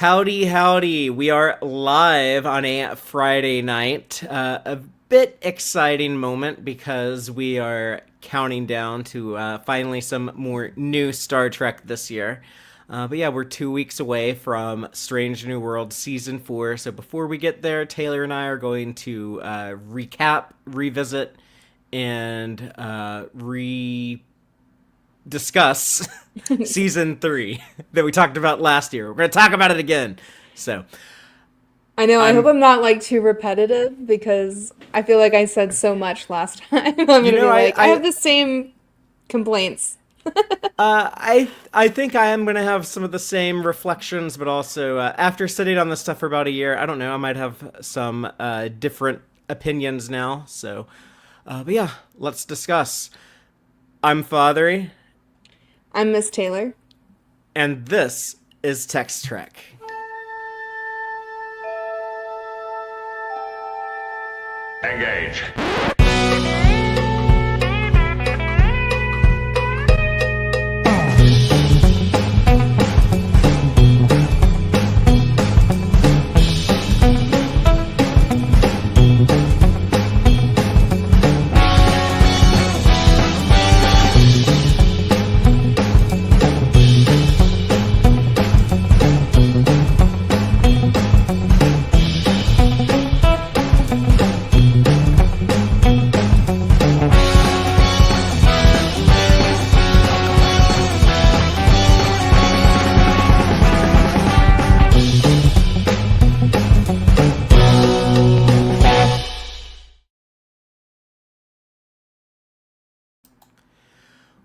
Howdy, howdy. We are live on a Friday night. A bit exciting moment because we are counting down to finally some more new Star Trek this year. But yeah, we're 2 weeks away from Strange New World Season 4. So before we get there, Taylor and I are going to recap, revisit, and discuss season 3 that we talked about last year. We're going to talk about it again. So, I know, I hope I'm, I'm not like too repetitive because I feel like I said so much last time. I'm you gonna know, be I, like, I have I, the same complaints. I think I am going to have some of the same reflections, but also after sitting on this stuff for about a year, I don't know, I might have some different opinions now. So, but yeah, let's discuss. I'm Fatheree, I'm Miss Taylor. and this is Tex-Trek. Engage.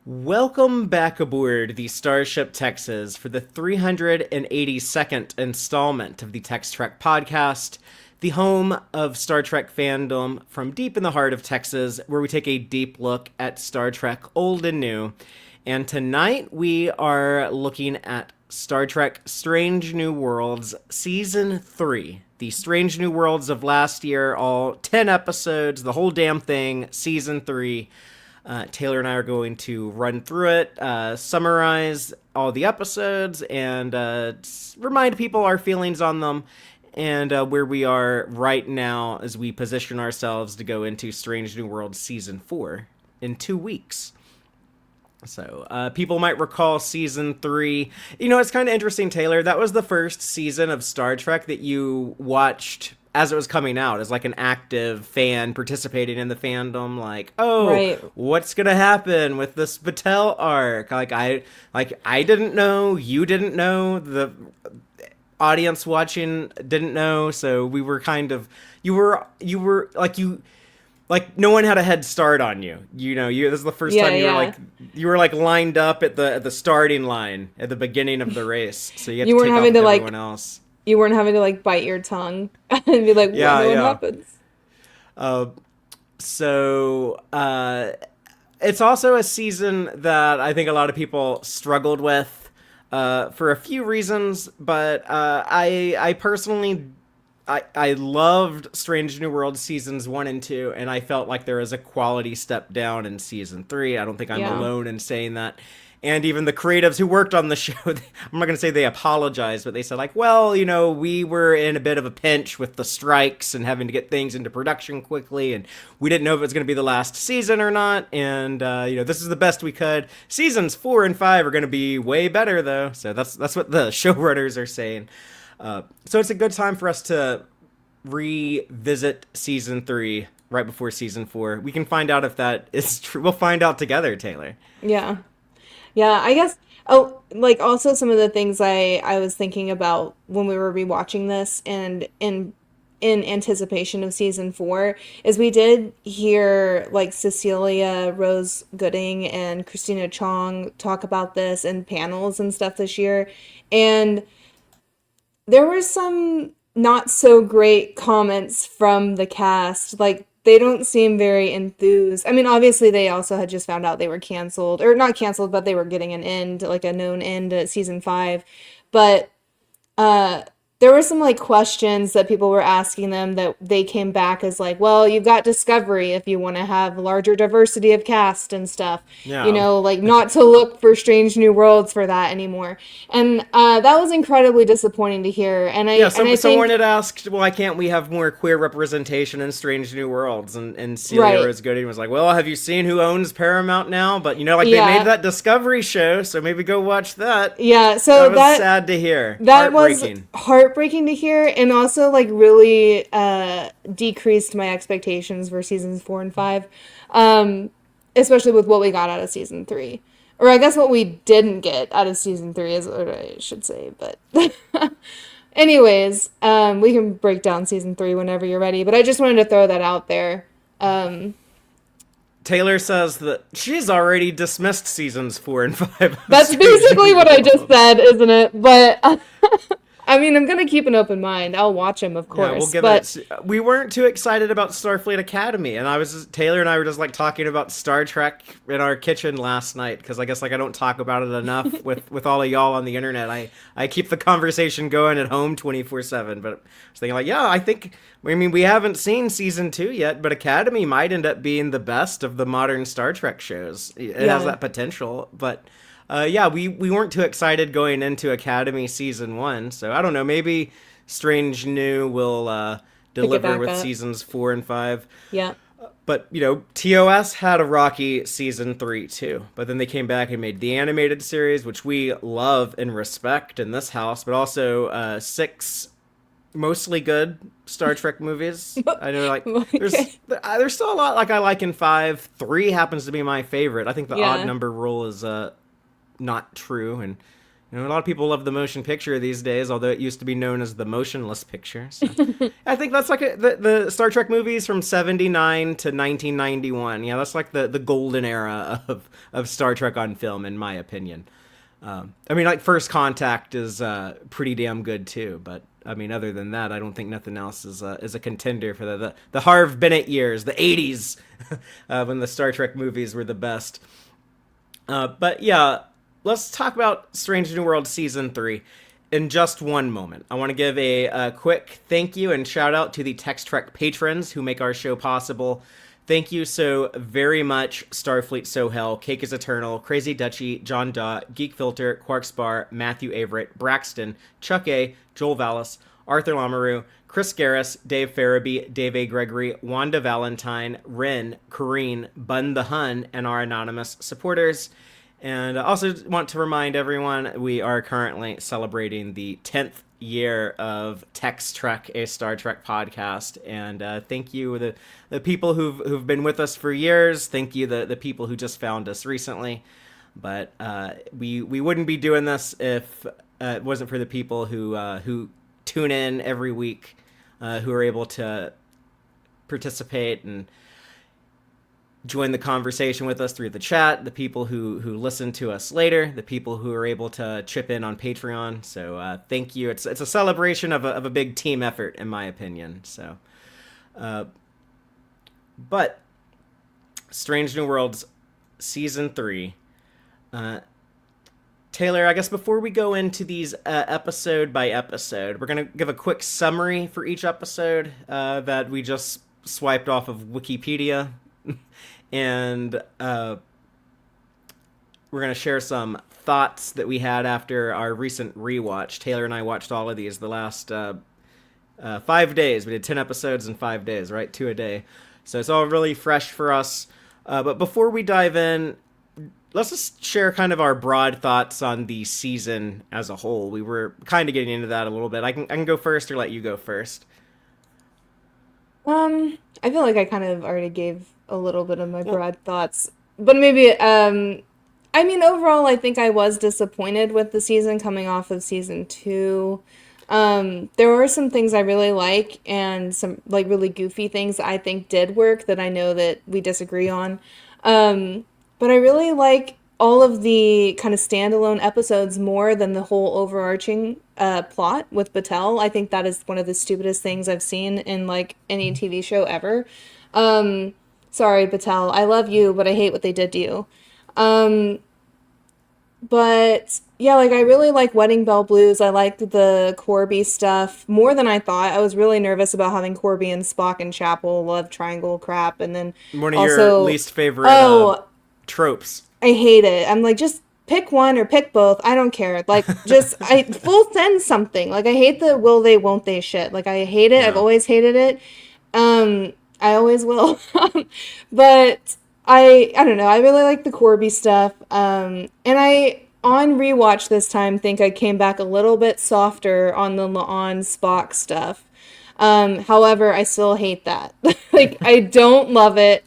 Welcome back aboard the Starship Texas for the 382nd installment of the Tex-Trek podcast, the home of Star Trek fandom from deep in the heart of Texas, where we take a deep look at Star Trek old and new. And tonight we are looking at Star Trek Strange New Worlds Season 3. The Strange New Worlds of last year, all 10 episodes, the whole damn thing, Season 3. Taylor and I are going to run through it, summarize all the episodes, and remind people our feelings on them and where we are right now as we position ourselves to go into Strange New World Season 4 in 2 weeks. So, people might recall season 3. You know, it's kind of interesting, Taylor. That was the first season of Star Trek that you watched as it was coming out, as like an active fan participating in the fandom. Like, oh, Right. what's gonna happen with this Batel arc? I didn't know, you didn't know, the audience watching didn't know. So we were kind of, you were like no one had a head start on you. You know, this is the first Yeah, time yeah. you were like lined up at the starting line at the beginning of the race. So you had to You weren't take off having with to everyone like else. you weren't having to like bite your tongue and be like, Yeah, what yeah. happens? Uh, so it's also a season that I think a lot of people struggled with for a few reasons, but I personally I loved Strange New World seasons 1 and 2, and I felt like there was a quality step down in season 3. I don't think I'm Yeah. alone in saying that. And even the creatives who worked on the show, I'm not going to say they apologized, but they said, like, well, you know, we were in a bit of a pinch with the strikes and having to get things into production quickly, and we didn't know if it was going to be the last season or not. And, you know, this is the best we could. Seasons 4 and 5 are going to be way better, though. So that's what the showrunners are saying. So it's a good time for us to revisit season 3 right before season 4. We can find out if that is true. We'll find out together, Taylor. Yeah. Yeah, I guess. Oh, like also some of the things I was thinking about when we were rewatching this and in anticipation of season 4 is we did hear like Cecilia Rose Gooding and Christina Chong talk about this in panels and stuff this year, and there were some not so great comments from the cast. Like they don't seem very enthused. I mean, obviously they also had just found out they were canceled, or not canceled, but they were getting an end, like a known end at season 5. But there were some like questions that people were asking them that they came back as like, well, you've got Discovery if you want to have larger diversity of cast and stuff, Yeah. like not to look for Strange New Worlds for that anymore. And that was incredibly disappointing to hear. And Yeah, I someone think, had asked, why can't we have more queer representation in Strange New Worlds? And Celia right. Rose Gooding was like, well, have you seen who owns Paramount now? But, like, they made Yeah. that Discovery show, so maybe go watch that. Yeah. That So was sad to hear. that was Heartbreaking. heartbreaking to hear, and also like really decreased my expectations for seasons 4 and 5, especially with what we got out of season 3, or I guess what we didn't get out of season 3 is what I should say. But anyways, we can break down season 3 whenever you're ready. But I just wanted to throw that out there. Taylor says that she's already dismissed seasons 4 and 5. That's basically what I just said, isn't it? But I mean, I'm gonna keep an open mind. I'll watch them, of course. Yeah, we'll give but it. We weren't too excited about Starfleet Academy, and Taylor and I were just like talking about Star Trek in our kitchen last night because I guess like I don't talk about it enough with all of y'all on the internet. I keep the conversation going at home 24/7. But I was thinking like, yeah, we haven't seen season 2 yet, but Academy might end up being the best of the modern Star Trek shows. It has that potential, but. Yeah, we weren't too excited going into Academy season 1, so I don't know. Maybe Strange New will deliver with up. seasons 4 and 5. yeah. But TOS had a rocky season 3 too. But then they came back and made the animated series, which we love and respect in this house. But also 6 mostly good Star Trek movies. I know, like there's still a lot like I like in 5. 3 happens to be my favorite. I think the odd number rule is not true, and a lot of people love the motion picture these days, although it used to be known as the motionless picture. So I think that's like the Star Trek movies from 79 to 1991. Yeah, that's like the golden era of Star Trek on film, in my opinion. I mean, like First Contact is pretty damn good too, but I mean, other than that, I don't think nothing else is a contender for the Harve Bennett years, the 80s, when the Star Trek movies were the best. But yeah, let's talk about Strange New World Season 3 in just one moment. I want to give a quick thank you and shout out to the Tex-Trek patrons who make our show possible. Thank you so very much, Starfleet Sohel, Cake is Eternal, Crazy Dutchy, John Dot, Geek Filter, Quarks Bar, Matthew Averett, Braxton, Chuck A, Joel Vallis, Arthur Lamoureux, Chris Garris, Dave Farabee, Dave A. Gregory, Wanda Valentine, Ren, Corrine, Bun the Hun, and our anonymous supporters. And I also want to remind everyone we are currently celebrating the 10th year of Tex-Trek, a Star Trek podcast. And thank you, the people who've been with us for years. Thank you, the people who just found us recently. But we wouldn't be doing this if it wasn't for the people who tune in every week, who are able to participate and join the conversation with us through the chat, the people who listen to us later, the people who are able to chip in on Patreon. So thank you. It's a celebration of a big team effort, in my opinion. So, but Strange New Worlds Season 3. Taylor, I guess before we go into these episode by episode, we're going to give a quick summary for each episode that we just swiped off of Wikipedia. And we're going to share some thoughts that we had after our recent rewatch. Taylor and I watched all of these the last 5 days. We did 10 episodes in 5 days, right? 2 a day. So it's all really fresh for us. But before we dive in, let's just share kind of our broad thoughts on the season as a whole. We were kind of getting into that a little bit. I can go first or let you go first. I feel like I kind of already gave a little bit of my broad thoughts, but maybe I mean, overall I think I was disappointed with the season coming off of season 2. There were some things I really like and some like really goofy things that I think did work that I know that we disagree on, but I really like all of the kind of standalone episodes more than the whole overarching plot with Batel. I think that is one of the stupidest things I've seen in like any TV show ever. Sorry, Batel. I love you, but I hate what they did to you. But Yeah, like I really like Wedding Bell Blues. I liked the Korby stuff more than I thought. I was really nervous about having Korby and Spock and Chapel love triangle crap, and then One of your also, least favorite oh, tropes. I hate it. I'm like, just pick one or pick both. I don't care. Like, just I full send something. Like, I hate the will they, won't they shit. Like, I hate it. I've Yeah. always hated it. I always will. But I don't know. I really like the Corby stuff. And I on rewatch this time think I came back a little bit softer on the La'an Spock stuff. However, I still hate that. Like, I don't love it,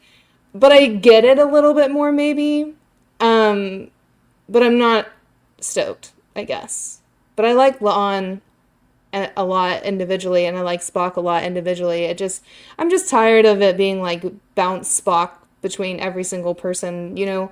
but I get it a little bit more maybe. But I'm not stoked, I guess. But I like La'an a lot individually, and I like Spock a lot individually. I'm just tired of it being like bounce Spock between every single person, you know.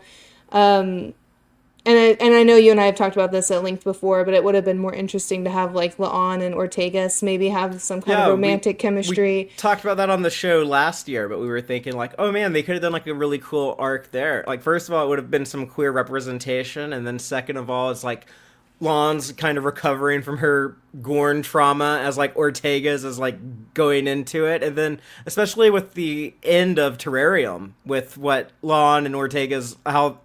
And I know you and I have talked about this at length before, but it would have been more interesting to have like La'an and Ortegas maybe have some kind of romantic chemistry. We talked about that on the show last year, but we were thinking like, oh man, they could have done like a really cool arc there. Like, first of all, it would have been some queer representation, and then second of all, it's like Lon's kind of recovering from her Gorn trauma as like Ortega's is like going into it, and then especially with the end of Terrarium, with what Lon and Ortega's how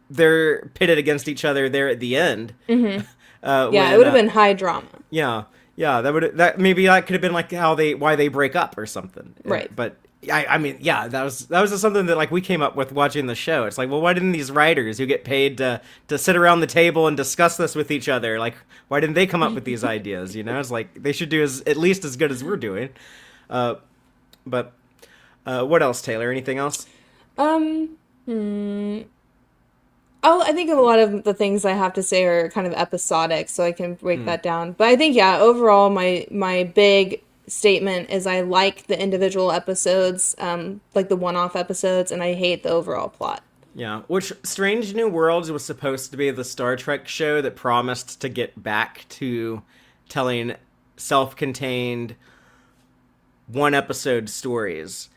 they're pitted against each other there at the end. Yeah, it would have been high drama. Yeah, yeah, that maybe that could have been like why they break up or something. Right. But I mean, yeah, that was just something that like we came up with watching the show. It's like, well, why didn't these writers who get paid to sit around the table and discuss this with each other, like why didn't they come up with these ideas? You know, it's like they should do at least as good as we're doing. But what else, Taylor? Anything else? I think a lot of the things I have to say are kind of episodic, so I can break that down. But I think, yeah, overall, my big statement is I like the individual episodes, like the one-off episodes, and I hate the overall plot. Yeah, which Strange New Worlds was supposed to be the Star Trek show that promised to get back to telling self-contained one-episode stories.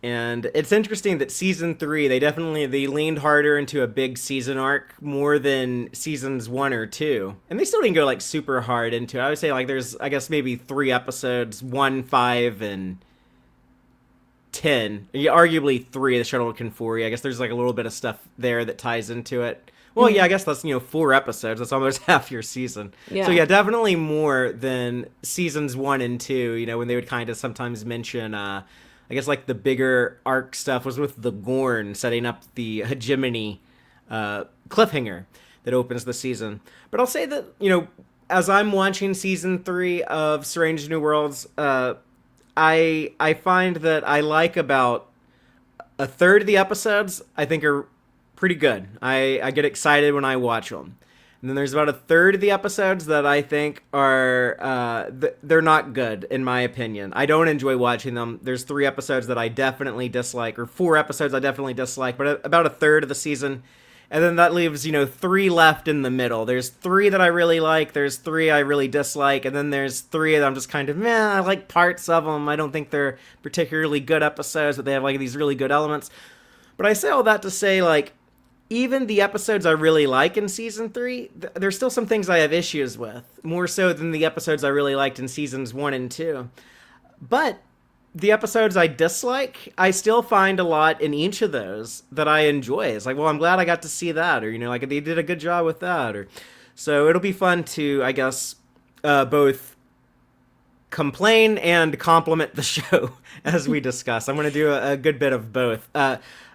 And it's interesting that season 3, they leaned harder into a big season arc more than seasons 1 or 2. And they still didn't go like super hard into it. I would say like there's, I guess, maybe 3 episodes, 1, 5, and 10. Yeah, arguably 3, the Shuttle Conforee. I guess there's like a little bit of stuff there that ties into it. Well, yeah, I guess that's, 4 episodes. That's almost half your season. Yeah. So yeah, definitely more than seasons 1 and 2, when they would kind of sometimes mention, I guess like the bigger arc stuff was with the Gorn setting up the hegemony cliffhanger that opens the season. But I'll say that, as I'm watching season 3 of Strange New Worlds, I find that I like about a third of the episodes I think are pretty good. I get excited when I watch them. And then there's about a third of the episodes that I think are, they're not good, in my opinion. I don't enjoy watching them. There's 3 episodes that I definitely dislike, or 4 episodes I definitely dislike, but about a third of the season. And then that leaves, 3 left in the middle. There's 3 that I really like, there's 3 I really dislike, and then there's 3 that I'm just kind of, meh, I like parts of them. I don't think they're particularly good episodes, but they have, like, these really good elements. But I say all that to say, like, even the episodes I really like in season 3, there's still some things I have issues with, more so than the episodes I really liked in seasons 1 and 2. But the episodes I dislike, I still find a lot in each of those that I enjoy. It's like, well, I'm glad I got to see that, or, like they did a good job with that, or so it'll be fun to, I guess, both complain and compliment the show as we discuss. I'm going to do a good bit of both.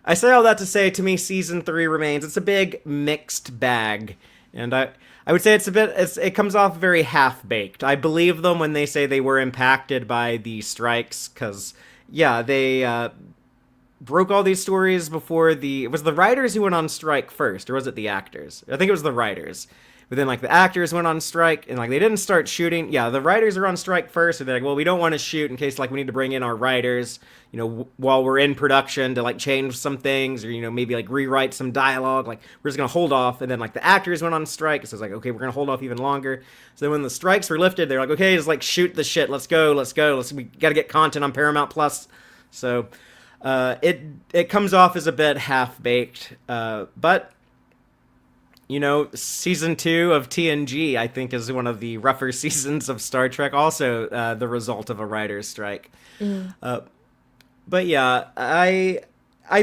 I say all that to say, to me, season 3 remains. It's a big mixed bag, and I would say it comes off very half-baked. I believe them when they say they were impacted by the strikes, because, yeah, they broke all these stories before it was the writers who went on strike first, or was it the actors? I think it was the writers. But then, like, the actors went on strike, and, like, they didn't start shooting. Yeah, the writers are on strike first, and they're like, well, we don't want to shoot in case, like, we need to bring in our writers, while we're in production to, like, change some things, or, maybe, like, rewrite some dialogue. Like, we're just going to hold off. And then, like, the actors went on strike, so it's like, okay, we're going to hold off even longer. So then when the strikes were lifted, they're like, okay, just, like, shoot the shit. Let's go. We got to get content on Paramount Plus. So it comes off as a bit half-baked, but You know, season 2 of TNG, I think, is one of the rougher seasons of Star Trek, also the result of a writer's strike. Mm. But yeah, I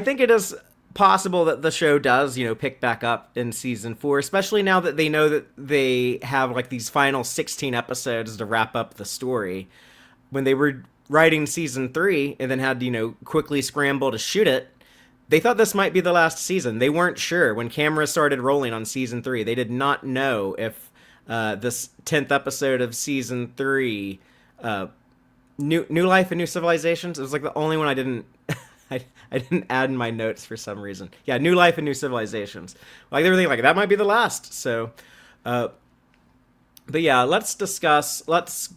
think it is possible that the show does, you know, pick back up in season 4, especially now that they know that they have like these final 16 episodes to wrap up the story. When they were writing season 3 and then had to, you know, quickly scramble to shoot it, they thought this might be the last season. They weren't sure when cameras started rolling on season 3. They did not know if this 10th episode of season 3, New Life and New Civilizations, it was like the only one I didn't I didn't add in my notes for some reason. Yeah, New Life and New Civilizations. Like they were thinking like that might be the last. So but yeah, let's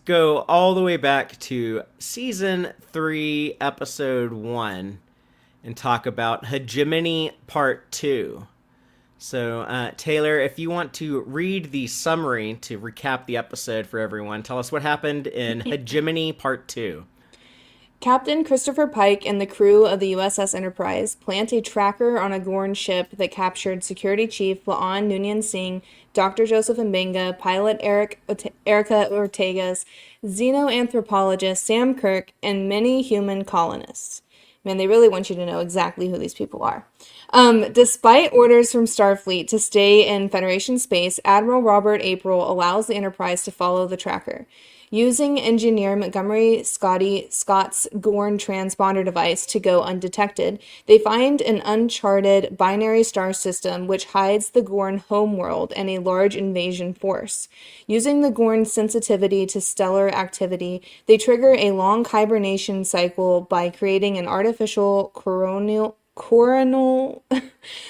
go all the way back to season 3, episode 1 and talk about Hegemony Part 2. So, Taylor, if you want to read the summary to recap the episode for everyone, tell us what happened in Hegemony Part 2. Captain Christopher Pike and the crew of the USS Enterprise plant a tracker on a Gorn ship that captured Security Chief La'an Noonien Singh, Dr. Joseph Mbenga, pilot Erica Ortegas, xenoanthropologist Sam Kirk, and many human colonists. Man, they really want you to know exactly who these people are. Despite orders from Starfleet to stay in Federation space, Admiral Robert April allows the Enterprise to follow the tracker. Using engineer Montgomery Scott's Gorn transponder device to go undetected, they find an uncharted binary star system which hides the Gorn homeworld and a large invasion force. Using the Gorn's sensitivity to stellar activity, they trigger a long hibernation cycle by creating an artificial coronal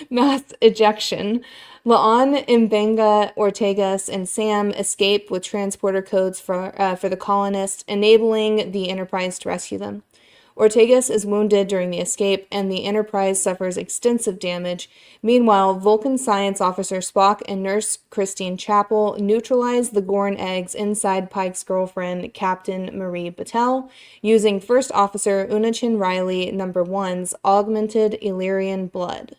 mass ejection. La'an, Mbenga, Ortegas, and Sam escape with transporter codes for the colonists, enabling the Enterprise to rescue them. Ortegas is wounded during the escape, and the Enterprise suffers extensive damage. Meanwhile, Vulcan science officer Spock and nurse Christine Chapel neutralize the Gorn eggs inside Pike's girlfriend, Captain Marie Batel, using First Officer Unachin Riley No. 1's augmented Illyrian blood.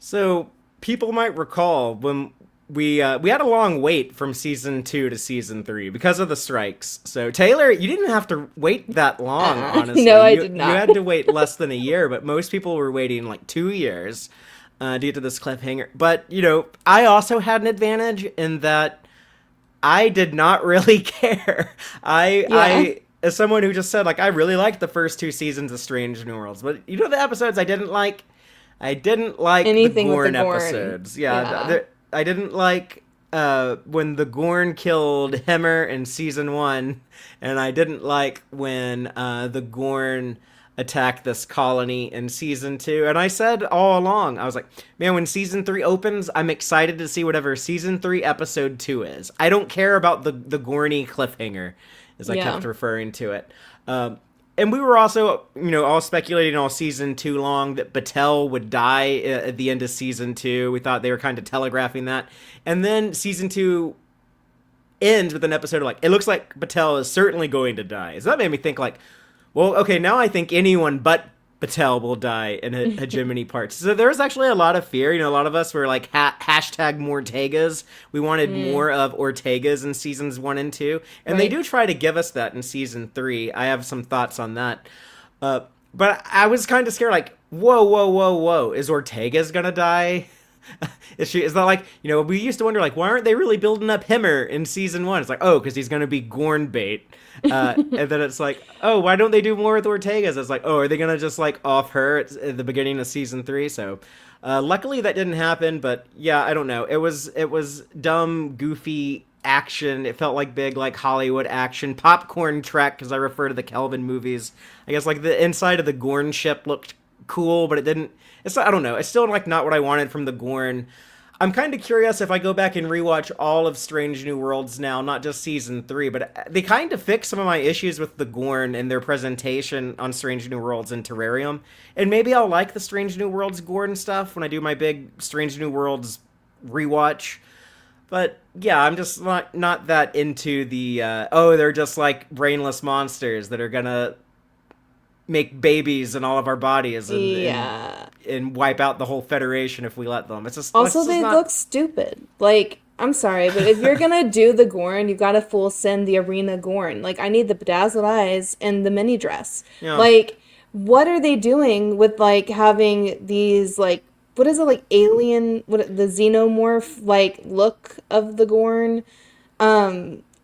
So people might recall when we had a long wait from season 2 to season 3 because of the strikes. So Taylor, you didn't have to wait that long, honestly. No, I did not. You had to wait less than a year, but most people were waiting like 2 years due to this cliffhanger. But you know, I also had an advantage in that I did not really care. I as someone who just said like I really liked the first 2 seasons of Strange New Worlds, but you know the episodes I didn't like. I didn't like anything the Gorn with the Gorn episodes. I didn't like when the Gorn killed Hemmer in season 1, and I didn't like when the Gorn attacked this colony in season 2. And I said all along, I was like, man, when season 3 opens, I'm excited to see whatever season 3 episode 2 is. I don't care about the Gorny cliffhanger, as I kept referring to it. And we were also, you know, all speculating all season 2 long that Batel would die at the end of season 2. We thought they were kind of telegraphing that. And then season 2 ends with an episode of like, it looks like Batel is certainly going to die. So that made me think like, well, okay, now I think anyone but Batel will die in Hegemony parts. So there was actually a lot of fear. You know, a lot of us were like, hashtag more Ortegas. We wanted more of Ortegas in seasons 1 and 2. And they do try to give us that in season 3. I have some thoughts on that. But I was kind of scared, like, whoa. Is Ortegas gonna die? Is that like, you know, we used to wonder, like, why aren't they really building up Hemmer in season 1? It's like, oh, because he's going to be Gorn bait. And then it's like, oh, why don't they do more with Ortegas? It's like, oh, are they going to just, like, off her at the beginning of season 3? So, luckily that didn't happen, but yeah, I don't know. It was dumb, goofy action. It felt like big, like, Hollywood action. Popcorn Trek, because I refer to the Kelvin movies. I guess, like, the inside of the Gorn ship looked cool, but it didn't. It's not, I don't know. It's still like not what I wanted from the Gorn. I'm kind of curious if I go back and rewatch all of Strange New Worlds now, not just season 3, but they kind of fixed some of my issues with the Gorn and their presentation on Strange New Worlds and Terrarium. And maybe I'll like the Strange New Worlds Gorn stuff when I do my big Strange New Worlds rewatch. But yeah, I'm just not that into the they're just like brainless monsters that are gonna make babies in all of our bodies and and wipe out the whole Federation if we let them. It's just Also, they look stupid. Like, I'm sorry, but if you're gonna do the Gorn, you gotta full send the arena Gorn. Like, I need the bedazzled eyes and the mini dress. Yeah. Like, what are they doing with, like, having these, like, what is it, like, alien, the xenomorph, like, look of the Gorn?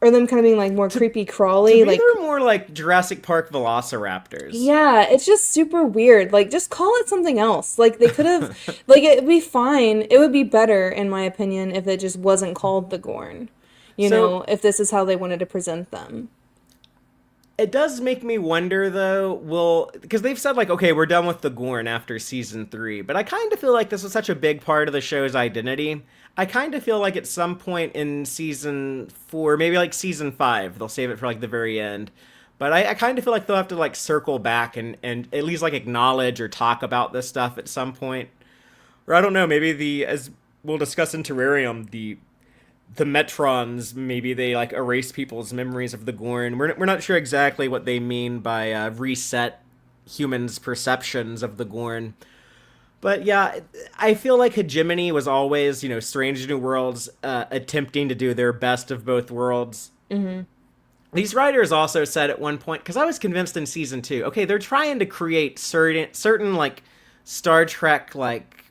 Or them kind of being, like, more creepy crawly. To me, like, they're more like Jurassic Park velociraptors. yeah, it's just super weird. Like, just call it something else. Like, they could have, like, it'd be fine. It would be better, in my opinion, if it just wasn't called the Gorn. You know, if this is how they wanted to present them. It does make me wonder, though, because they've said, like, okay, we're done with the Gorn after season 3, but I kind of feel like this was such a big part of the show's identity. I kind of feel like at some point in season 4, maybe like season 5, they'll save it for like the very end. But I kind of feel like they'll have to like circle back and at least like acknowledge or talk about this stuff at some point. Or I don't know, maybe as we'll discuss in Terrarium, the Metrons, maybe they like erase people's memories of the Gorn. We're not sure exactly what they mean by reset humans' perceptions of the Gorn. But yeah, I feel like Hegemony was always, Strange New Worlds attempting to do their best of both worlds. Mm-hmm. These writers also said at one point, because I was convinced in season 2, okay, they're trying to create certain like Star Trek like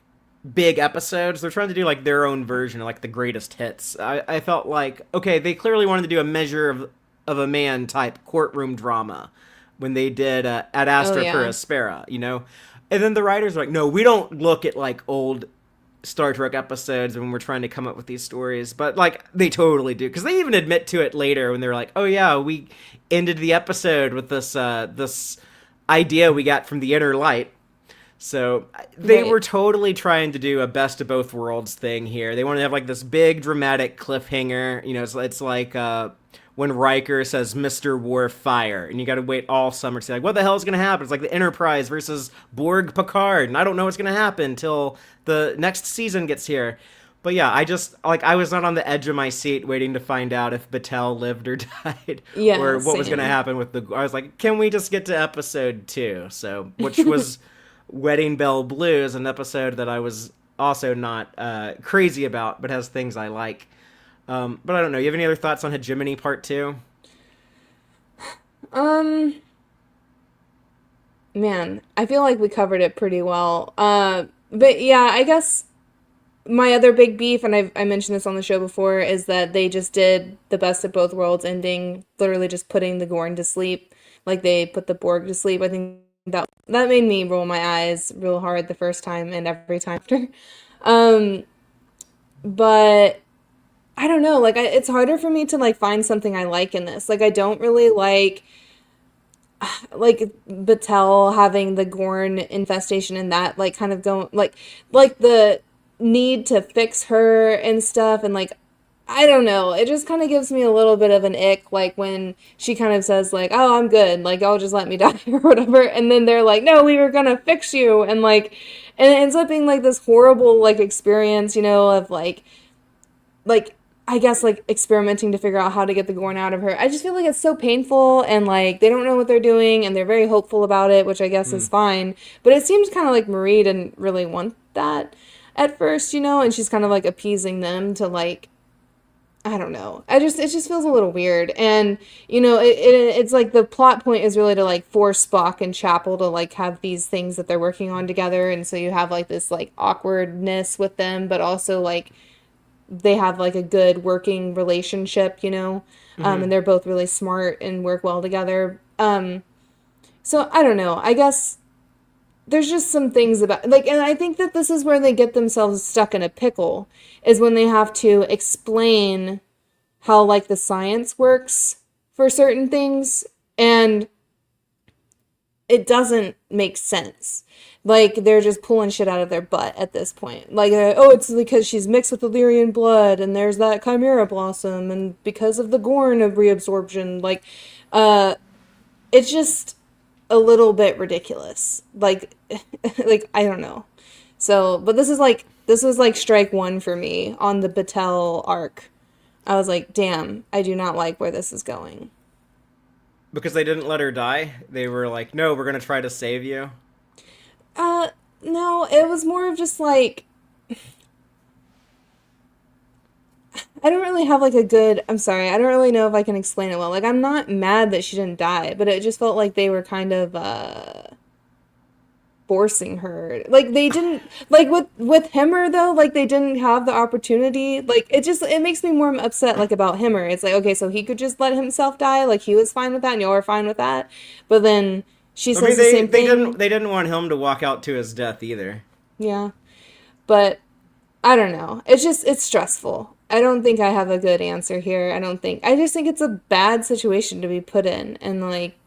big episodes. They're trying to do like their own version of like the greatest hits. I felt like, okay, they clearly wanted to do a Measure of a Man type courtroom drama when they did Ad Astra per Aspera, And then the writers are like, no, we don't look at, like, old Star Trek episodes when we're trying to come up with these stories. But, like, they totally do. Because they even admit to it later when they're like, oh, yeah, we ended the episode with this idea we got from the Inner Light. So they were totally trying to do a best of both worlds thing here. They wanted to have, like, this big dramatic cliffhanger. It's like... when Riker says, Mr. Worf, fire. And you gotta wait all summer to say, like, what the hell is gonna happen? It's like the Enterprise versus Borg Picard, and I don't know what's gonna happen until the next season gets here. But yeah, I was not on the edge of my seat waiting to find out if Batel lived or died. Yeah, or what was gonna happen with I was like, can we just get to episode 2? So, which was Wedding Bell Blues, an episode that I was also not crazy about, but has things I like. But I don't know. You have any other thoughts on Hegemony Part 2? Man, I feel like we covered it pretty well. But yeah, I guess my other big beef, and I mentioned this on the show before, is that they just did the best of both worlds ending, literally just putting the Gorn to sleep, like they put the Borg to sleep. I think that made me roll my eyes real hard the first time and every time after. But I don't know, like, it's harder for me to, like, find something I like in this. Like, I don't really like Batel having the Gorn infestation and that, like, kind of going, like, the need to fix her and stuff, and, like, I don't know, it just kind of gives me a little bit of an ick, like, when she kind of says, like, oh, I'm good, like, I'll just let me die, or whatever, and then they're like, no, we were gonna fix you, and, like, and it ends up being, like, this horrible, like, experience, of, like, I guess, like, experimenting to figure out how to get the Gorn out of her. I just feel like it's so painful, and, like, they don't know what they're doing, and they're very hopeful about it, which I guess is fine. But it seems kind of like Marie didn't really want that at first, and she's kind of, like, appeasing them to, like, I don't know. It just feels a little weird. And, it's like the plot point is really to, like, force Spock and Chapel to, like, have these things that they're working on together, and so you have, like, this, like, awkwardness with them, but also, like, they have, like, a good working relationship, and they're both really smart and work well together. So I don't know. I guess there's just some things about, like, and I think that this is where they get themselves stuck in a pickle, is when they have to explain how, like, the science works for certain things, and it doesn't make sense. Like, they're just pulling shit out of their butt at this point. Like, oh, it's because she's mixed with Illyrian blood, and there's that Chimera blossom, and because of the Gorn of reabsorption. Like, it's just a little bit ridiculous. Like, like, I don't know. So, but this was like strike one for me on the Batel arc. I was like, damn, I do not like where this is going. Because they didn't let her die? They were like, no, we're going to try to save you? no, it was more of just like I don't really have like a good, I'm sorry, I don't really know if I can explain it well. Like I'm not mad that she didn't die, but it just felt like they were kind of forcing her. Like they didn't like with Himmer though, like they didn't have the opportunity. Like it makes me more upset like about Himmer. It's like okay, so he could just let himself die, like he was fine with that and y'all are fine with that. But then she I mean, says the same thing. they didn't want him to walk out to his death either. Yeah. But I don't know. It's stressful. I don't think I have a good answer here. I just think it's a bad situation to be put in. And like,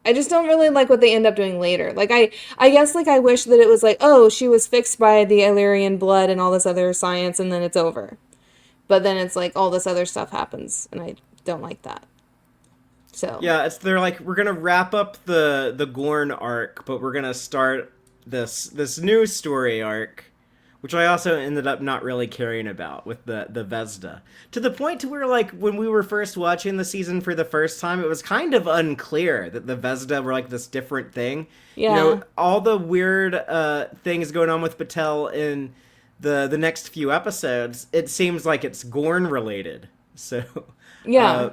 I just don't really like what they end up doing later. Like, I guess like I wish that it was like, oh, she was fixed by the Illyrian blood and all this other science and then it's over. But then it's like all this other stuff happens and I don't like that. So, Yeah, they're like we're gonna wrap up the Gorn arc, but we're gonna start this new story arc, which I also ended up not really caring about with the Vesda. To the point to where like when we were first watching the season for the first time, it was kind of unclear that the Vesda were like this different thing. yeah. You know, all the weird things going on with Batel in the next few episodes, it seems like it's Gorn related. So Yeah.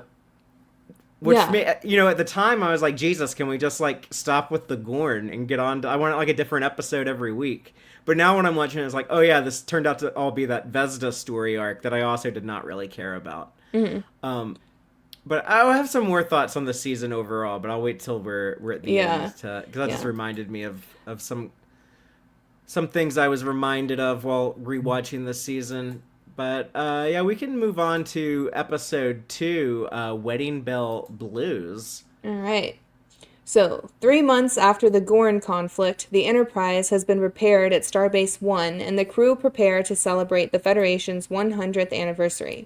which Yeah. you know, at the time I was like, Jesus, can we just like stop with the Gorn and get on to, I want like a different episode every week. But now when I'm watching it, it's like, oh yeah, this turned out to all be that Vesda story arc that I also did not really care about. But I'll have some more thoughts on the season overall, but I'll wait till we're at the Yeah. end because that just Yeah. reminded me of some things I was reminded of while rewatching this season. But yeah, we can move on to episode 2, Wedding Bell Blues. All right. So, 3 months after the Gorn conflict, the Enterprise has been repaired at Starbase 1, and the crew prepare to celebrate the Federation's 100th anniversary.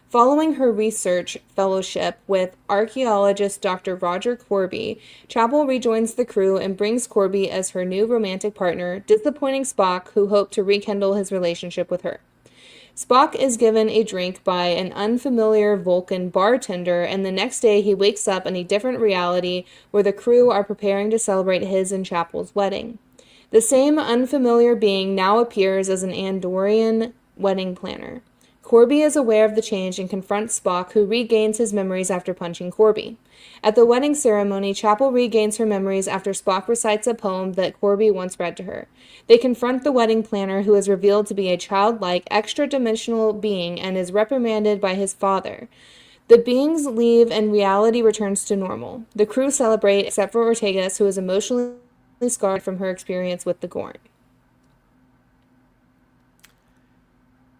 Following her research fellowship with archaeologist Dr. Roger Korby, Chapel rejoins the crew and brings Korby as her new romantic partner, disappointing Spock, who hoped to rekindle his relationship with her. Spock is given a drink by an unfamiliar Vulcan bartender, and the next day he wakes up in a different reality where the crew are preparing to celebrate his and Chapel's wedding. The same unfamiliar being now appears as an Andorian wedding planner. Korby is aware of the change and confronts Spock, who regains his memories after punching Korby. At the wedding ceremony, Chapel regains her memories after Spock recites a poem that Korby once read to her. They confront the wedding planner, who is revealed to be a childlike, extra-dimensional being and is reprimanded by his father. The beings leave and reality returns to normal. The crew celebrate, except for Ortegas, who is emotionally scarred from her experience with the Gorn.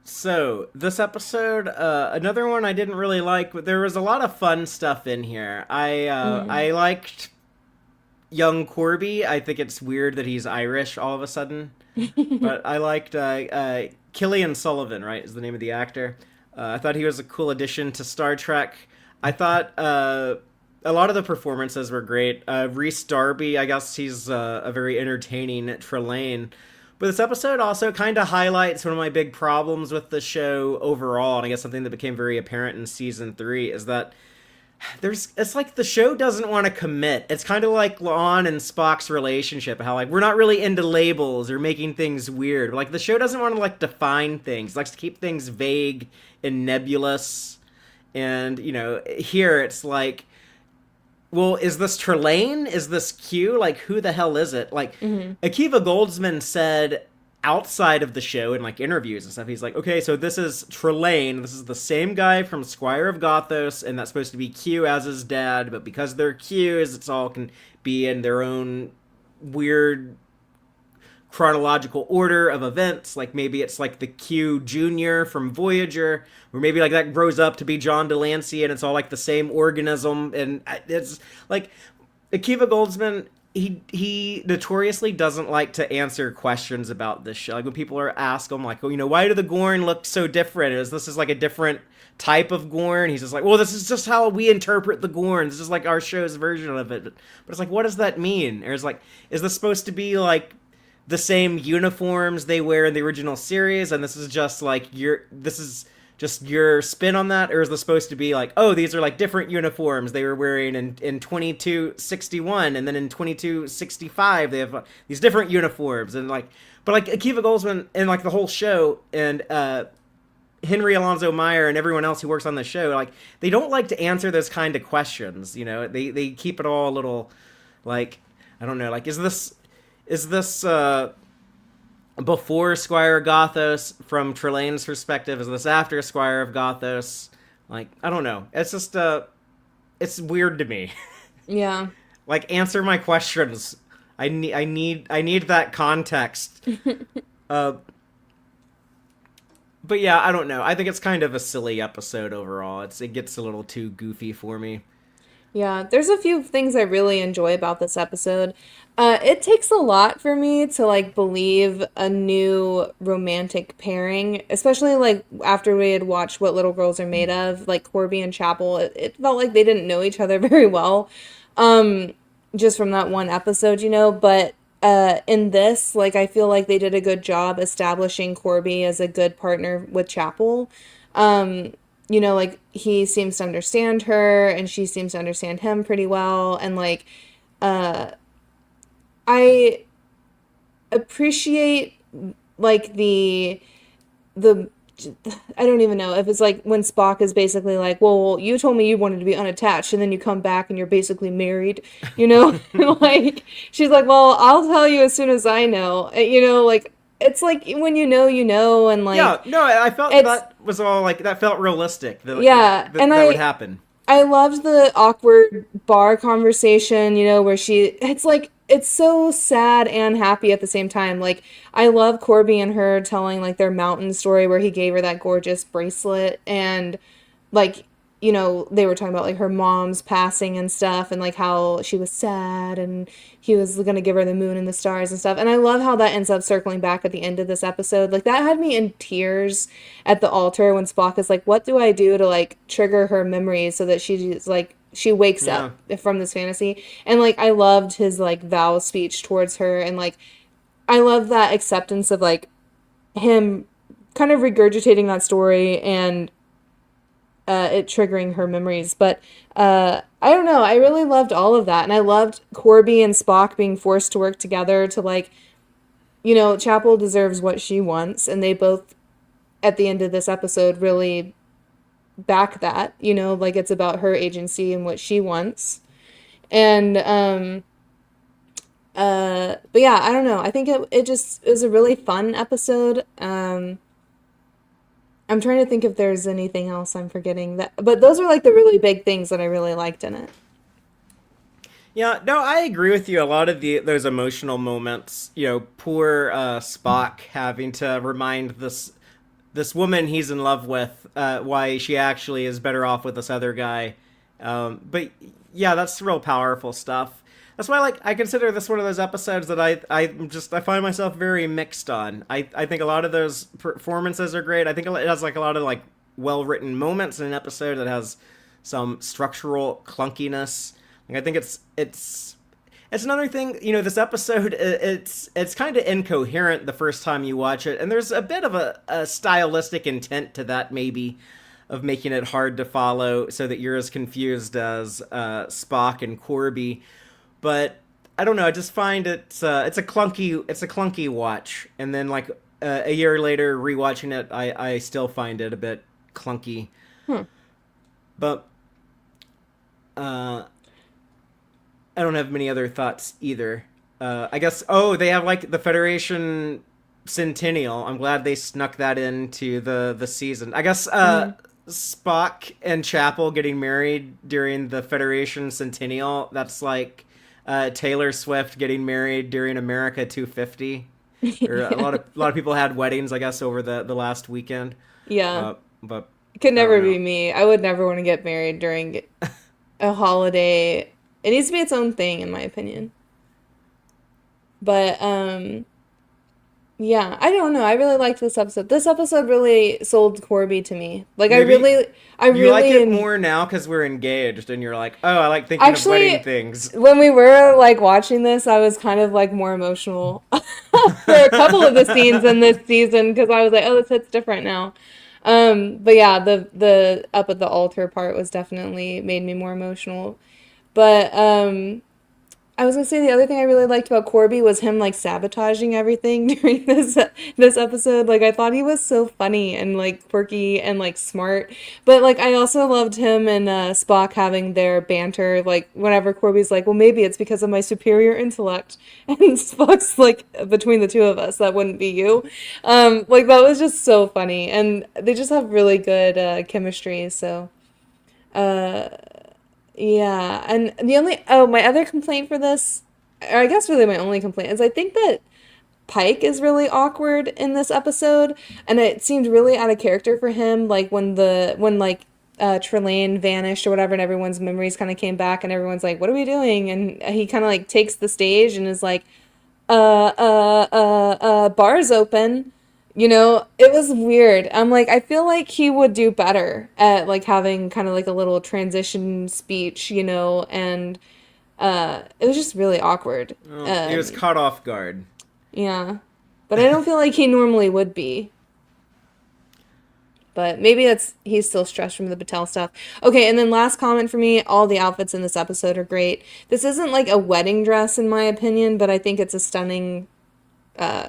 So, this episode, another one I didn't really like, but there was a lot of fun stuff in here. I liked young Korby. I think it's weird that he's Irish all of a sudden. But I liked Killian Sullivan, right, is the name of the actor. I thought he was a cool addition to Star Trek. I thought a lot of the performances were great. Rhys Darby, I guess he's a very entertaining Trelane. But this episode also kind of highlights one of my big problems with the show overall, and I guess something that became very apparent in season 3 is that it's like the show doesn't want to commit. It's kind of like Lon and Spock's relationship, how like we're not really into labels or making things weird. Like the show doesn't want to like define things. It likes to keep things vague and nebulous. And, you know, here it's like, well, is this Trelane? Is this Q? Like, who the hell is it? Like, Akiva Goldsman said outside of the show in, like, interviews and stuff, he's like, okay, so this is Trelane. This is the same guy from Squire of Gothos, and that's supposed to be Q as his dad, but because they're Qs, it's all can be in their own weird chronological order of events. Like maybe it's like the Q Junior from Voyager, or maybe like that grows up to be John Delancey and it's all like the same organism. And it's like Akiva Goldsman, he notoriously doesn't like to answer questions about this show. Like when people are asked him like, oh, you know, why do the Gorn look so different? This is like a different type of Gorn. He's just like, well, this is just how we interpret the Gorn. This is like our show's version of it. But it's like, what does that mean? Or it's like, is this supposed to be like the same uniforms they wear in the original series, and this is just like this is just your spin on that, or is this supposed to be like, oh, these are like different uniforms they were wearing in 2261, and then in 2265 they have these different uniforms, and like, but like Akiva Goldsman and like the whole show, and Henry Alonso Meyer and everyone else who works on the show, like they don't like to answer those kind of questions. You know, they keep it all a little like, I don't know, like is this before Squire Gothos from Trelane's perspective? Is this after Squire of Gothos? Like, I don't know. It's just it's weird to me. Yeah. Like, answer my questions. I need that context. But yeah, I don't know. I think it's kind of a silly episode overall. It gets a little too goofy for me. Yeah, there's a few things I really enjoy about this episode. It takes a lot for me to like believe a new romantic pairing, especially like after we had watched What Little Girls Are Made Of, like Korby and Chapel. It felt like they didn't know each other very well, just from that one episode, you know. But in this, like I feel like they did a good job establishing Korby as a good partner with Chapel. You know, like he seems to understand her and she seems to understand him pretty well. And like, I appreciate like the, I don't even know if it's like when Spock is basically like, well, you told me you wanted to be unattached and then you come back and you're basically married, you know, like she's like, well, I'll tell you as soon as I know, you know, like, it's like when you know, and like yeah, no, I felt that was all like that felt realistic. That would happen. I loved the awkward bar conversation, you know, where it's like it's so sad and happy at the same time. Like I love Korby and her telling like their mountain story where he gave her that gorgeous bracelet, and like, you know, they were talking about like her mom's passing and stuff, and like how she was sad and he was going to give her the moon and the stars and stuff. And I love how that ends up circling back at the end of this episode. Like that had me in tears at the altar when Spock is like, what do I do to like trigger her memories so that she's like, she wakes up from this fantasy. And like, I loved his like vow speech towards her. And like, I love that acceptance of like him kind of regurgitating that story and it triggering her memories. But I don't know, I really loved all of that, and I loved Korby and Spock being forced to work together to like, you know, Chapel deserves what she wants, and they both at the end of this episode really back that, you know, like it's about her agency and what she wants. And but yeah, I don't know, I think it was a really fun episode. I'm trying to think if there's anything else I'm forgetting but those are like the really big things that I really liked in it. Yeah, no, I agree with you. A lot of those emotional moments, you know, poor Spock having to remind this woman he's in love with why she actually is better off with this other guy. But yeah, that's real powerful stuff. That's why, I consider this one of those episodes that I find myself very mixed on. I think a lot of those performances are great. I think it has, a lot of, well-written moments in an episode that has some structural clunkiness. I think it's another thing, you know, this episode, it's kind of incoherent the first time you watch it, and there's a bit of a stylistic intent to that, maybe, of making it hard to follow so that you're as confused as Spock and Korby. But I don't know. I just find it's a clunky watch, and then a year later rewatching it, I still find it a bit clunky. But I don't have many other thoughts either. I guess they have the Federation Centennial. I'm glad they snuck that into the season. I guess Spock and Chapel getting married during the Federation Centennial. That's like Taylor Swift getting married during America 250. Or a lot of people had weddings, I guess, over the last weekend. Yeah, but it could never be me. I would never want to get married during a holiday. It needs to be its own thing, in my opinion. But yeah, I don't know. I really liked this episode. This episode really sold Korby to me. Like, I really like it more now because we're engaged, and you're like, oh, I like thinking of wedding things. When we were watching this, I was kind of more emotional for a couple of the scenes in this season because I was like, oh, this hits different now. But yeah, the up at the altar part was definitely made me more emotional. But I was gonna say the other thing I really liked about Korby was him like sabotaging everything during this episode. Like I thought he was so funny and like quirky and like smart. But like I also loved him and Spock having their banter. Like whenever Corby's like, "Well, maybe it's because of my superior intellect," and Spock's like, "Between the two of us, that wouldn't be you." Like that was just so funny, and they just have really good chemistry. So. Uh, yeah, and the only my other complaint for this, or I guess really my only complaint is I think that Pike is really awkward in this episode, and it seemed really out of character for him. Like when like Trelane vanished or whatever, and everyone's memories kind of came back, and everyone's like, "What are we doing?" And he kind of like takes the stage and is like, bar's open." You know, it was weird. I'm like, I feel like he would do better at like having kind of like a little transition speech, you know, and it was just really awkward. Well, he was caught off guard. Yeah. But I don't feel like he normally would be. But maybe he's still stressed from the Batel stuff. Okay, and then last comment for me, all the outfits in this episode are great. This isn't like a wedding dress in my opinion, but I think it's a stunning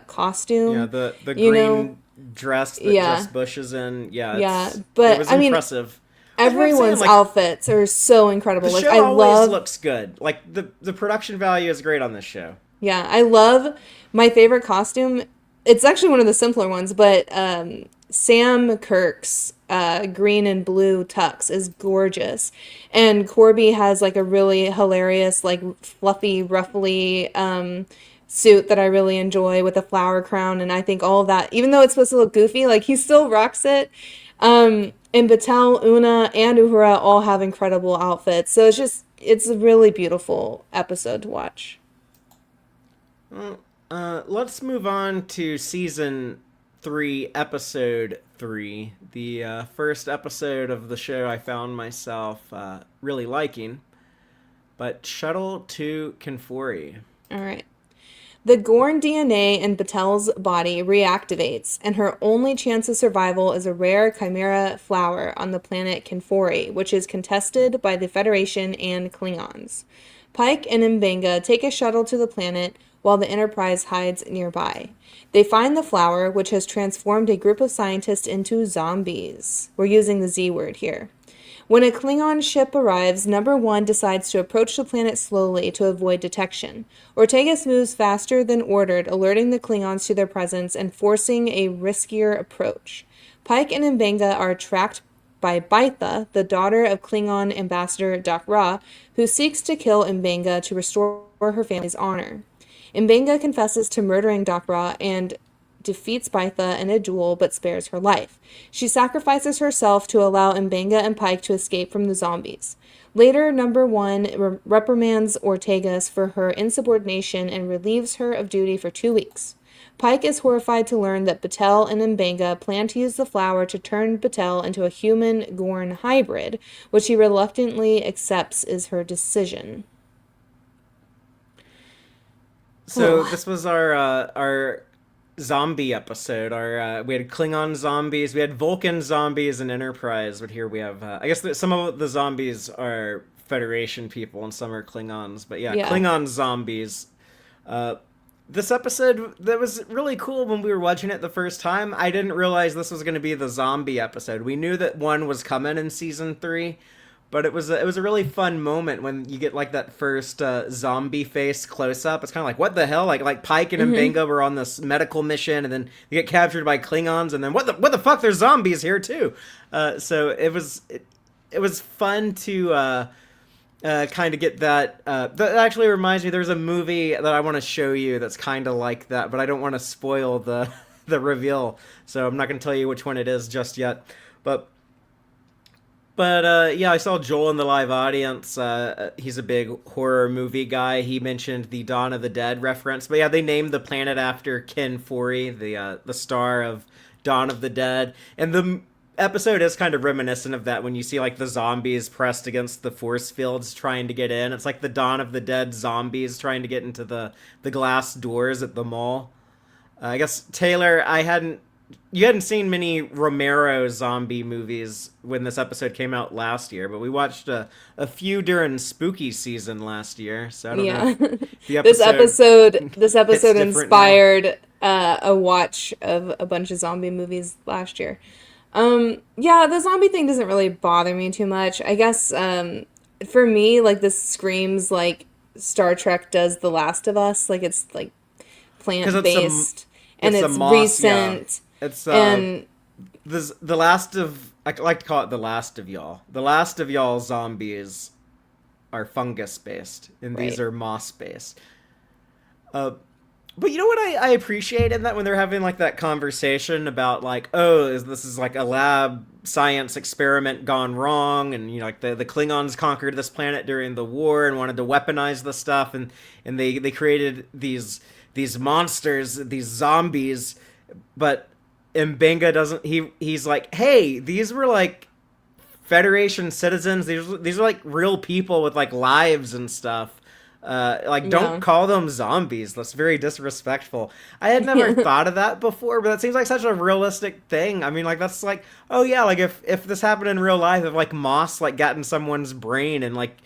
costume. Yeah, the You green know? dress that Yeah. Jess Bush is in. Yeah, Yeah, it but was I mean impressive. That's what I'm saying, everyone's like, outfits are so incredible. the Like show I always love looks good. Like the production value is great on this show. Yeah, I love my favorite costume. It's actually one of the simpler ones, but Sam Kirk's green and blue tux is gorgeous. And Korby has like a really hilarious, like fluffy, ruffly suit that I really enjoy with a flower crown. And I think all of that, even though it's supposed to look goofy, like he still rocks it. And Batel, Una, and Uhura all have incredible outfits. So it's a really beautiful episode to watch. Well, let's move on to season 3, episode 3. The first episode of the show I found myself really liking. But Shuttle to Kinfori. All right. The Gorn DNA in Batel's body reactivates, and her only chance of survival is a rare chimera flower on the planet Kinfori, which is contested by the Federation and Klingons. Pike and M'Benga take a shuttle to the planet while the Enterprise hides nearby. They find the flower, which has transformed a group of scientists into zombies. We're using the Z word here. When a Klingon ship arrives, Number 1 decides to approach the planet slowly to avoid detection. Ortegas moves faster than ordered, alerting the Klingons to their presence and forcing a riskier approach. Pike and M'Benga are tracked by Baitha, the daughter of Klingon Ambassador Doc Ra, who seeks to kill M'Benga to restore her family's honor. M'Benga confesses to murdering Doc Ra and defeats Baitha in a duel but spares her life. She sacrifices herself to allow M'Benga and Pike to escape from the zombies. Later, Number 1 reprimands Ortegas for her insubordination and relieves her of duty for 2 weeks. Pike is horrified to learn that Batel and M'Benga plan to use the flower to turn Batel into a human-Gorn hybrid, which he reluctantly accepts is her decision. So this was our zombie episode. Our we had Klingon zombies, we had Vulcan zombies, and Enterprise. But here we have, I guess some of the zombies are Federation people and some are Klingons. But yeah. Klingon zombies. This episode, that was really cool when we were watching it the first time. I didn't realize this was going to be the zombie episode. We knew that one was coming in season 3. But it was a really fun moment when you get like that first zombie face close up. It's kind of like, what the hell? Like Pike and M'Benga were on this medical mission, and then you get captured by Klingons, and then what the fuck? There's zombies here too. So it was fun to kind of get that. That actually reminds me. There's a movie that I want to show you that's kind of like that, but I don't want to spoil the reveal, so I'm not going to tell you which one it is just yet. But yeah, I saw Joel in the live audience. He's a big horror movie guy. He mentioned the Dawn of the Dead reference. But yeah, they named the planet after Ken Foree, the star of Dawn of the Dead. And the episode is kind of reminiscent of that when you see like the zombies pressed against the force fields trying to get in. It's like the Dawn of the Dead zombies trying to get into the glass doors at the mall. I guess Taylor, I hadn't you hadn't seen many Romero zombie movies when this episode came out last year, but we watched a few during spooky season last year. So I don't know Yeah. if the This episode this hits episode different now. inspired a watch of a bunch of zombie movies last year. Yeah, the zombie thing doesn't really bother me too much. I guess for me, like this screams like Star Trek does The Last of Us. Like it's like Because plant-based and it's a it's moss, yeah. recent It's and this the last of I like to call it the last of y'all. The last of y'all zombies are fungus based, and these right. are moss based. Uh, but you know what I appreciate in that when they're having like that conversation about like, oh, this is like a lab science experiment gone wrong, and you know like the Klingons conquered this planet during the war and wanted to weaponize the stuff, and they created these monsters, these zombies, but Mbenga doesn't. He's like, hey, these were like Federation citizens. These are like real people with like lives and stuff. Like, don't Yeah. call them zombies. That's very disrespectful. I had never thought of that before, but that seems like such a realistic thing. I mean, like that's like, oh yeah, like if this happened in real life, if like moss like got in someone's brain and like,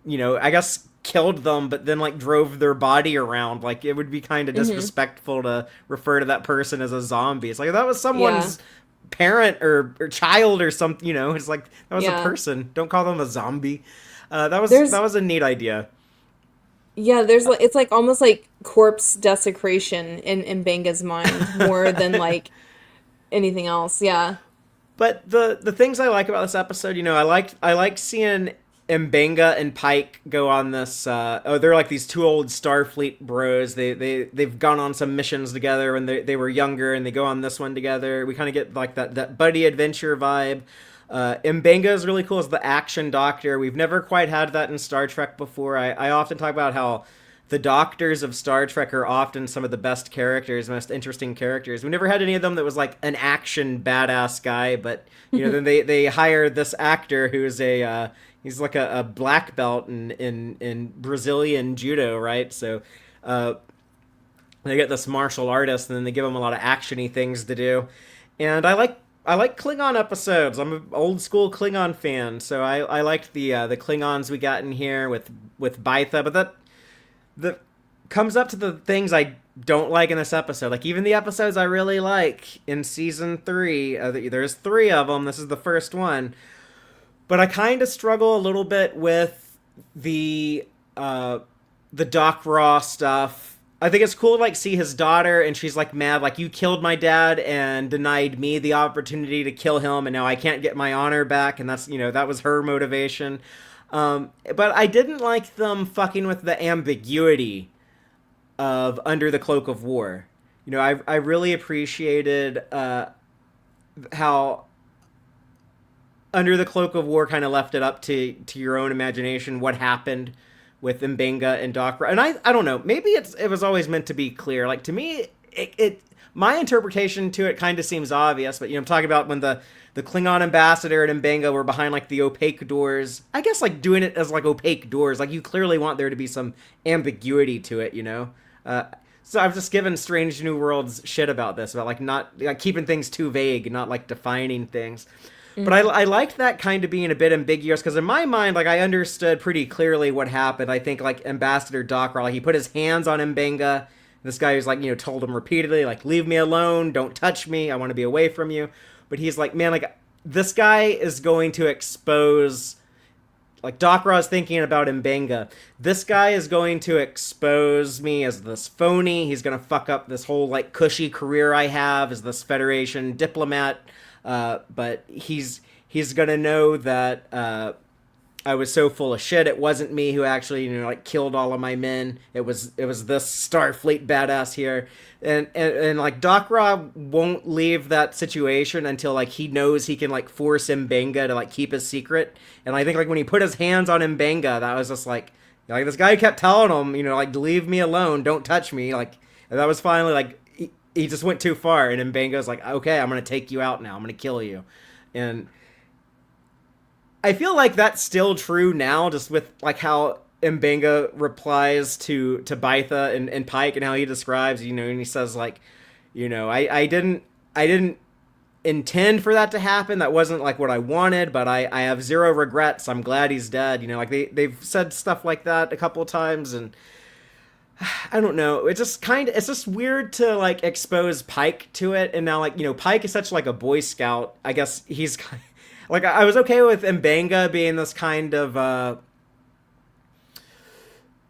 you know, I guess killed them, but then like drove their body around, like it would be kind of Hmm. disrespectful to refer to that person as a zombie. It's like if that was Yeah. someone's parent or child or something, you know, it's like that was a Yeah. person. Don't call them a zombie. That There's was a neat idea. yeah, there's like it's like almost like corpse desecration in Benga's mind more than like anything else. Yeah. But the things I like about this episode, you know, I like seeing Mbenga and Pike go on this. They're like these two old Starfleet bros. They've gone on some missions together when they were younger, and they go on this one together. We kind of get like that buddy adventure vibe. Mbenga is really cool as the action doctor. We've never quite had that in Star Trek before. I often talk about how the doctors of Star Trek are often some of the best characters, most interesting characters. We never had any of them that was like an action badass guy, but you know, then they hire this actor who's he's like a black belt in Brazilian judo, right? So uh, they get this martial artist, and then they give him a lot of actiony things to do. And I like Klingon episodes. I'm an old school Klingon fan, so I liked the Klingons we got in here with Baitha, but that comes up to the things I don't like in this episode. Like even the episodes I really like in season 3, there's 3 of them. This is the first one, but I kind of struggle a little bit with the uh, the Doc Raw stuff. I think it's cool to like see his daughter, and she's like mad, like you killed my dad and denied me the opportunity to kill him, and now I can't get my honor back, and that's, you know, that was her motivation. But I didn't like them fucking with the ambiguity of Under the Cloak of War. You know, I really appreciated how Under the Cloak of War kind of left it up to your own imagination what happened with Mbenga and Doc. And I don't know, maybe it was always meant to be clear. Like to me, it my interpretation to it kind of seems obvious, but you know, I'm talking about when the Klingon ambassador and Mbenga were behind like the opaque doors. I guess like doing it as like opaque doors, like you clearly want there to be some ambiguity to it, you know. So I've just given Strange New Worlds shit about this, about like not like keeping things too vague, not like defining things. But Hmm. I liked that kind of being a bit ambiguous because in my mind, like I understood pretty clearly what happened. I think like Ambassador Docker, like he put his hands on Mbenga. This guy who's like, you know, told him repeatedly, like, leave me alone, don't touch me, I want to be away from you. But he's like, man, like this guy is going to expose, like Doc Ra's thinking about Mbenga. This guy is going to expose me as this phony. He's gonna fuck up this whole like cushy career I have as this Federation diplomat. But he's gonna know that I was so full of shit. It wasn't me who actually, you know, like killed all of my men. It was this Starfleet badass here, and like Doc Ra won't leave that situation until like he knows he can like force Mbenga to like keep his secret. And I think like when he put his hands on Mbenga, that was just like this guy kept telling him, you know, like leave me alone, don't touch me. Like and that was finally like he just went too far, and Mbenga's like, okay, I'm gonna take you out now. I'm gonna kill you, and I feel like that's still true now, just with like how Mbenga replies to Baitha and Pike and how he describes, you know, and he says like, you know, I didn't I didn't intend for that to happen. That wasn't like what I wanted, but I have zero regrets. I'm glad he's dead. Like they've said stuff like that a couple of times, and I don't know. It's just weird to like expose Pike to it, and now like Pike is such like a Boy Scout. I guess he's like I was okay with M'Benga being this kind of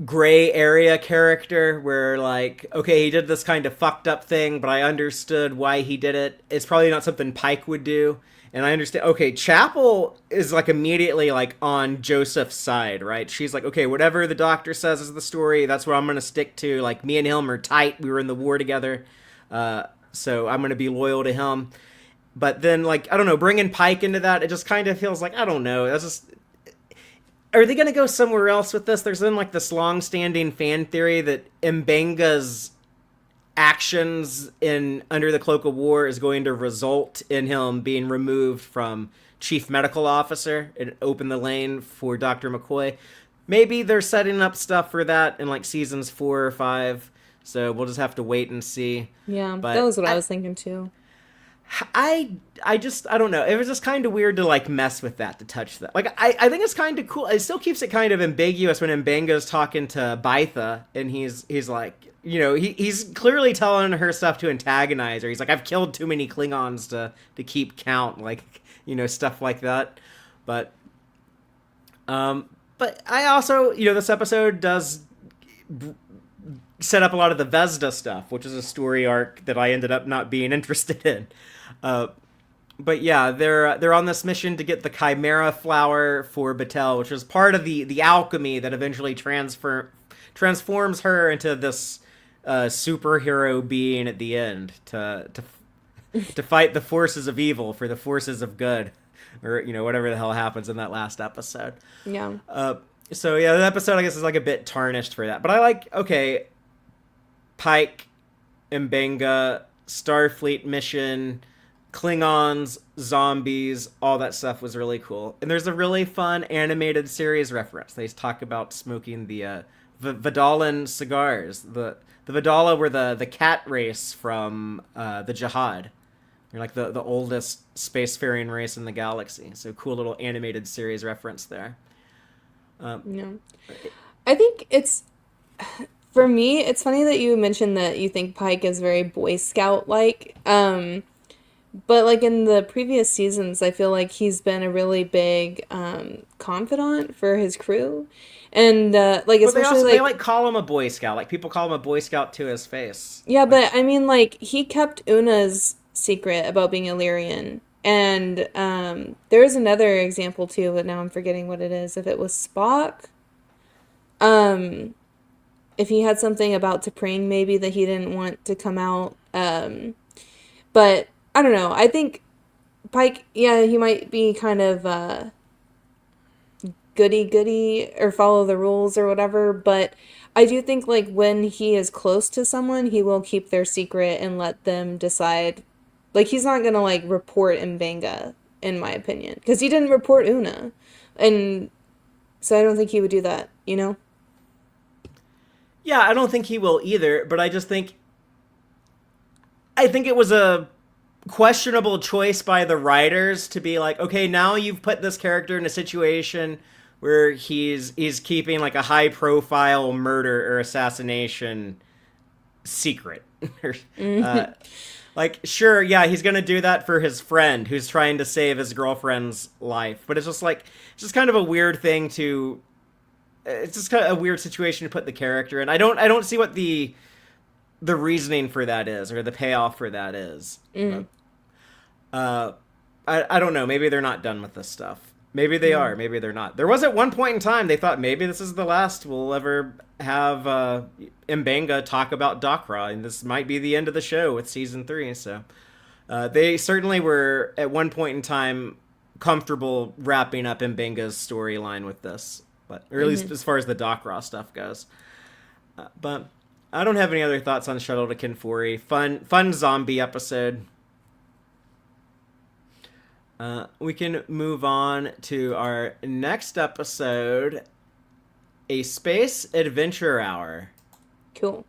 gray area character where like okay he did this kind of fucked up thing, but I understood why he did it. It's probably not something Pike would do. And I understand. Okay, Chapel is like immediately like on Joseph's side, right? She's like, okay, whatever the doctor says is the story. That's what I'm gonna stick to. Like me and him are tight. We were in the war together, so I'm gonna be loyal to him. But then, like, I don't know, bringing Pike into that, it just kind of feels like I don't know. That's just. Are they gonna go somewhere else with this? There's been like this long-standing fan theory that M'Benga's actions in Under the Cloak of War is going to result in him being removed from chief medical officer and open the lane for Dr. McCoy. Maybe they're setting up stuff for that in like seasons 4 or 5. So we'll just have to wait and see. Yeah, but that was what I was thinking too. I don't know. It was just kind of weird to like mess with that, to touch that. Like I think it's kind of cool. It still keeps it kind of ambiguous when Mbenga's talking to Baitha and he's like, he's clearly telling her stuff to antagonize her. He's like, I've killed too many Klingons to keep count, like, stuff like that. But I also, this episode does set up a lot of the Vesda stuff, which is a story arc that I ended up not being interested in. But yeah, they're on this mission to get the Chimera flower for Batel, which was part of the alchemy that eventually transforms her into this superhero being at the end to fight the forces of evil for the forces of good, or whatever the hell happens in that last episode. Yeah. So yeah, the episode I guess is like a bit tarnished for that, but I like Pike, M'Benga, Starfleet mission, Klingons, zombies, all that stuff was really cool. And there's a really fun animated series reference. They talk about smoking the Vidalan cigars. The Vidala were the cat race from the Jihad. They're like the oldest spacefaring race in the galaxy. So cool little animated series reference there. Yeah. I think for me, it's funny that you mentioned that you think Pike is very Boy Scout-like. But like in the previous seasons, I feel like he's been a really big confidant for his crew. And like especially they like call him a Boy Scout. Like people call him a Boy Scout to his face. Yeah, but I mean like he kept Una's secret about being Illyrian. And there's another example too, but now I'm forgetting what it is. If it was Spock, if he had something about T'Pring maybe that he didn't want to come out. But I don't know. I think Pike, yeah, he might be kind of goody or follow the rules or whatever, but I do think like when he is close to someone, he will keep their secret and let them decide. Like he's not gonna like report M'Benga, in my opinion, because he didn't report Una, and so I don't think he would do that. Yeah, I don't think he will either. But I think it was a questionable choice by the writers to be like, okay, now you've put this character in a situation where he's keeping like a high profile murder or assassination secret. Like, sure, yeah, he's gonna do that for his friend who's trying to save his girlfriend's life, but it's just kind of a weird thing to. It's just kind of a weird situation to put the character in. I don't see what the reasoning for that is or the payoff for that is. I don't know. Maybe they're not done with this stuff. Maybe they are. Maybe they're not. There was at one point in time they thought maybe this is the last we'll ever have M'Benga talk about Dakra, and this might be the end of the show with season 3. So they certainly were at one point in time comfortable wrapping up M'Benga's storyline with this, or at least as far as the Dakra stuff goes. But I don't have any other thoughts on Shuttle to Kinfori. Fun zombie episode. We can move on to our next episode, A Space Adventure Hour. Cool.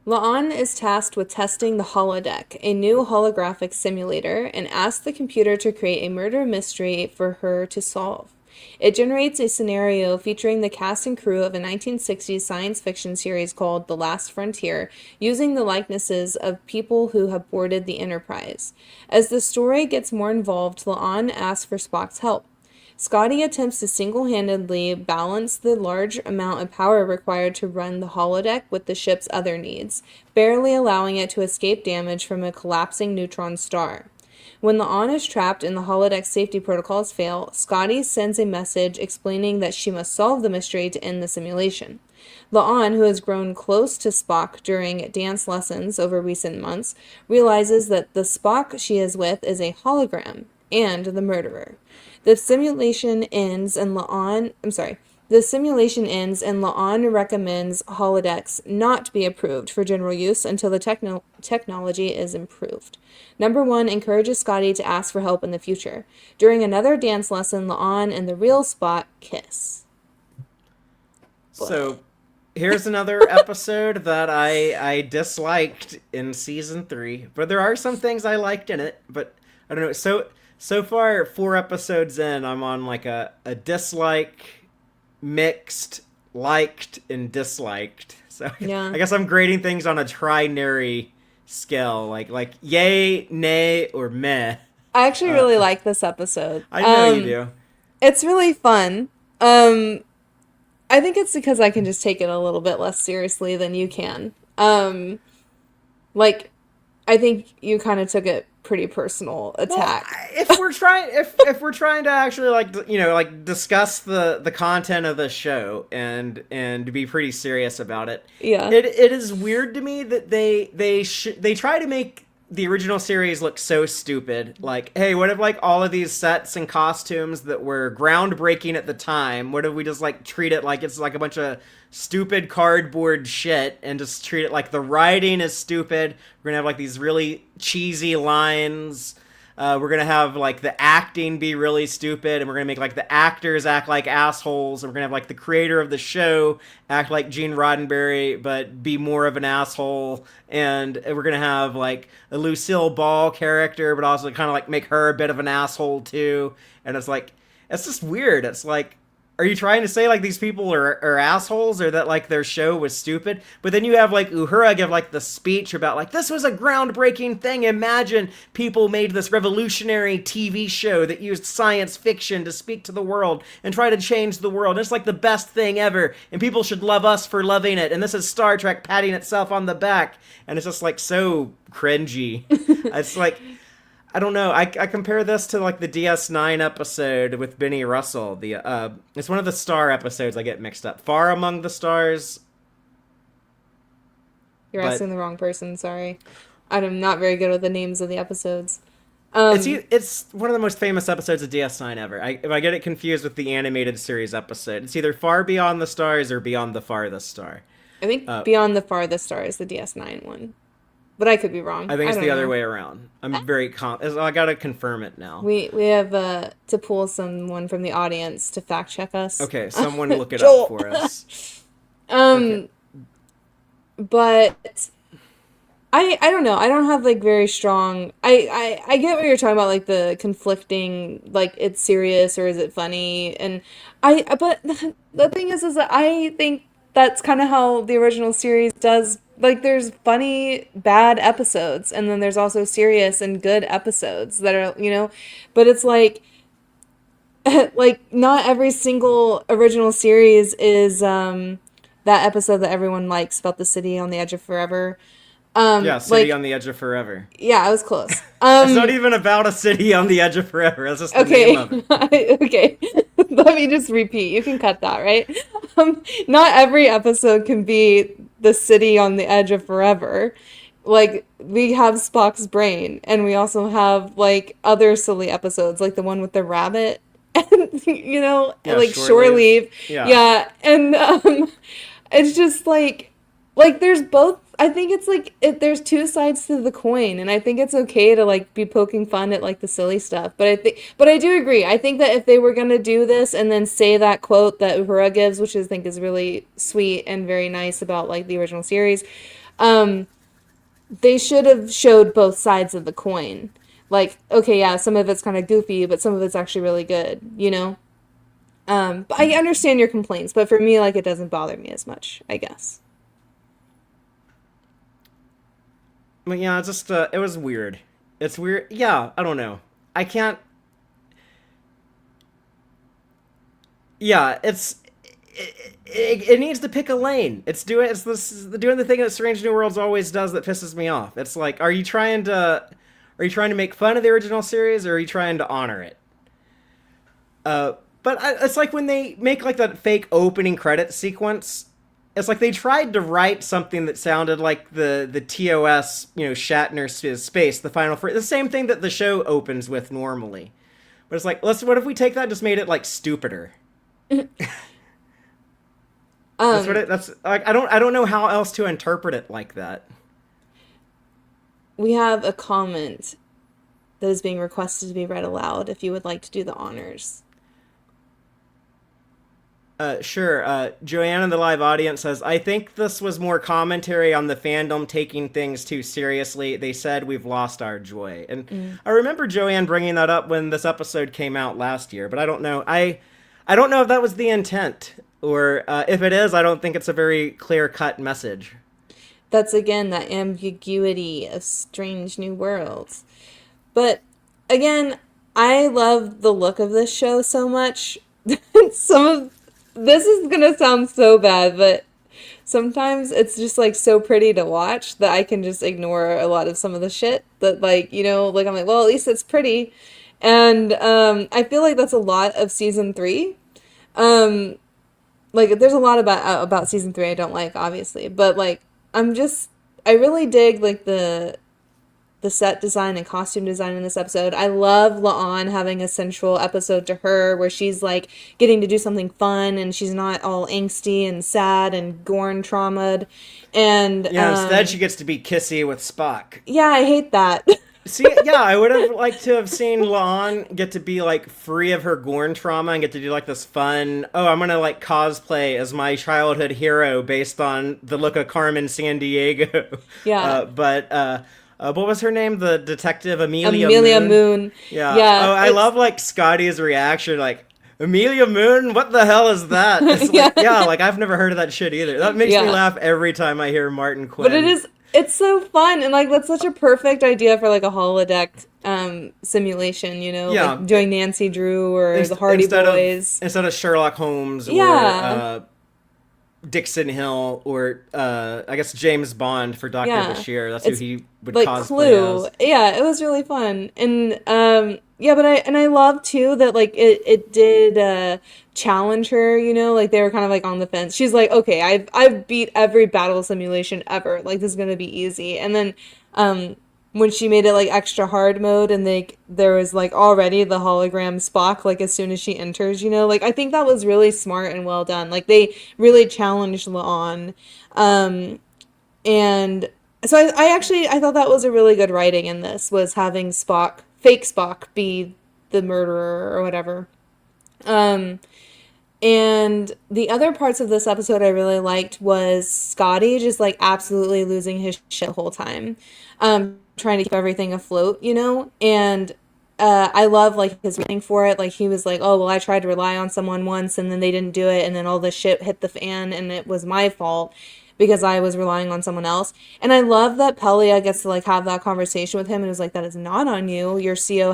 La'an is tasked with testing the holodeck, a new holographic simulator, and asks the computer to create a murder mystery for her to solve. It generates a scenario featuring the cast and crew of a 1960s science fiction series called The Last Frontier, using the likenesses of people who have boarded the Enterprise. As the story gets more involved, La'an asks for Spock's help. Scotty attempts to single-handedly balance the large amount of power required to run the holodeck with the ship's other needs, barely allowing it to escape damage from a collapsing neutron star. When La'an is trapped and the holodeck safety protocols fail, Scotty sends a message explaining that she must solve the mystery to end the simulation. La'an, who has grown close to Spock during dance lessons over recent months, realizes that the Spock she is with is a hologram and the murderer. The simulation ends and La'an recommends holodecks not be approved for general use until the technology is improved. Number 1 encourages Scotty to ask for help in the future. During another dance lesson, La'an and the real Spock kiss. So, here's another episode that I disliked in season 3, but there are some things I liked in it. But I don't know. So far, 4 episodes in, I'm on like a dislike, mixed, liked, and disliked. So Yeah. I guess I'm grading things on a trinary scale, like yay, nay, or meh. I actually really like this episode. I know you do. It's really fun. I think it's because I can just take it a little bit less seriously than you can. Like, I think you kind of took it pretty personal attack. Well, if we're trying to actually like discuss the content of the show and be pretty serious about it, Yeah. it is weird to me that they try to make the original series look so stupid. Like, hey, what if like all of these sets and costumes that were groundbreaking at the time, what if we just like treat it like it's like a bunch of stupid cardboard shit and just treat it like the writing is stupid. We're gonna have like these really cheesy lines. We're gonna have like the acting be really stupid, and we're gonna make like the actors act like assholes, and we're gonna have like the creator of the show act like Gene Roddenberry but be more of an asshole, and we're gonna have like a Lucille Ball character but also kind of like make her a bit of an asshole too. And it's like, it's just weird. It's like, are you trying to say like these people are assholes, or that like their show was stupid? But then you have like Uhura give like the speech about like, this was a groundbreaking thing. Imagine people made this revolutionary TV show that used science fiction to speak to the world and try to change the world. And it's like the best thing ever, and people should love us for loving it. And this is Star Trek patting itself on the back, and it's just like so cringy. It's like, I don't know. I compare this to like the DS9 episode with Benny Russell. It's one of the Star episodes I get mixed up. Far Among the Stars. You're But- asking the wrong person, sorry. I'm not very good with the names of the episodes. It's one of the most famous episodes of DS9 ever. If I get it confused with the animated series episode, it's either Far Beyond the Stars or Beyond the Farthest Star. I think Beyond the Farthest Star is the DS9 one. But I could be wrong. I think it's don't the other know. way around. I'm very I gotta confirm it now. We have to pull someone from the audience to fact check us. Okay, someone look it Joel. up for us. But I don't know. I don't have like very strong. I get what you're talking about, like the conflicting, like it's serious or is it funny, and but the thing is that I think that's kind of how the original series does. Like, there's funny, bad episodes, and then there's also serious and good episodes that are, but it's like, like, not every single original series is, that episode that everyone likes about the city on the edge of forever. Yeah, City like, on the Edge of Forever. Yeah, I was close. It's not even about a city on the edge of forever. That's just the name of it. Okay. Let me just repeat. You can cut that, right? Not every episode can be the city on the edge of forever. Like, we have Spock's brain, and we also have, like, other silly episodes, like the one with the rabbit, and, Yeah, like, Shore Shore Leave. Leave. Yeah. Yeah, and, it's just, like, there's both. I think it's like there's two sides to the coin, and I think it's okay to like be poking fun at like the silly stuff. But I do agree. I think that if they were gonna do this and then say that quote that Uhura gives, which I think is really sweet and very nice about like the original series, They should have showed both sides of the coin. Like, okay, yeah, some of it's kind of goofy, but some of it's actually really good, you know? But I understand your complaints, but for me, like, it doesn't bother me as much, I guess. But yeah, it's just it was weird. It's weird. Yeah, I don't know. I can't. Yeah, it needs to pick a lane. Doing the thing that Strange New Worlds always does that pisses me off. It's like, are you trying to make fun of the original series, or are you trying to honor it? It's like when they make like that fake opening credit sequence. It's like they tried to write something that sounded like the TOS, Shatner's space, the final the same thing that the show opens with normally. But it's like, what if we take that and just made it like stupider? That's like I don't know how else to interpret it like that. We have a comment that is being requested to be read aloud if you would like to do the honors. Sure. Joanne in the live audience says, I think this was more commentary on the fandom taking things too seriously. They said we've lost our joy. And I remember Joanne bringing that up when this episode came out last year, but I don't know. I don't know if that was the intent, or if it is, I don't think it's a very clear-cut message. That's, again, that ambiguity of Strange New Worlds. But, again, I love the look of this show so much. This is gonna sound so bad, but sometimes it's just like so pretty to watch that I can just ignore a lot of some of the shit that, like, like I'm like, well, at least it's pretty. And I feel like that's a lot of season 3. Like, there's a lot about season 3 I don't like, obviously, but like I really dig like the set design and costume design in this episode. I love La'an having a central episode to her where she's like getting to do something fun and she's not all angsty and sad and Gorn traumatized. And instead she gets to be kissy with Spock. Yeah, I hate that. See, yeah, I would have liked to have seen La'an get to be like free of her Gorn trauma and get to do like this fun, I'm gonna like cosplay as my childhood hero based on the look of Carmen Sandiego. Yeah. What was her name? The detective, Amelia Moon. Yeah. Yeah. I love like Scotty's reaction, like, Amelia Moon? What the hell is that? It's like, like I've never heard of that shit either. That makes me laugh every time I hear Martin Quinn. But it's so fun, and like that's such a perfect idea for like a holodeck simulation, like doing Nancy Drew or the Hardy Boys. Instead of Sherlock Holmes or Dixon Hill or I guess James Bond for Dr. Bashir. That's who he would like cosplay Clue. as. Yeah, it was really fun. And but I love too that like it did challenge her, like they were kind of like on the fence. She's like, okay, I've beat every battle simulation ever. Like this is gonna be easy. And then when she made it like extra hard mode and there was like already the hologram Spock like as soon as she enters, like I think that was really smart and well done. Like they really challenged La'an. And so I thought that was a really good writing in this, was having fake Spock be the murderer or whatever. And the other parts of this episode I really liked was Scotty just like absolutely losing his shit the whole time. Trying to keep everything afloat, and I love like his reasoning for it. Like he was like, oh well, I tried to rely on someone once and then they didn't do it, and then all this shit hit the fan and it was my fault because I was relying on someone else. And I love that Pelia gets to like have that conversation with him and was like, that is not on you. Your CO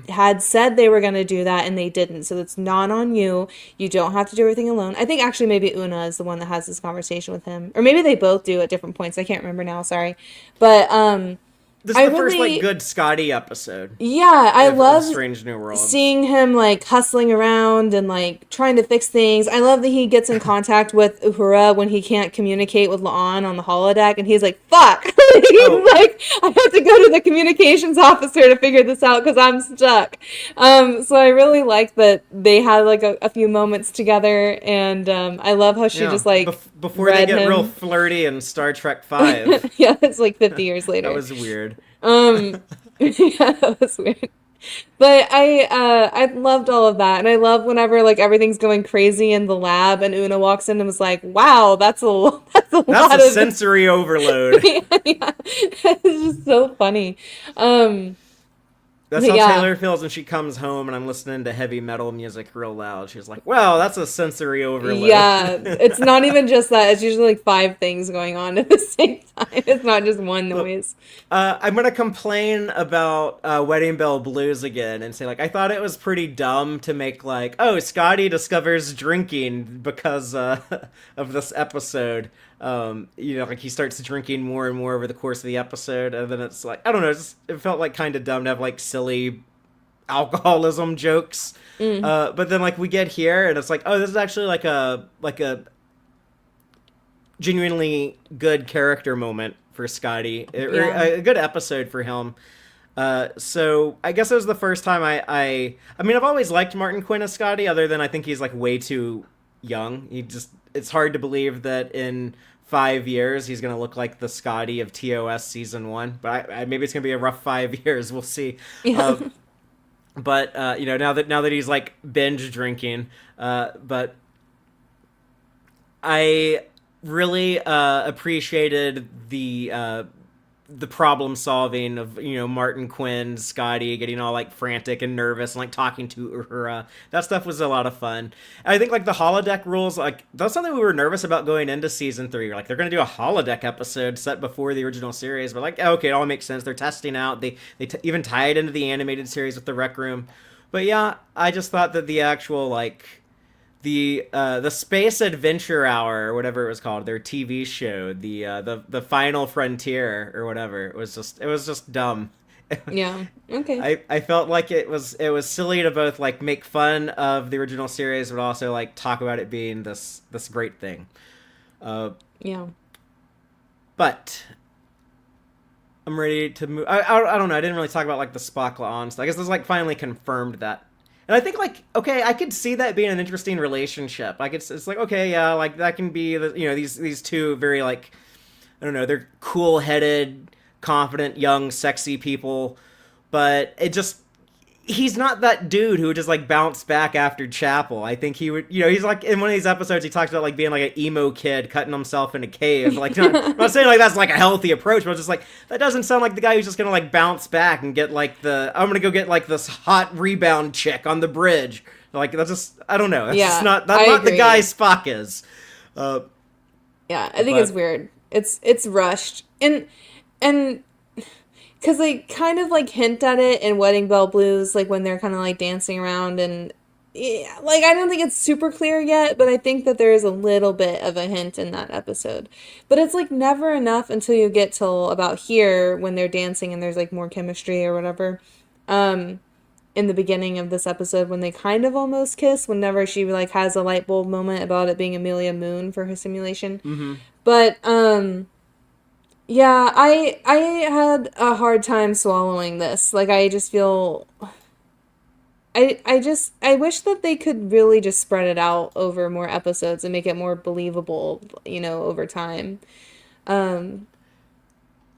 had said they were going to do that and they didn't, so it's not on you. You don't have to do everything alone. I think actually maybe Una is the one that has this conversation with him, or maybe they both do at different points. I can't remember now, sorry. But this is the first like good Scotty episode. Yeah, I love Strange New World. Seeing him like hustling around and like trying to fix things. I love that he gets in contact with Uhura when he can't communicate with La'an on the holodeck, and he's like, "Fuck!" He's like, "I have to go to the communications officer to figure this out because I'm stuck." So I really like that they had like a few moments together, and I love how she just like before they get real flirty in Star Trek V. Yeah, it's like 50 years later. That was weird. Yeah, that was weird. But I loved all of that, and I love whenever like everything's going crazy in the lab, and Una walks in and was like, "Wow, that's a That's a lot of sensory overload. yeah, yeah." It's just so funny. Um, That's but how yeah, Taylor feels when she comes home and I'm listening to heavy metal music real loud. She's like, "Wow, that's a sensory overload." yeah, it's not even just that. It's usually like five things going on at the same time. It's not just one But noise. I'm gonna complain about Wedding Bell Blues again and say like I thought it was pretty dumb to make like, oh, Scotty discovers drinking because of this episode. Like he starts drinking more and more over the course of the episode, and then it's like I don't know, it felt like kind of dumb to have like silly alcoholism jokes. Mm, But then like we get here and it's like, oh, this is actually like a genuinely good character moment for Scotty, or yeah, a good episode for him. So I guess it was the first time I mean I've always liked Martin Quinn as Scotty, other than I think he's like way too young. It's hard to believe that in 5 years he's gonna look like the Scotty of TOS season one. But maybe it's gonna be a rough 5 years. We'll see. yeah, But now that he's like binge drinking, but I really appreciated the problem solving of Martin Quinn, Scotty getting all like frantic and nervous and like talking to Uhura. That stuff was a lot of fun. And I think like the holodeck rules, like that's something we were nervous about going into season three. Like they're gonna do a holodeck episode set before the original series, but like okay, it all makes sense. They're testing out. They even tie it into the animated series with the Rec Room. But yeah, I just thought that the actual like the Space Adventure Hour or whatever it was called, their TV show, the Final Frontier or whatever, it was just dumb. yeah. Okay. I felt like it was silly to both like make fun of the original series but also like talk about it being this great thing. Uh, Yeah. but I'm ready to move. I don't know. I didn't really talk about like the Spock La'an. I guess this like finally confirmed that. And I think like okay, I could see that being an interesting relationship. Like it's like okay, yeah, like that can be these two very like I don't know, they're cool-headed, confident, young, sexy people, but it just he's not that dude who would just like bounce back after Chapel. I think he would, he's like in one of these episodes he talks about like being like an emo kid cutting himself in a cave. Like I'm not saying like that's like a healthy approach, but it's just like that doesn't sound like the guy who's just gonna like bounce back and get like I'm gonna go get like this hot rebound chick on the bridge. Like that's just I don't know. That's Yeah, just not I that's not the guy agree. Spock is. Uh, Yeah, I think it's but weird. It's rushed. And because they kind of like hint at it in Wedding Bell Blues, like when they're kind of like dancing around and yeah, like I don't think it's super clear yet, but I think that there is a little bit of a hint in that episode. But it's like never enough until you get till about here when they're dancing and there's like more chemistry or whatever. Um, in the beginning of this episode when they kind of almost kiss, whenever she like has a light bulb moment about it being Amelia Moon for her simulation. mm-hmm. But yeah, I had a hard time swallowing this. Like I just feel I wish that they could really just spread it out over more episodes and make it more believable, over time. Um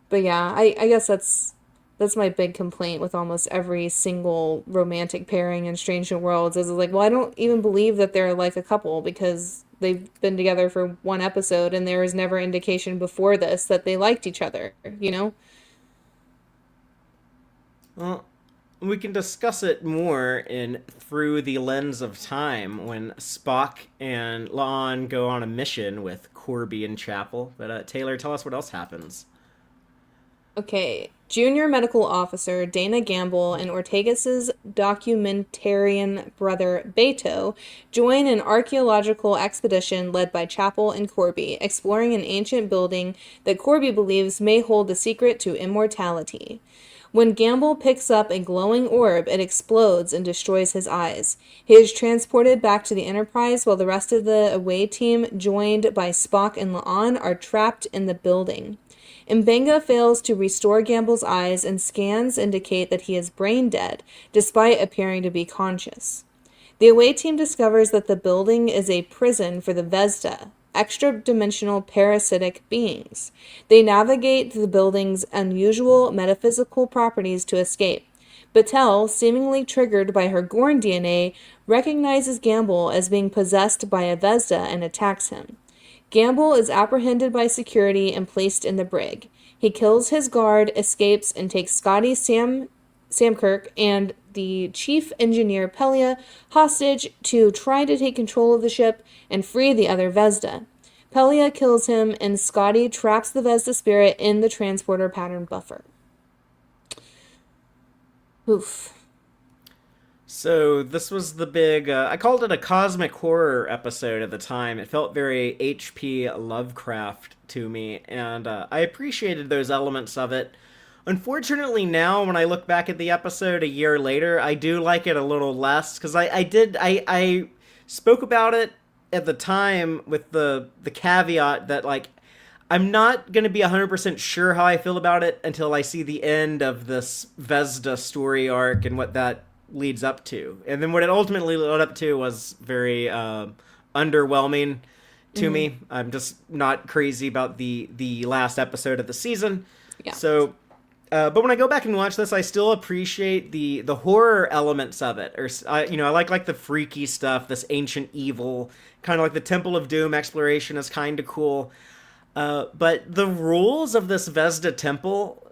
but yeah, I guess that's my big complaint with almost every single romantic pairing in Strange New Worlds is like, well, I don't even believe that they're like a couple because they've been together for one episode and there was never indication before this that they liked each other, you know? Well, we can discuss it more in Through the Lens of Time when Spock and La'an go on a mission with Korby and Chapel. But Taylor, tell us what else happens. Okay, junior medical officer Dana Gamble and Ortegas's documentarian brother Beto join an archaeological expedition led by Chapel and Korby, exploring an ancient building that Korby believes may hold the secret to immortality. When Gamble picks up a glowing orb, it explodes and destroys his eyes. He is transported back to the Enterprise while the rest of the away team, joined by Spock and La'an, are trapped in the building. Mbenga fails to restore Gamble's eyes, and scans indicate that he is brain dead, despite appearing to be conscious. The away team discovers that the building is a prison for the Vesda, extra-dimensional parasitic beings. They navigate the building's unusual metaphysical properties to escape. Batel, seemingly triggered by her Gorn DNA, recognizes Gamble as being possessed by a Vesda and attacks him. Gamble is apprehended by security and placed in the brig. He kills his guard, escapes, and takes Scotty, Sam Kirk, and the chief engineer Pelia hostage to try to take control of the ship and free the other Vesda. Pelia kills him, and Scotty traps the Vesda spirit in the transporter pattern buffer. Oof. So this was the big, I called it a cosmic horror episode at the time. It felt very H.P. Lovecraft to me, and I appreciated those elements of it. Unfortunately, now when I look back at the episode a year later, I do like it a little less, because I spoke about it at the time with the caveat that, like, I'm not going to be 100% sure how I feel about it until I see the end of this Vesda story arc and what that leads up to. And then what it ultimately led up to was very underwhelming to me. I'm just not crazy about the last episode of the season. Yeah. So, but when I go back and watch this, I still appreciate the horror elements of it. Or I like the freaky stuff, this ancient evil, kind of like the Temple of Doom exploration is kind of cool. But the rules of this Vesda temple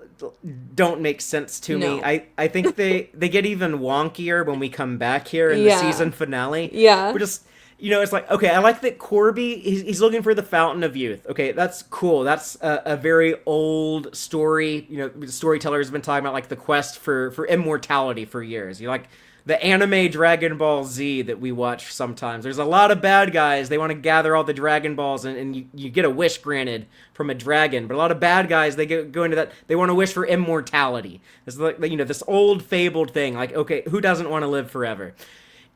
don't make sense to me. I think they get even wonkier when we come back here in the season finale. Yeah. We're just, it's like, okay, I like that Korby, he's looking for the Fountain of Youth. Okay, that's cool. That's a very old story. Storytellers have been talking about, like, the quest for immortality for years. Like the anime Dragon Ball Z that we watch sometimes. There's a lot of bad guys. They want to gather all the Dragon Balls, and you get a wish granted from a dragon. But a lot of bad guys, they go into that. They want to wish for immortality. It's like, this old fabled thing. Like, okay, who doesn't want to live forever?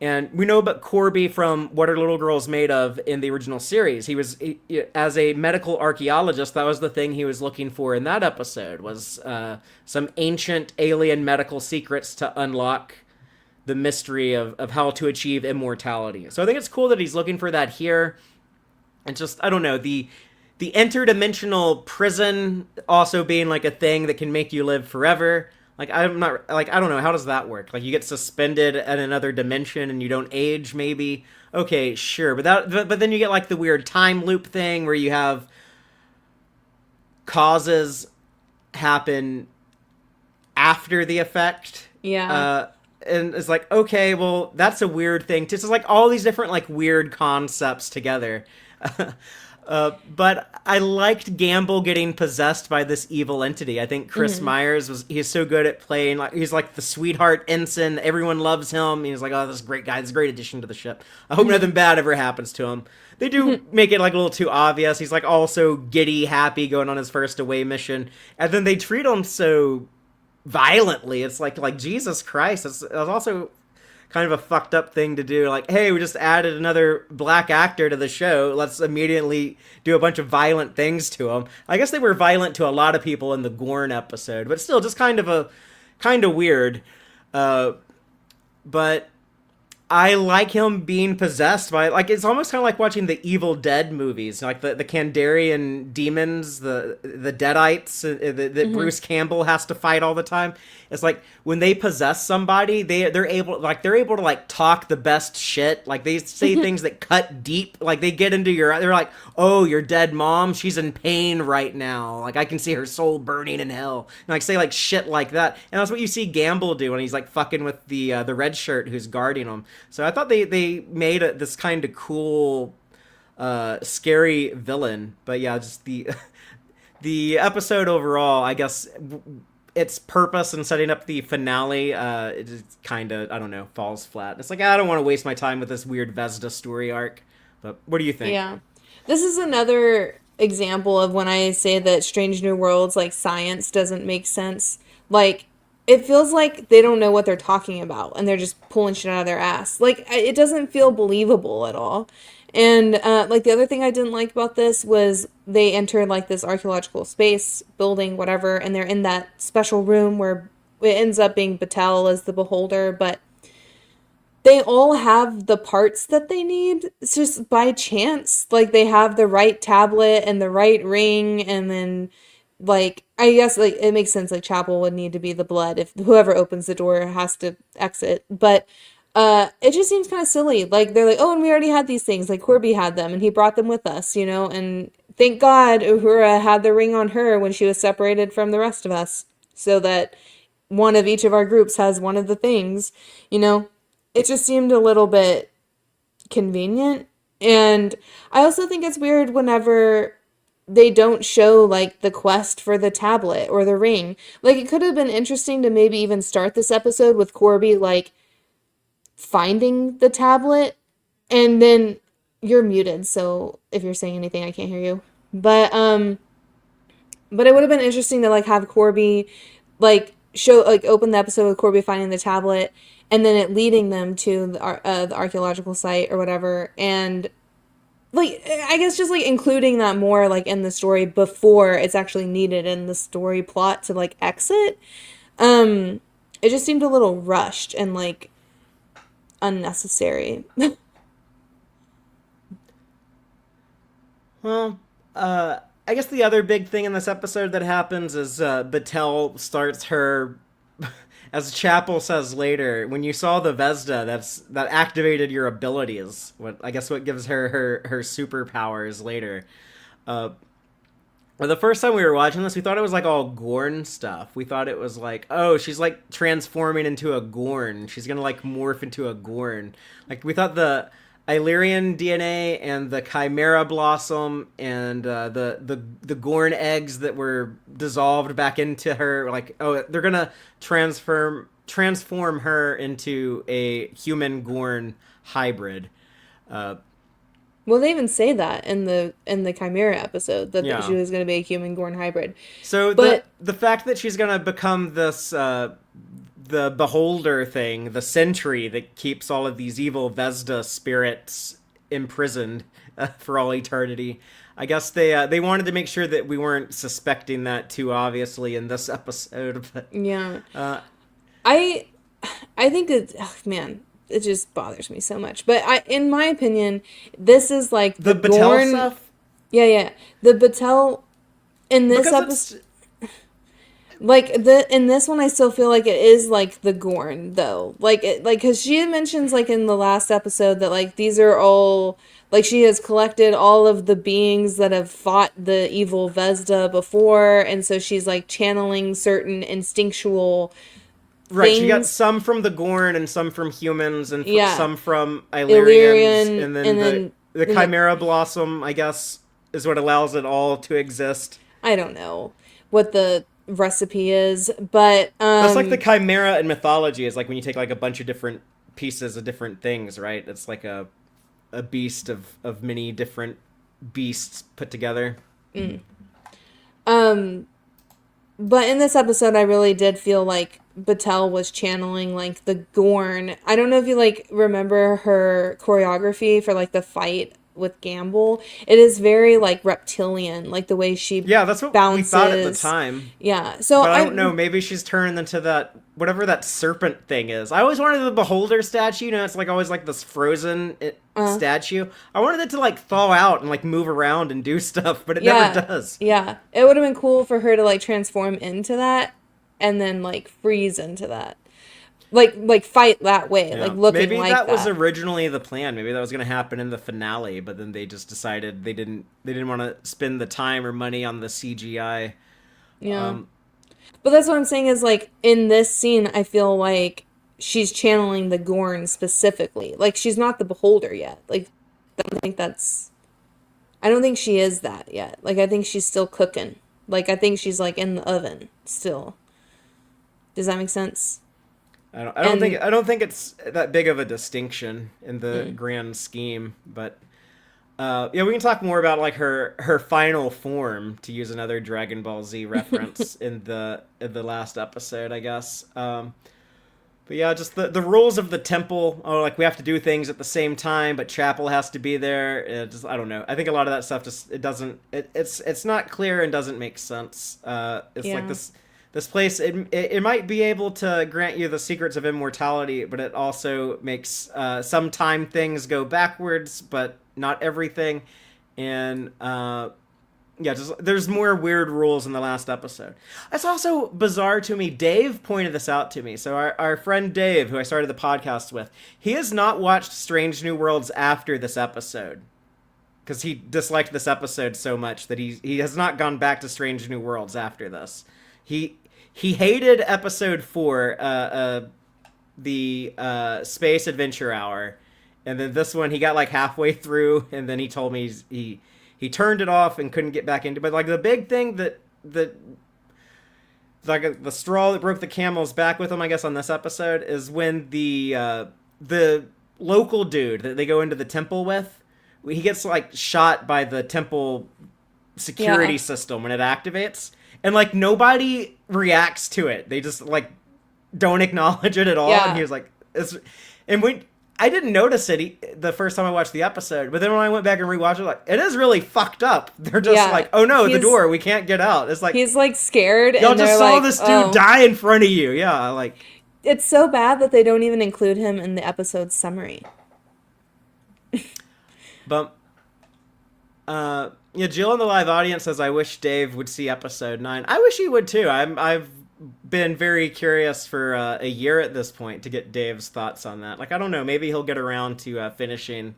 And we know about Korby from What Are Little Girls Made Of in the original series. He as a medical archaeologist, that was the thing he was looking for in that episode, was some ancient alien medical secrets to unlock the mystery of how to achieve immortality. So I think it's cool that he's looking for that here. And just, I don't know, the interdimensional prison also being like a thing that can make you live forever. Like, I'm not, like, I don't know, how does that work? Like, you get suspended at another dimension and you don't age, maybe? Okay, sure. But then you get, like, the weird time loop thing where you have causes happen after the effect. Yeah. And it's like, okay, well, that's a weird thing. It's just like all these different, like, weird concepts together. But I liked Gamble getting possessed by this evil entity. I think Chris Myers he's so good at playing, like, he's like the sweetheart ensign. Everyone loves him. He's like, oh, this is a great guy. This is a great addition to the ship. I hope nothing bad ever happens to him. They do make it, like, a little too obvious. He's, like, also giddy, happy, going on his first away mission. And then they treat him so violently. It's like Jesus Christ. It's also kind of a fucked up thing to do. Like, hey, we just added another black actor to the show. Let's immediately do a bunch of violent things to him. I guess they were violent to a lot of people in the Gorn episode, but still, just kind of weird. But I like him being possessed by, like, it's almost kind of like watching the Evil Dead movies, like the Kandarian demons, the Deadites that Bruce Campbell has to fight all the time. It's like when they possess somebody, they're able to, like, talk the best shit. Like, they say things that cut deep. Like, they get into they're like, oh, your dead mom, she's in pain right now. Like, I can see her soul burning in hell. And, like, say, like, shit like that. And that's what you see Gamble do when he's, like, fucking with the red shirt who's guarding him. So I thought they made this kind of cool, scary villain. But yeah, just the episode overall, I guess, its purpose in setting up the finale, it just kind of, I don't know, falls flat. It's like, I don't want to waste my time with this weird Vesda story arc. But what do you think? Yeah. This is another example of when I say that Strange New Worlds, like, science doesn't make sense. Like, it feels like they don't know what they're talking about and they're just pulling shit out of their ass. Like, it doesn't feel believable at all. And, like, the other thing I didn't like about this was they enter, like, this archaeological space, building, whatever, and they're in that special room where it ends up being Batel as the beholder, but they all have the parts that they need. It's just by chance. Like, they have the right tablet and the right ring, and then like I guess like it makes sense like Chapel would need to be the blood if whoever opens the door has to exit. But it just seems kind of silly. Like they're like, "Oh, and we already had these things. Like Korby had them and he brought them with us, you know?" And thank God Uhura had the ring on her when she was separated from the rest of us so that one of each of our groups has one of the things, you know? It just seemed a little bit convenient. And I also think it's weird whenever they don't show like the quest for the tablet or the ring. Like it could have been interesting to maybe even start this episode with Korby like finding the tablet and then you're muted, so if you're saying anything I can't hear you. But it would have been interesting to like have Korby like show like open the episode with Korby finding the tablet and then it leading them to the archaeological site or whatever, and like I guess just like including that more like in the story before it's actually needed in the story plot to like exit. It just seemed a little rushed and like unnecessary. Well, I guess the other big thing in this episode that happens is Batel starts her, as Chapel says later, when you saw the Vesda, that activated your abilities. What gives her superpowers later. The first time we were watching this, we thought it was like all Gorn stuff. We thought it was like, oh, she's like transforming into a Gorn. She's gonna like morph into a Gorn. Like we thought the Illyrian DNA and the Chimera Blossom and the Gorn eggs that were dissolved back into her, like, oh, they're gonna transform her into a human Gorn hybrid. Well, they even say that in the Chimera episode that Yeah. she was going to be a human Gorn hybrid. So But the fact that she's gonna become this the beholder thing, the sentry that keeps all of these evil Vesda spirits imprisoned for all eternity. I guess they wanted to make sure that we weren't suspecting that too obviously in this episode. But yeah, I I think that man, it just bothers me so much. But in my opinion, this is like the the Batel Gorn. stuff, Yeah, the Batel in this because episode. Like in this one, I still feel like it is like the Gorn though, like it like because she mentions like in the last episode that like these are all like she has collected all of the beings that have fought the evil Vesda before, and so she's like channeling certain instinctual right? She got things. some from the Gorn and some from humans and Yeah, some from Illyrians, Illyrian, and then and then the then Chimera Blossom, I guess, is what allows it all to exist. I don't know what the recipe is, but That's like the Chimera in mythology is like when you take like a bunch of different pieces of different things, right? It's like a beast of many different beasts put together. But in this episode, I really did feel like Batel was channeling like the Gorn. I don't know if you like remember her choreography for like the fight with Gamble. It is very like reptilian, like the way she Yeah, that's what bounces. we thought at the time. Yeah, so But I don't know, maybe she's turned into that, whatever that serpent thing is. I always wanted the beholder statue, you know, it's like always like this frozen statue. I wanted it to like thaw out and like move around and do stuff, but it never does. Yeah, it would have been cool for her to like transform into that and then like freeze into that. Like fight that way, Yeah. like looking Maybe like that was originally the plan. Maybe that was going to happen in the finale, but then they just decided they didn't want to spend the time or money on the CGI. Yeah. But that's what I'm saying is like in this scene, I feel like she's channeling the Gorn specifically. Like she's not the beholder yet. Like I don't think she is that yet. Like I think she's still cooking. Like I think she's like in the oven still. Does that make sense? I don't think it's that big of a distinction in the grand scheme, but yeah, we can talk more about like her final form, to use another Dragon Ball Z reference in the last episode, I guess. But yeah, just the rules of the temple. Oh, like we have to do things at the same time, but Chapel has to be there. I don't know. I think a lot of that stuff it's not clear and doesn't make sense. It's like this place, it might be able to grant you the secrets of immortality, but it also makes some time things go backwards, but not everything. And Yeah, just there's more weird rules in the last episode. It's also bizarre to me. Dave pointed this out to me. So our friend Dave, who I started the podcast with, he has not watched Strange New Worlds after this episode because he disliked this episode so much that he has not gone back to Strange New Worlds after this. He hated episode 4, the Space Adventure Hour, and then this one he got like halfway through, and then he told me he turned it off and couldn't get back into. But like the big thing that like the straw that broke the camel's back with him, I guess, on this episode is when the local dude that they go into the temple with, he gets like shot by the temple security system when it activates, and like nobody reacts to it. They just like don't acknowledge it at all. And he was like, and when I didn't notice it the first time I watched the episode, but then when I went back and rewatched it, like, it is really fucked up. They're just like, oh no, the door, we can't get out. It's like, he's like scared. Y'all and just saw like, this dude die in front of you. Yeah, like. It's so bad that they don't even include him in the episode summary. But, yeah, Jill in the live audience says, I wish Dave would see episode 9. I wish he would too. I've been very curious for a year at this point to get Dave's thoughts on that. Like, I don't know, maybe he'll get around to finishing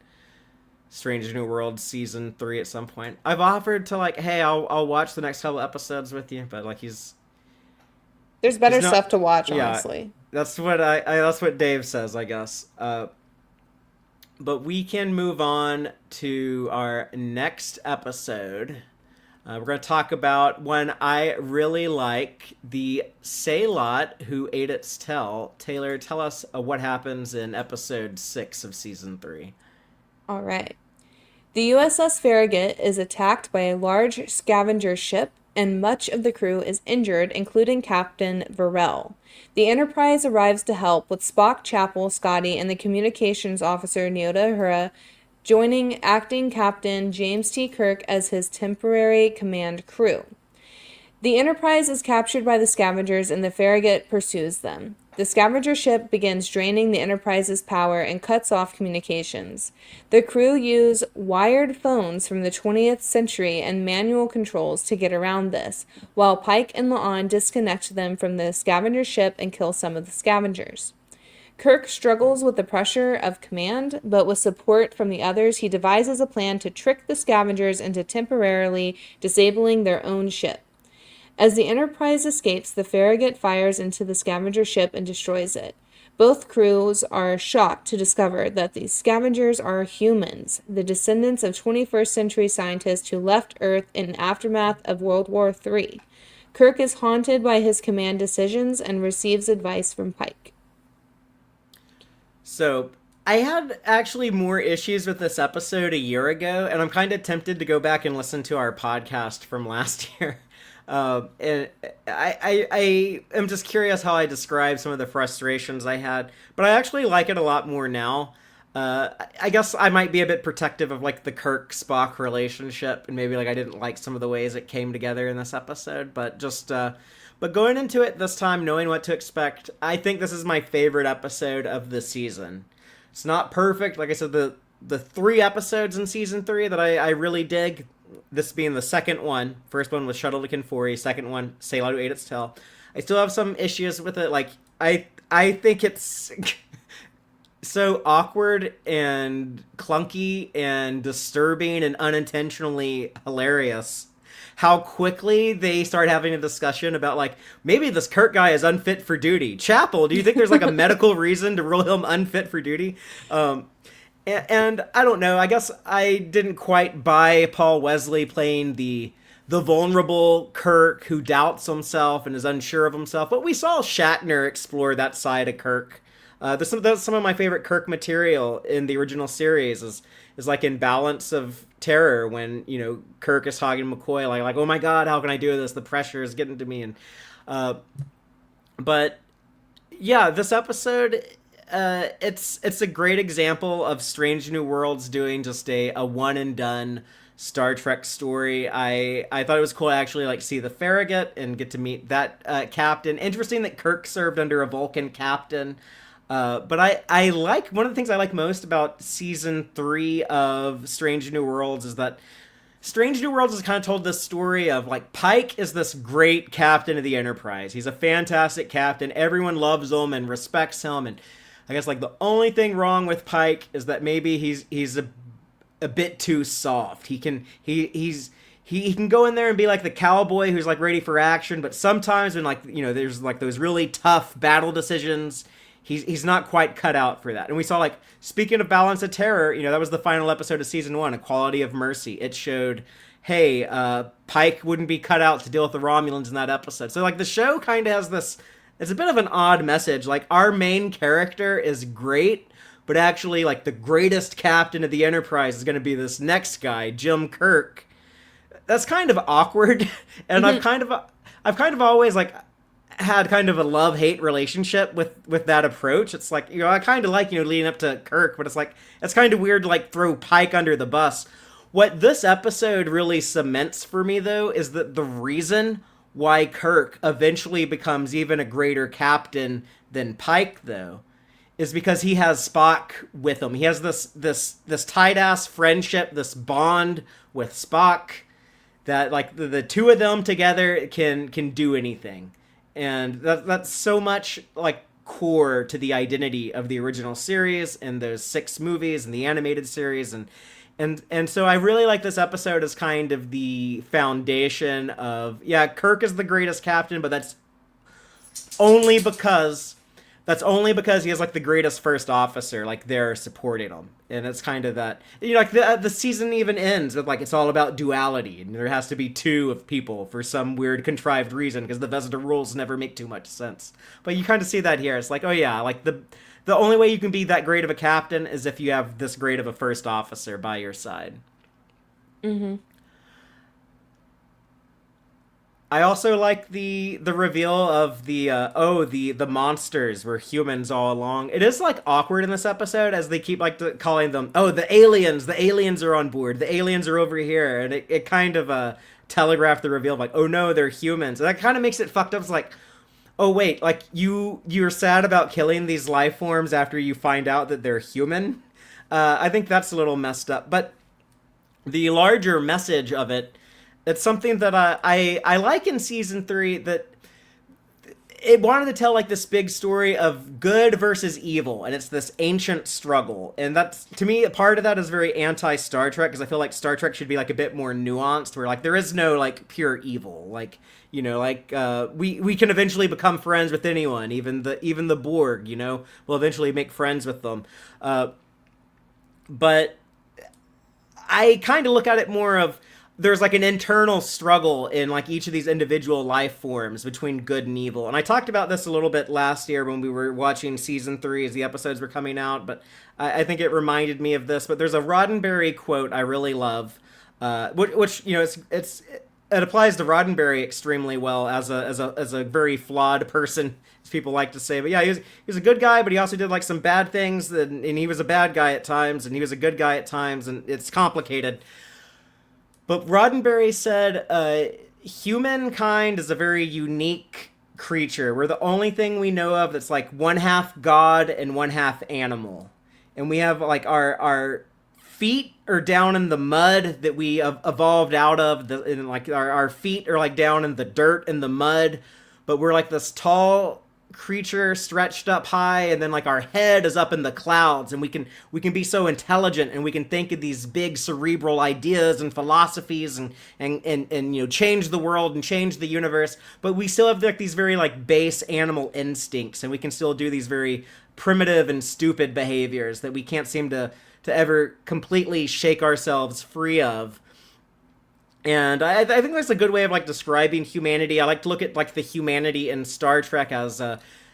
Strange New Worlds season 3 at some point. I've offered to like, hey, I'll watch the next couple episodes with you, but like there's better stuff to watch, honestly. That's what that's what Dave says, I guess. But we can move on to our next episode. We're going to talk about one I really like, the Sailot Who Ate Its Tail. Taylor, tell us what happens in episode 6 of season 3. All right. The USS Farragut is attacked by a large scavenger ship, and much of the crew is injured, including Captain Varel. The Enterprise arrives to help, with Spock, Chapel, Scotty, and the communications officer Nyota Uhura joining acting Captain James T. Kirk as his temporary command crew. The Enterprise is captured by the scavengers, and the Farragut pursues them. The scavenger ship begins draining the Enterprise's power and cuts off communications. The crew use wired phones from the 20th century and manual controls to get around this, while Pike and La'an disconnect them from the scavenger ship and kill some of the scavengers. Kirk struggles with the pressure of command, but with support from the others, he devises a plan to trick the scavengers into temporarily disabling their own ship. As the Enterprise escapes, the Farragut fires into the scavenger ship and destroys it. Both crews are shocked to discover that these scavengers are humans, the descendants of 21st century scientists who left Earth in aftermath of World War III. Kirk is haunted by his command decisions and receives advice from Pike. So, I had actually more issues with this episode a year ago, and I'm kind of tempted to go back and listen to our podcast from last year. And I am just curious how I describe some of the frustrations I had, but I actually like it a lot more now. I guess I might be a bit protective of like the Kirk-Spock relationship, and maybe like I didn't like some of the ways it came together in this episode, but but going into it this time, knowing what to expect, I think this is my favorite episode of the season. It's not perfect. Like I said, the 3 episodes in season 3 that I really dig, this being the second one. First one was Shuttle to Kinfori. Second one, Sailor Who Ate Its Tail. I still have some issues with it. Like, I think it's so awkward and clunky and disturbing and unintentionally hilarious how quickly they start having a discussion about, like, maybe this Kirk guy is unfit for duty. Chapel, do you think there's, like, a medical reason to rule him unfit for duty? And I don't know, I guess I didn't quite buy Paul Wesley playing the vulnerable Kirk who doubts himself and is unsure of himself, but we saw Shatner explore that side of Kirk. That's some of my favorite Kirk material in the original series is like in Balance of Terror when, you know, Kirk is talking to McCoy like, oh my god, how can I do this? The pressure is getting to me. And but yeah, this episode, it's a great example of Strange New Worlds doing just a one and done Star Trek story. I thought it was cool to actually like see the Farragut and get to meet that captain. Interesting that Kirk served under a Vulcan captain. But I like, one of the things I like most about season 3 of Strange New Worlds is that Strange New Worlds has kind of told this story of like Pike is this great captain of the Enterprise. He's a fantastic captain. Everyone loves him and respects him. And I guess like the only thing wrong with Pike is that maybe he's a bit too soft. He can go in there and be like the cowboy who's like ready for action, but sometimes when like there's like those really tough battle decisions, he's not quite cut out for that. And we saw like speaking of Balance of Terror, that was the final episode of season 1, Equality of Mercy. It showed, hey, Pike wouldn't be cut out to deal with the Romulans in that episode. So like the show kind of has this. It's a bit of an odd message. Like our main character is great, but actually like the greatest captain of the Enterprise is going to be this next guy, Jim Kirk. That's kind of awkward, and I've kind of always like had kind of a love-hate relationship with that approach. It's like, I kind of like, leading up to Kirk, but it's like, it's kind of weird to like throw Pike under the bus. What this episode really cements for me, though, is that the reason why Kirk eventually becomes even a greater captain than Pike, though, is because he has Spock with him. He has this tight-ass friendship, this bond with Spock, that like the two of them together can do anything. And that's so much like core to the identity of the original series and those 6 movies and the animated series. And so I really like this episode as kind of the foundation of, Kirk is the greatest captain, but that's only because he has like the greatest first officer, like they're supporting him. And it's kind of that, like the season even ends with like, it's all about duality, and there has to be 2 of people for some weird contrived reason, because the Vesda rules never make too much sense. But you kind of see that here. It's like, oh yeah, like the only way you can be that great of a captain is if you have this great of a first officer by your side. Mm-hmm. I also like the reveal of the monsters were humans all along. It is like awkward in this episode as they keep like calling them, the aliens are on board, the aliens are over here, and it kind of telegraphed the reveal of like, oh no, they're humans. And that kind of makes it fucked up. It's like, oh wait, like you're sad about killing these life forms after you find out that they're human. I think that's a little messed up, but the larger message of it, it's something that I like in season 3, that it wanted to tell like this big story of good versus evil, and it's this ancient struggle. And that's, to me, a part of that is very anti-Star Trek, because I feel like Star Trek should be like a bit more nuanced, where like there is no like pure evil. Like, we can eventually become friends with anyone, even the Borg, we'll eventually make friends with them. But I kind of look at it more of, there's like an internal struggle in like each of these individual life forms between good and evil. And I talked about this a little bit last year when we were watching season 3 as the episodes were coming out, but I think it reminded me of this. But there's a Roddenberry quote I really love, which it applies to Roddenberry extremely well as a very flawed person, as people like to say. But yeah, he was a good guy, but he also did like some bad things, and he was a bad guy at times, and he was a good guy at times, and it's complicated. But Roddenberry said, humankind is a very unique creature. We're the only thing we know of that's like one half God and one half animal. And we have like our feet are down in the mud that we evolved out of. And like our feet are like down in the dirt and the mud. But we're like this tall creature stretched up high, and then like our head is up in the clouds, and we can be so intelligent, and we can think of these big cerebral ideas and philosophies and change the world and change the universe, but we still have like these very like base animal instincts, and we can still do these very primitive and stupid behaviors that we can't seem to ever completely shake ourselves free of. And I think that's a good way of like describing humanity. I like to look at like the humanity in Star Trek as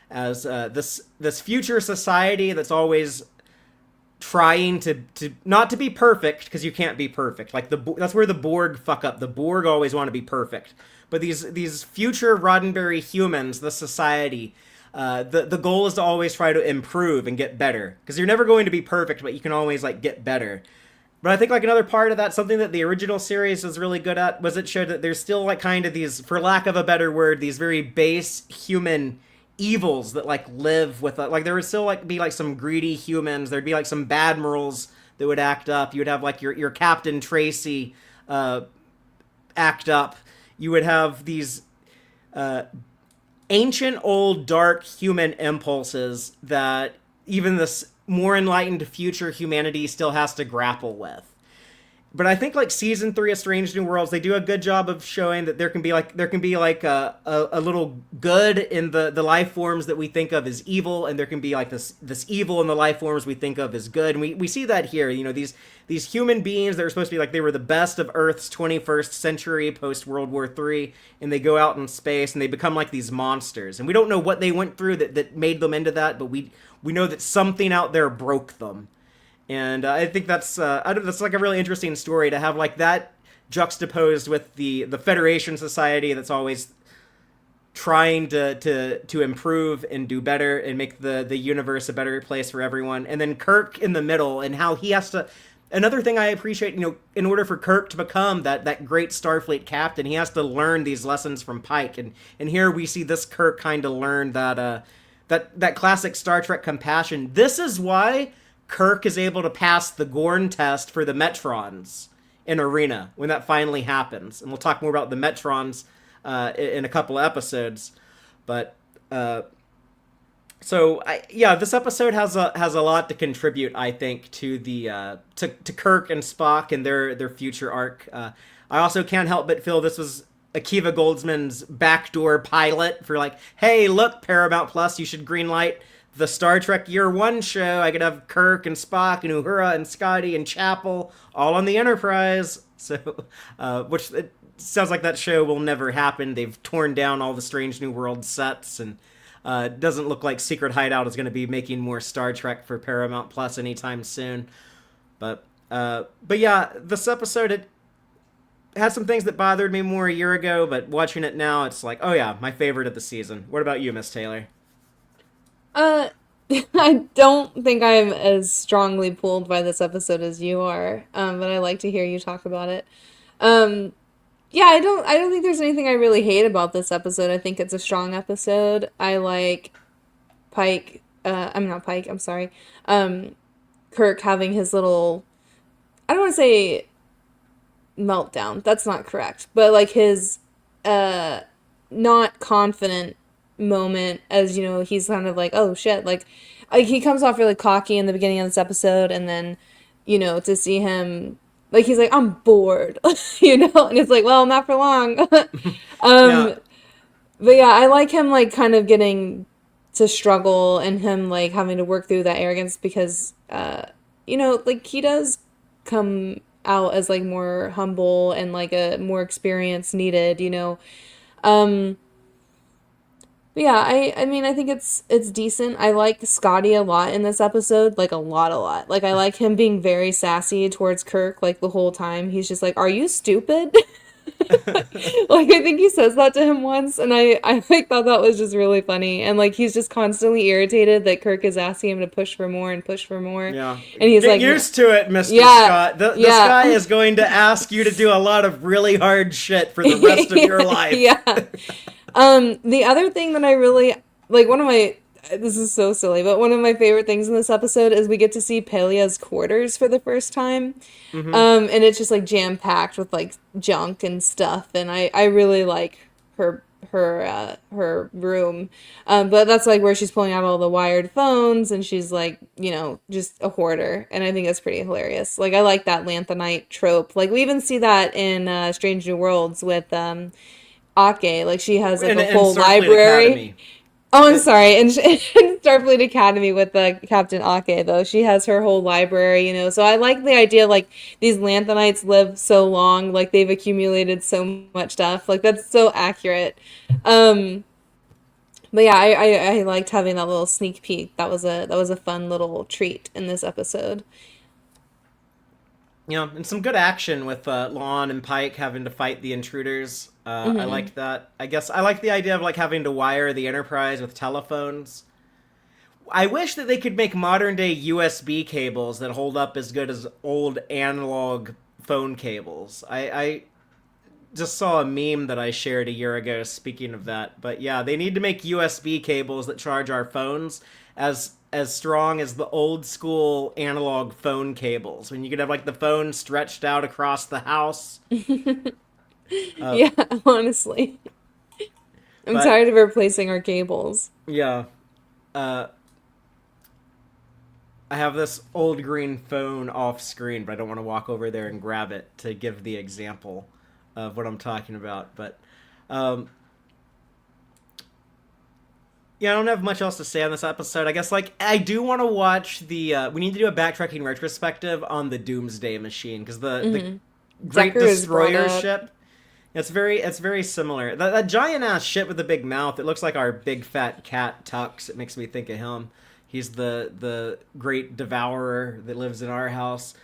this future society that's always trying to not to be perfect, because you can't be perfect. Like that's where the Borg fuck up. The Borg always want to be perfect, but these future Roddenberry humans, the society, the goal is to always try to improve and get better, because you're never going to be perfect, but you can always like get better. But I think like another part of that, something that the original series was really good at, was it showed that there's still like kind of these, for lack of a better word, these very base human evils that like live with like there would still like be like some greedy humans. There'd be like some badmirals that would act up. You would have like your Captain Tracy, act up, you would have these ancient, old, dark human impulses that even this more enlightened future humanity still has to grapple with. But I think like season 3 of Strange New Worlds, they do a good job of showing that there can be like a little good in the life forms that we think of as evil, and there can be like this evil in the life forms we think of as good. And we see that here. You know, these human beings that are supposed to be like they were the best of Earth's 21st century post World War III, and they go out in space and they become like these monsters. And we don't know what they went through that made them into that, but we know that something out there broke them. And I think that's like a really interesting story to have like that juxtaposed with the Federation Society that's always trying to improve and do better and make the universe a better place for everyone. And then Kirk in the middle and how he has to. Another thing I appreciate, you know, in order for Kirk to become that great Starfleet captain, he has to learn these lessons from Pike. And here we see this Kirk kind of learn that classic Star Trek compassion. This is why Kirk is able to pass the Gorn test for the Metrons in Arena when that finally happens. And we'll talk more about the Metrons in a couple of episodes. But this episode has a lot to contribute, I think, to the to Kirk and Spock and their future arc. I also can't help but feel this was Akiva Goldsman's backdoor pilot for like, hey, look, Paramount Plus, you should greenlight the Star Trek Year 1 show. I could have Kirk and Spock and Uhura and Scotty and Chapel all on the Enterprise. So, which it sounds like that show will never happen. They've torn down all the Strange New World sets, and it doesn't look like Secret Hideout is going to be making more Star Trek for Paramount Plus anytime soon. But yeah, this episode, it had some things that bothered me more a year ago, but watching it now, it's like, oh yeah, my favorite of the season. What about you, Miss Taylor? I don't think I'm as strongly pulled by this episode as you are, but I like to hear you talk about it. Yeah, I don't think there's anything I really hate about this episode. I think it's a strong episode. I like Pike, I'm not Pike, I'm sorry. Kirk having his little, I don't want to say meltdown, that's not correct, but like his, not confident moment as, you know, he's kind of like, oh shit, like he comes off really cocky in the beginning of this episode, and then, you know, to see him like he's like, I'm bored, you know, and it's like, well, not for long. Yeah. But yeah, I like him like kind of getting to struggle and him like having to work through that arrogance because you know, like he does come out as like more humble and like a more experience needed, you know. But yeah, I mean, I think it's decent. I like Scotty a lot in this episode, like a lot. Like I like him being very sassy towards Kirk, like the whole time. He's just like, "Are you stupid?" Like I think he says that to him once, and I like thought that was just really funny. And like he's just constantly irritated that Kirk is asking him to push for more and push for more. Yeah. And he's Get like, used to it, Mr. Yeah, Scott. This yeah. guy is going to ask you to do a lot of really hard shit for the rest of your life. Yeah. The other thing that I really like, this is so silly, but one of my favorite things in this episode is we get to see Pelia's quarters for the first time. Mm-hmm. And it's just like jam packed with like junk and stuff. And I really like her room. But that's like where she's pulling out all the wired phones and she's like, you know, just a hoarder. And I think that's pretty hilarious. Like I like that Lanthanite trope. Like we even see that in Strange New Worlds with Ake. Like she has like a whole library. Academy. Oh, I'm sorry. And in Starfleet Academy with Captain Ake, though, she has her whole library, you know. So I like the idea, like, these Lanthanites live so long, like, they've accumulated so much stuff. Like, that's so accurate. But yeah, I liked having that little sneak peek. That was a fun little treat in this episode. You know, and some good action with Lon and Pike having to fight the intruders. I liked that. I guess I like the idea of like having to wire the Enterprise with telephones. I wish that they could make modern day USB cables that hold up as good as old analog phone cables. I just saw a meme that I shared a year ago speaking of that. But yeah, they need to make USB cables that charge our phones as as strong as the old school analog phone cables, when you could have like the phone stretched out across the house. Yeah, honestly. I'm But tired of replacing our cables. yeah, uh, I have this old green phone off screen, but I don't want to walk over there and grab it to give the example of what I'm talking about. But um, yeah, I don't have much else to say on this episode. I guess like I do want to watch the. We need to do a backtracking retrospective on the Doomsday Machine because the Great Decker is brought Destroyer up. ship. It's very similar. That giant ass ship with the big mouth. It looks like our big fat cat Tux. It makes me think of him. He's the great devourer that lives in our house.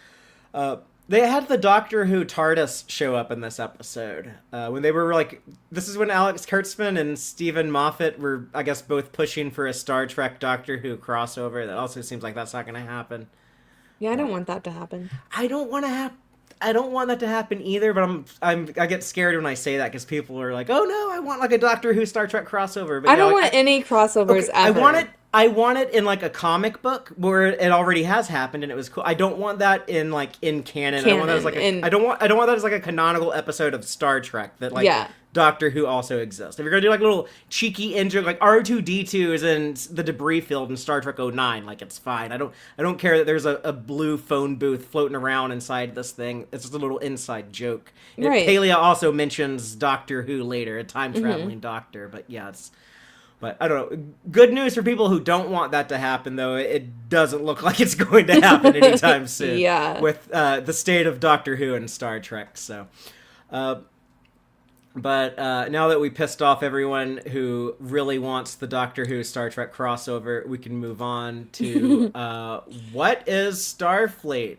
They had the Doctor Who TARDIS show up in this episode. When they were like, this is when Alex Kurtzman and Stephen Moffat were, I guess, both pushing for a Star Trek Doctor Who crossover. That also seems like that's not going to happen. Yeah, I don't want that to happen. I don't want that to happen either, but I get scared when I say that because people are like, "Oh no, I want like a Doctor Who Star Trek crossover." But I don't want any crossovers ever. I want it in like a comic book where it already has happened and it was cool. I don't want that in like in canon. I want that as like I don't want that as like a canonical episode of Star Trek that like Doctor Who also exists. If you're gonna do like a little cheeky intro, like R2-D2 is in the debris field in Star Trek 09, like it's fine. I don't care that there's a blue phone booth floating around inside this thing. It's just a little inside joke. Right. Talia also mentions Doctor Who later, a time traveling doctor, but yeah, it's. But I don't know. Good news for people who don't want that to happen, though. It doesn't look like it's going to happen anytime soon. Yeah. With the state of Doctor Who and Star Trek. So, but now that we pissed off everyone who really wants the Doctor Who Star Trek crossover, we can move on to what is Starfleet.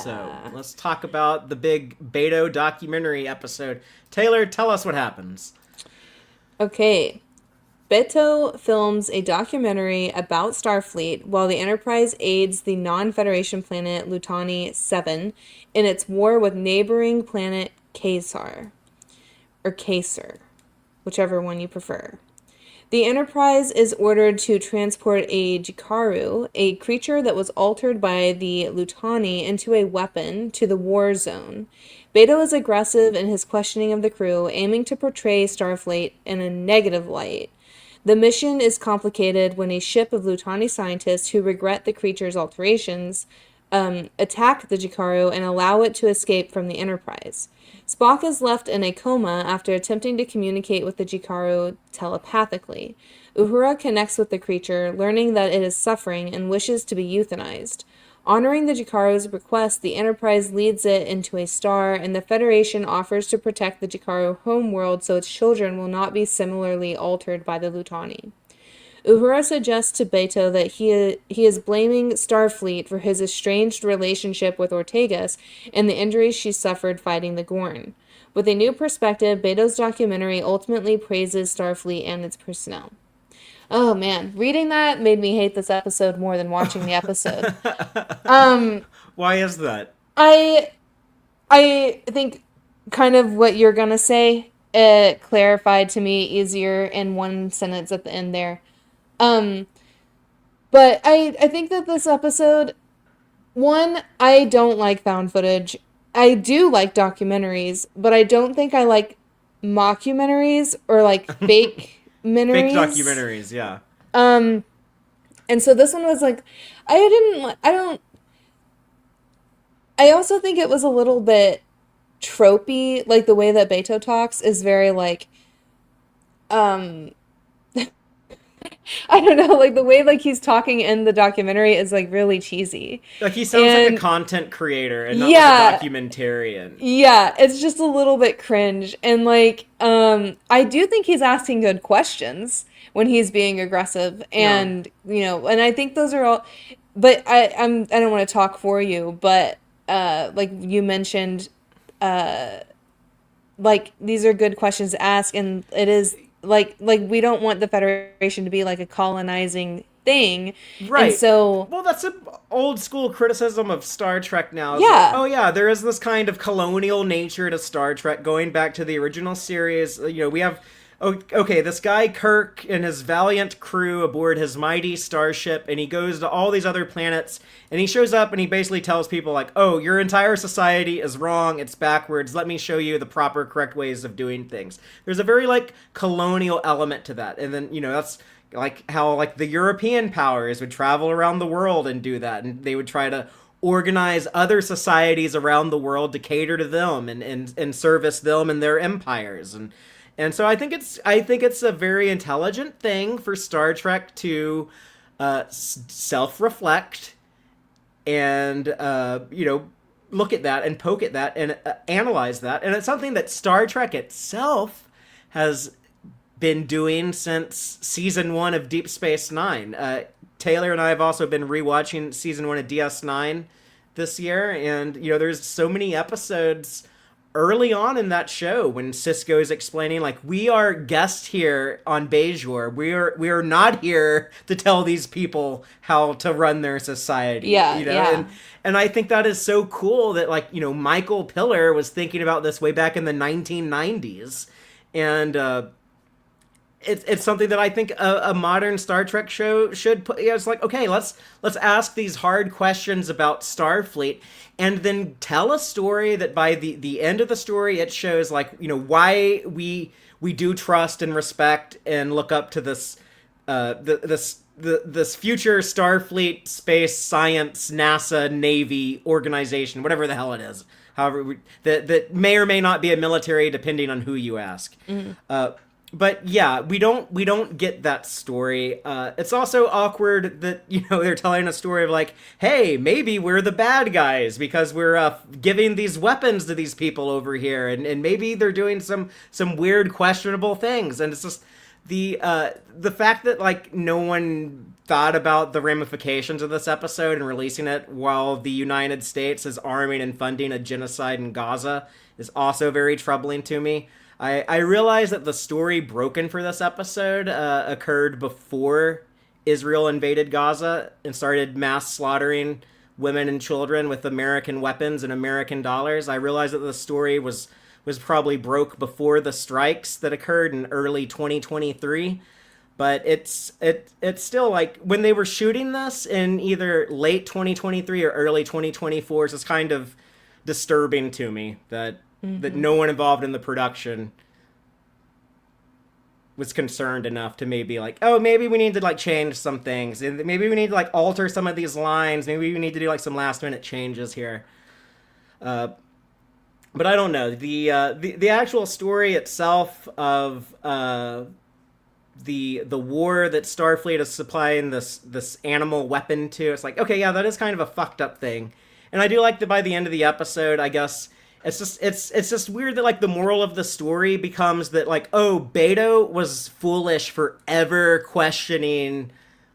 So let's talk about the big Beto documentary episode. Taylor, tell us what happens. Okay. Beto films a documentary about Starfleet while the Enterprise aids the non-Federation planet Lutani 7 in its war with neighboring planet Kesar, or Kaser, whichever one you prefer. The Enterprise is ordered to transport a Jikaru, a creature that was altered by the Lutani, into a weapon to the war zone. Beto is aggressive in his questioning of the crew, aiming to portray Starfleet in a negative light. The mission is complicated when a ship of Lutani scientists who regret the creature's alterations attack the Jikaru and allow it to escape from the Enterprise. Spock is left in a coma after attempting to communicate with the Jikaru telepathically. Uhura connects with the creature, learning that it is suffering and wishes to be euthanized. Honoring the Jikaru's request, the Enterprise leads it into a star, and the Federation offers to protect the Jikaru homeworld so its children will not be similarly altered by the Lutani. Uhura suggests to Beto that he is blaming Starfleet for his estranged relationship with Ortegas and the injuries she suffered fighting the Gorn. With a new perspective, Beto's documentary ultimately praises Starfleet and its personnel. Oh man, reading that made me hate this episode more than watching the episode. Why is that? I think kind of what you're gonna say clarified to me easier in one sentence at the end there. But I think that this episode, one, I don't like found footage. I do like documentaries, but I don't think I like mockumentaries or like fake Fake documentaries, yeah. And so this one was like, I also think it was a little bit tropey, like the way that Beto talks is very like, I don't know, like the way like he's talking in the documentary is like really cheesy. Like he sounds like a content creator and not like a documentarian. Yeah, it's just a little bit cringe. And like, I do think he's asking good questions when he's being aggressive. And, you know, and I think those are all, but I don't want to talk for you, but, like you mentioned, like these are good questions to ask, and it is like we don't want the Federation to be like a colonizing thing, right? And so, well, that's an old school criticism of Star Trek now. Yeah. Like, oh yeah, there is this kind of colonial nature to Star Trek going back to the original series. You know, we have okay, this guy Kirk and his valiant crew aboard his mighty starship, and he goes to all these other planets, and he shows up and he basically tells people like, "Oh, your entire society is wrong. It's backwards. Let me show you the proper, correct ways of doing things." There's a very like colonial element to that, and then that's like how like the European powers would travel around the world and do that, and they would try to organize other societies around the world to cater to them and service them and their empires and so I think it's a very intelligent thing for Star Trek to self-reflect and look at that and poke at that and analyze that, and it's something that Star Trek itself has been doing since season 1 of Deep Space Nine. Taylor and I have also been rewatching season 1 of DS9 this year, and there's so many episodes early on in that show when Sisko is explaining like, we are guests here on Bajor. We are not here to tell these people how to run their society. Yeah. And I think that is so cool that like Michael Piller was thinking about this way back in the 1990s, and it's something that I think a modern Star Trek show should put. It's like, okay, let's ask these hard questions about Starfleet, and then tell a story that by the end of the story it shows like why we do trust and respect and look up to this this future Starfleet, space science, NASA, Navy organization, whatever the hell it is. However, that may or may not be a military, depending on who you ask. Mm-hmm. But yeah, we don't get that story. It's also awkward that they're telling a story of like, hey, maybe we're the bad guys because we're giving these weapons to these people over here, and maybe they're doing some weird, questionable things, and it's just the fact that like no one thought about the ramifications of this episode and releasing it while the United States is arming and funding a genocide in Gaza is also very troubling to me. I realize that the story broken for this episode occurred before Israel invaded Gaza and started mass slaughtering women and children with American weapons and American dollars. I realize that the story was probably broke before the strikes that occurred in early 2023. But it's still like when they were shooting this in either late 2023 or early 2024, it's just kind of disturbing to me that no one involved in the production was concerned enough to maybe like, oh, maybe we need to like change some things, and maybe we need to like alter some of these lines, maybe we need to do like some last minute changes here. But I don't know, the actual story itself of the war that Starfleet is supplying this animal weapon to, it's like, okay, yeah, that is kind of a fucked up thing. And I do like that by the end of the episode, I guess it's just weird that like the moral of the story becomes that like, oh, Beto was foolish for ever questioning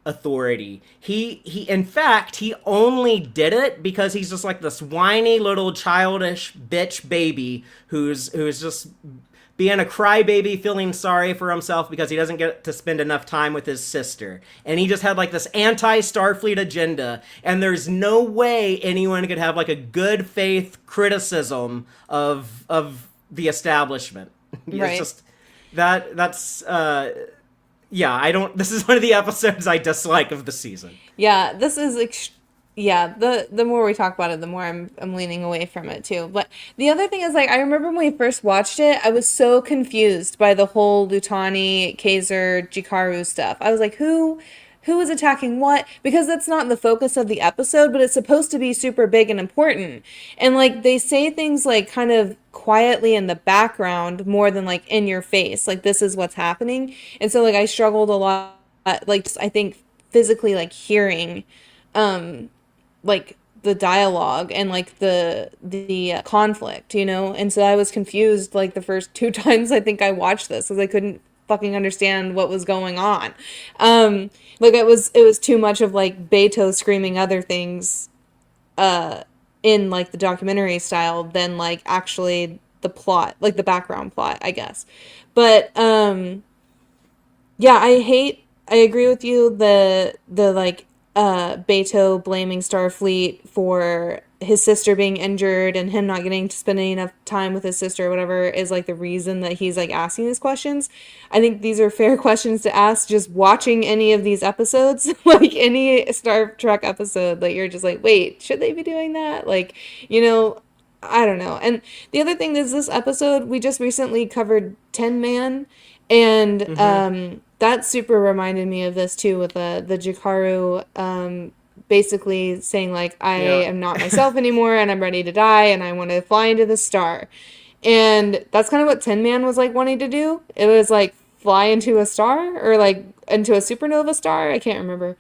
authority. He in fact, he only did it because he's just like this whiny little childish bitch baby who's just being a crybaby, feeling sorry for himself because he doesn't get to spend enough time with his sister. And he just had like this anti-Starfleet agenda, and there's no way anyone could have like a good faith criticism of the establishment. Right. It's just that's yeah, I don't, this is one of the episodes I dislike of the season. Yeah, this is yeah, the more we talk about it, the more I'm leaning away from it too. But the other thing is like, I remember when we first watched it, I was so confused by the whole Lutani, Kaiser, Jikaru stuff. I was like, who is attacking what? Because that's not the focus of the episode, but it's supposed to be super big and important. And like they say things like kind of quietly in the background more than like in your face, like this is what's happening. And so like I struggled a lot, like just, I think physically like hearing like the dialogue and like the conflict, and so I was confused like the first 2 times I think I watched this because I couldn't fucking understand what was going on. Like it was too much of like Beto screaming other things in like the documentary style than like actually the plot, like the background plot, I guess. But yeah, I agree with you, the like Beto blaming Starfleet for his sister being injured and him not getting to spend enough time with his sister or whatever is like the reason that he's like asking these questions. I think these are fair questions to ask just watching any of these episodes, like any Star Trek episode, like you're just like, wait, should they be doing that? Like, I don't know. And the other thing is this episode, we just recently covered Tin Man, and that super reminded me of this too, with the Jikaru basically saying like, I am not myself anymore and I'm ready to die and I want to fly into the star. And that's kind of what Tin Man was like wanting to do. It was like fly into a star or like into a supernova star. I can't remember.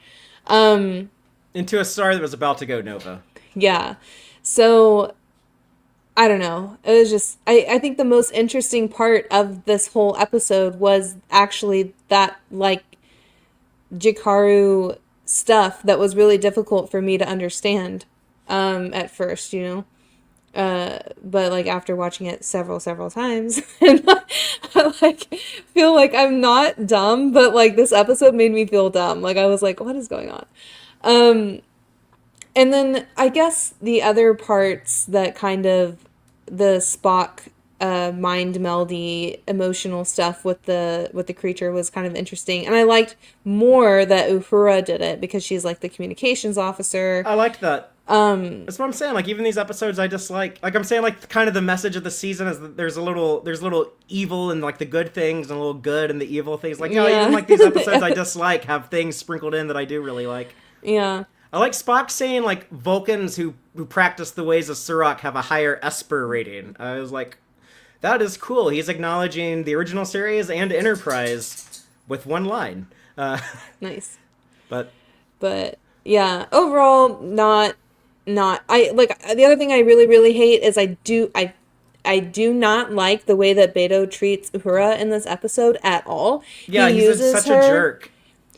Into a star that was about to go nova. Yeah. So I don't know. It was just, I think the most interesting part of this whole episode was actually that, like, Jikaru stuff that was really difficult for me to understand at first, but, like, after watching it several times, and I, like, feel like I'm not dumb, but, like, this episode made me feel dumb. Like, I was like, what is going on? And then I guess the other parts that kind of the Spock mind meldy emotional stuff with the creature was kind of interesting. And I liked more that Uhura did it because she's like the communications officer. I liked that. That's what I'm saying. Like, even these episodes I dislike. Like, I'm saying, like, kind of the message of the season is that there's a little evil and like the good things and a little good and the evil things. Like, even like these episodes I dislike have things sprinkled in that I do really like. Yeah. I like Spock saying, like, Vulcans who practice the ways of Surak have a higher Esper rating. I was like, that is cool. He's acknowledging the original series and Enterprise with one line. Nice. But yeah, overall, not. I like the other thing I really hate is I do not like the way that Beto treats Uhura in this episode at all. Yeah, he's such a jerk.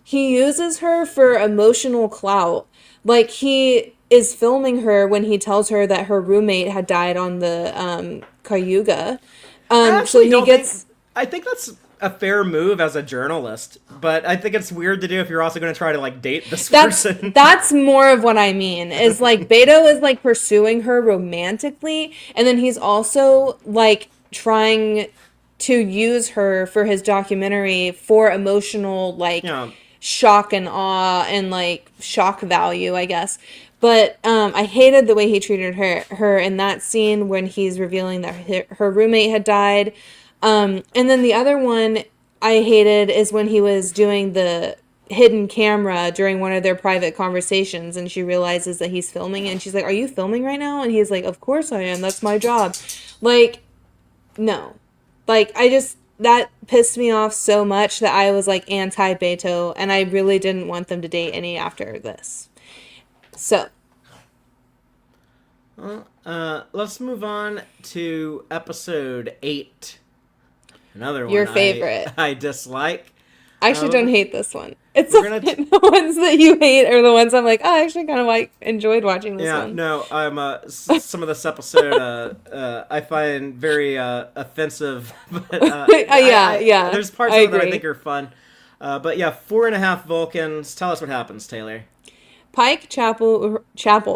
He uses her for emotional clout. Like, he is filming her when he tells her that her roommate had died on the Cayuga. I think that's a fair move as a journalist, but I think it's weird to do if you're also going to try to, like, date this person. That's more of what I mean, is, like, Beto is, like, pursuing her romantically, and then he's also, like, trying to use her for his documentary for emotional, like, shock and awe and, like, shock value, I guess. But I hated the way he treated her in that scene when he's revealing that her roommate had died. And then the other one I hated is when he was doing the hidden camera during one of their private conversations, and she realizes that he's filming, and she's like, "Are you filming right now?" And he's like, "Of course I am. That's my job." Like, no. Like, that pissed me off so much that I was like anti-Beto, and I really didn't want them to date any after this. So. Let's move on to episode 8. Another one. Your favorite. I dislike. I actually don't hate this one. It's the ones that you hate are the ones I'm like, oh, I actually kind of like enjoyed watching this one. Yeah, no, I'm some of this episode I find very offensive, but yeah. There's parts of it that I think are fun. But yeah, 4.5 Vulcans. Tell us what happens, Taylor. Pike, Chapel.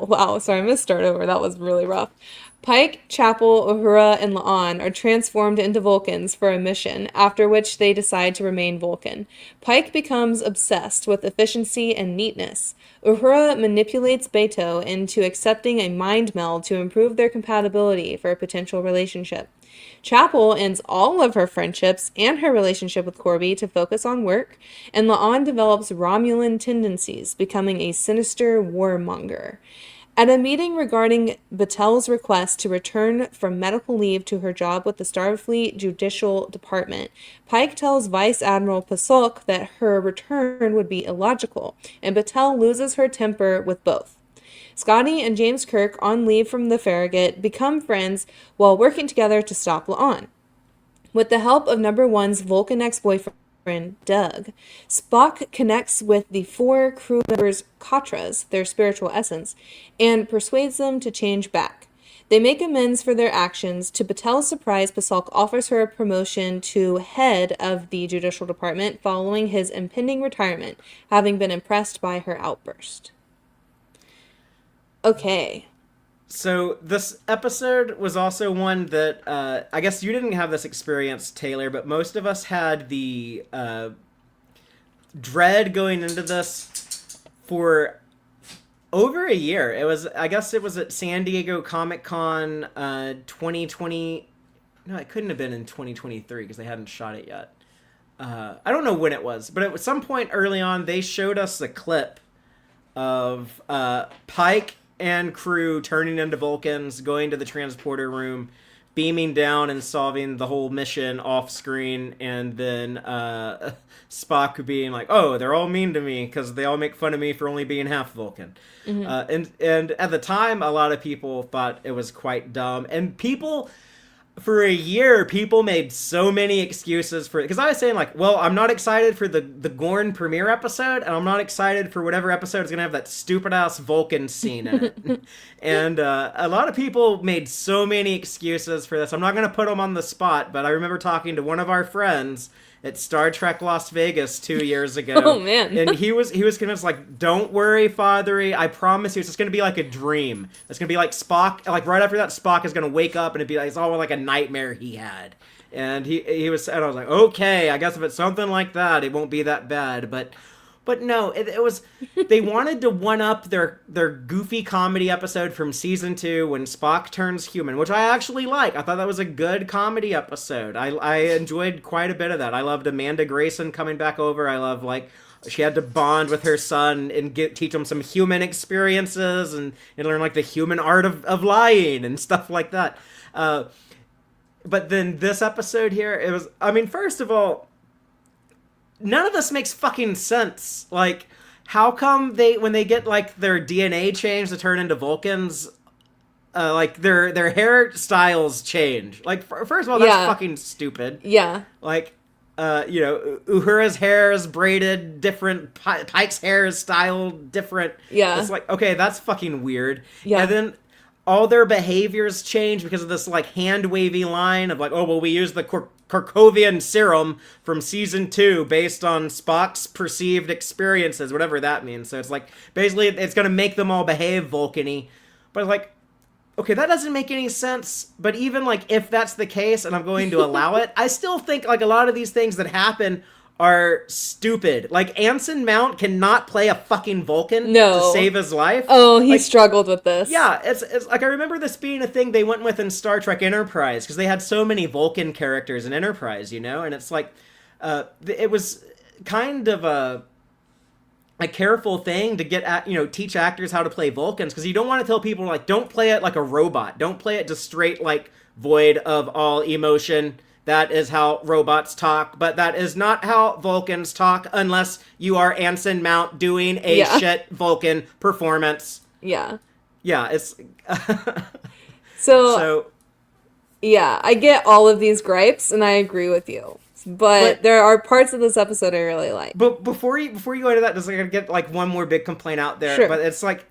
Wow, sorry, I'm gonna start over. That was really rough. Pike, Chapel, Uhura, and La'an are transformed into Vulcans for a mission, after which they decide to remain Vulcan. Pike becomes obsessed with efficiency and neatness. Uhura manipulates Beto into accepting a mind meld to improve their compatibility for a potential relationship. Chapel ends all of her friendships and her relationship with Korby to focus on work, and La'an develops Romulan tendencies, becoming a sinister warmonger. At a meeting regarding Batel's request to return from medical leave to her job with the Starfleet Judicial Department, Pike tells Vice Admiral Pasulk that her return would be illogical, and Batel loses her temper with both. Scotty and James Kirk, on leave from the Farragut, become friends while working together to stop La'an. With the help of Number One's Vulcan ex-boyfriend, Doug, Spock connects with the 4 crew members' Katras, their spiritual essence, and persuades them to change back. They make amends for their actions. To Batel's surprise, Pasulk offers her a promotion to head of the Judicial Department following his impending retirement, having been impressed by her outburst. Okay. So this episode was also one that I guess you didn't have this experience, Taylor, but most of us had the dread going into this for over a year. I guess it was at San Diego Comic-Con 2020. No, it couldn't have been in 2023 because they hadn't shot it yet. I don't know when it was, but at some point early on, they showed us a clip of Pike and crew turning into Vulcans, going to the transporter room, beaming down and solving the whole mission off screen, and then Spock being like, "Oh, they're all mean to me because they all make fun of me for only being half Vulcan." And at the time, a lot of people thought it was quite dumb, and for a year, people made so many excuses for it. Because I was saying, like, well, I'm not excited for the Gorn premiere episode, and I'm not excited for whatever episode is going to have that stupid-ass Vulcan scene in it. And a lot of people made so many excuses for this. I'm not going to put them on the spot, but I remember talking to one of our friends at Star Trek Las Vegas 2 years ago. Oh, man. And he was convinced, like, don't worry, Fatheree, I promise you, it's just going to be like a dream. It's going to be like Spock, like, right after that, Spock is going to wake up and it'd be like, it's all like a nightmare he had. And I was like, okay, I guess if it's something like that, it won't be that bad. But no, it was, they wanted to one-up their goofy comedy episode from season 2 when Spock turns human, which I actually like. I thought that was a good comedy episode. I enjoyed quite a bit of that. I loved Amanda Grayson coming back over. I love, like, she had to bond with her son and teach him some human experiences and learn, like, the human art of lying and stuff like that. But then this episode here, it was, I mean, first of all, none of this makes fucking sense. Like, how come when they get, like, their DNA changed to turn into Vulcans, like, their hairstyles change? Like, first of all, that's fucking stupid. Yeah. Like, Uhura's hair is braided different, Pike's hair is styled different. Yeah. It's like, okay, that's fucking weird. Yeah. And then all their behaviors change because of this, like, hand-wavy line of, like, oh, well, we use the Korkovian serum from season 2 based on Spock's perceived experiences, whatever that means. So it's like, basically, it's going to make them all behave Vulcan-y. But, like, okay, that doesn't make any sense. But even, like, if that's the case and I'm going to allow it, I still think, like, a lot of these things that happen are stupid. Like, Anson Mount cannot play a fucking Vulcan to save his life. Oh, he like, struggled with this. Yeah, it's like, I remember this being a thing they went with in Star Trek Enterprise, because they had so many Vulcan characters in Enterprise, and it's like, it was kind of a careful thing to get teach actors how to play Vulcans, because you don't want to tell people, like, don't play it like a robot. Don't play it just straight, like, void of all emotion. That is how robots talk, but that is not how Vulcans talk unless you are Anson Mount doing a shit Vulcan performance. Yeah. Yeah, it's... So, yeah, I get all of these gripes, and I agree with you. But there are parts of this episode I really like. But before you go into that, just like, I get, like, one more big complaint out there. Sure. But it's like,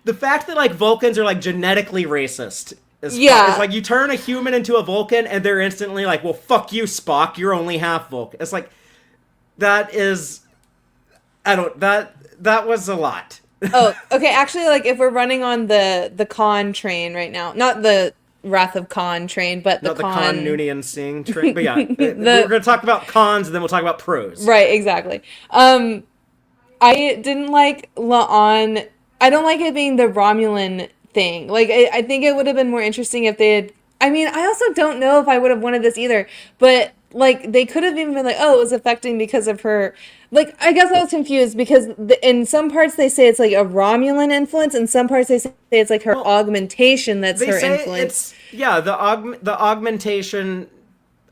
the fact that, like, Vulcans are, like, genetically racist. It's like, you turn a human into a Vulcan and they're instantly like, well, fuck you, Spock, you're only half Vulcan. It's like, that was a lot. Oh, okay, actually, like, if we're running on the Khan train right now, not the Wrath of Khan train, but the Khan Noonien Singh train, but yeah, we're going to talk about cons and then we'll talk about pros. Right, exactly. I didn't like La'an, I don't like it being the Romulan thing. Like, I think it would have been more interesting if they had, I mean, I also don't know if I would have wanted this either, but, like, they could have even been like, oh, it was affecting because of her, like, I guess I was confused because in some parts they say it's like a Romulan influence, and some parts they say it's like her augmentation that's her influence. The augmentation,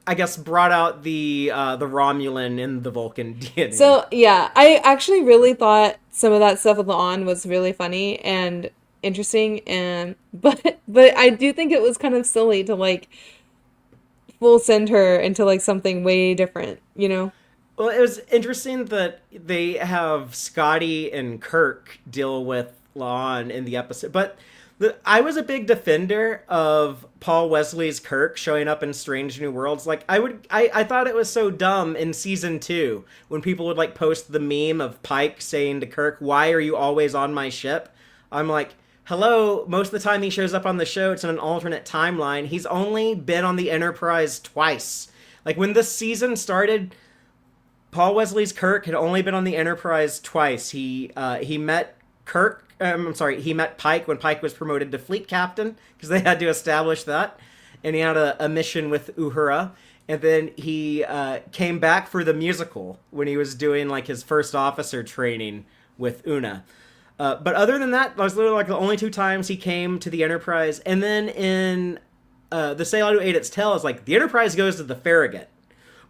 I guess, brought out the Romulan in the Vulcan DNA. So, yeah, I actually really thought some of that stuff with La'an was really funny and interesting, but I do think it was kind of silly to, like, full send her into, like, something way different, Well, it was interesting that they have Scotty and Kirk deal with La'an in the episode, but I was a big defender of Paul Wesley's Kirk showing up in Strange New Worlds. Like, I thought it was so dumb in season 2 when people would, like, post the meme of Pike saying to Kirk, "Why are you always on my ship?" I'm like, hello, most of the time he shows up on the show, it's in an alternate timeline. He's only been on the Enterprise twice. Like, when this season started, Paul Wesley's Kirk had only been on the Enterprise twice. He met he met Pike when Pike was promoted to fleet captain, because they had to establish that. And he had a mission with Uhura. And then he came back for the musical when he was doing, like, his first officer training with Una. But other than that, that was literally, like, the only 2 times he came to the Enterprise. And then in The Sailor Who Ate Its Tail, is like, the Enterprise goes to the Farragut.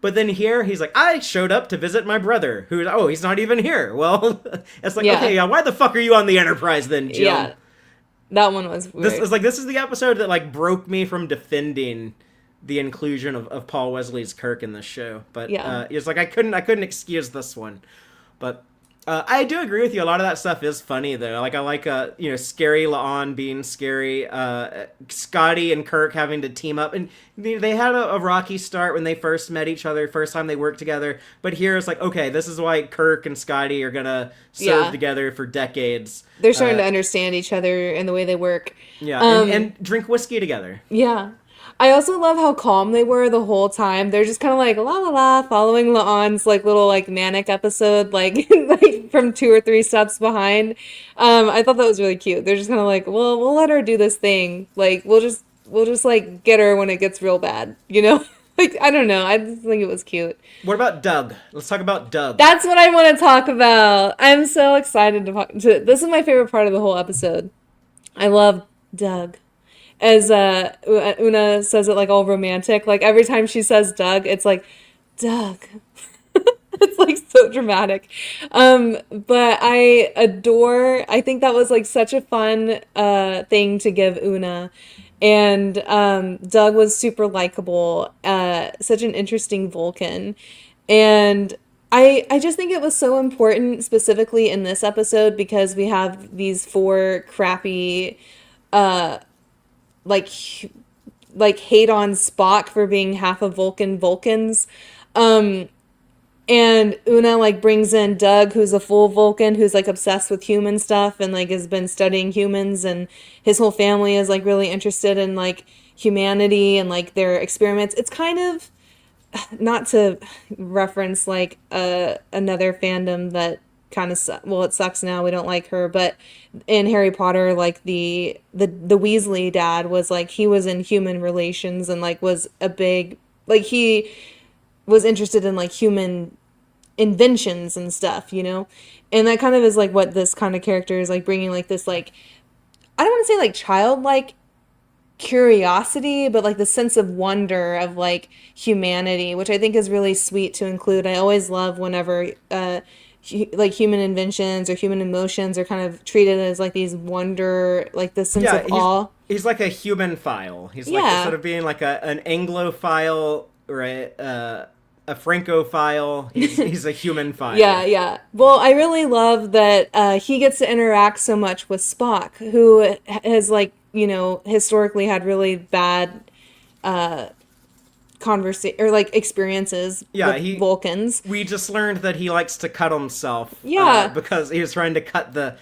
But then here, he's like, I showed up to visit my brother, he's not even here. Well, it's like, Yeah. okay, yeah, why the fuck are you on the Enterprise then, Jim? Yeah, that one was weird. This is the episode that, like, broke me from defending the inclusion of Paul Wesley's Kirk in this show. But Yeah. it's like, I couldn't excuse this one. But I do agree with you. A lot of that stuff is funny, though. Like, I like, Scary La'an being scary. Scotty and Kirk having to team up. And they had a rocky start when they first met each other, first time they worked together. But here it's like, okay, this is why Kirk and Scotty are going to serve together for decades. They're starting to understand each other and the way they work. Yeah, and drink whiskey together. Yeah. I also love how calm they were the whole time. They're just kind of like, la la la, following La'an's, like, little, like, manic episode, like, like from 2 or 3 steps behind. I thought that was really cute. They're just kind of like, well, we'll let her do this thing. Like, we'll just, like, get her when it gets real bad, you know? Like, I don't know. I just think it was cute. What about Doug? Let's talk about Doug. That's what I want to talk about. I'm so excited to this is my favorite part of the whole episode. I love Doug. As Una says it, like, all romantic. Like, every time she says Doug, it's like, Doug. It's, like, so dramatic. But I think that was, like, such a fun thing to give Una. And Doug was super likable, such an interesting Vulcan. And I just think it was so important, specifically in this episode, because we have these 4 crappy like hate on Spock for being half a Vulcans. And Una, like, brings in Doug, who's a full Vulcan, who's, like, obsessed with human stuff and, like, has been studying humans, and his whole family is, like, really interested in, like, humanity and, like, their experiments. It's kind of, not to reference, like, another fandom that kind of it sucks now, we don't like her, but in Harry Potter, like, the Weasley dad was, like, he was in human relations and, like, was a big, like, he was interested in, like, human inventions and stuff, you know? And that kind of is, like, what this kind of character is, like, bringing, like, this, like, I don't want to say, like, childlike curiosity, but, like, the sense of wonder of, like, humanity, which I think is really sweet to include. I always love whenever like, human inventions or human emotions are kind of treated as, like, these wonder, like, this sense of awe. He's like a human file. He's like, sort of being like an Anglophile or a Francophile. He's a human file. Yeah. Well, I really love that he gets to interact so much with Spock, who has, like, you know, historically had really bad experiences with Vulcans. We just learned that he likes to cut himself. Yeah. Because he was trying to cut the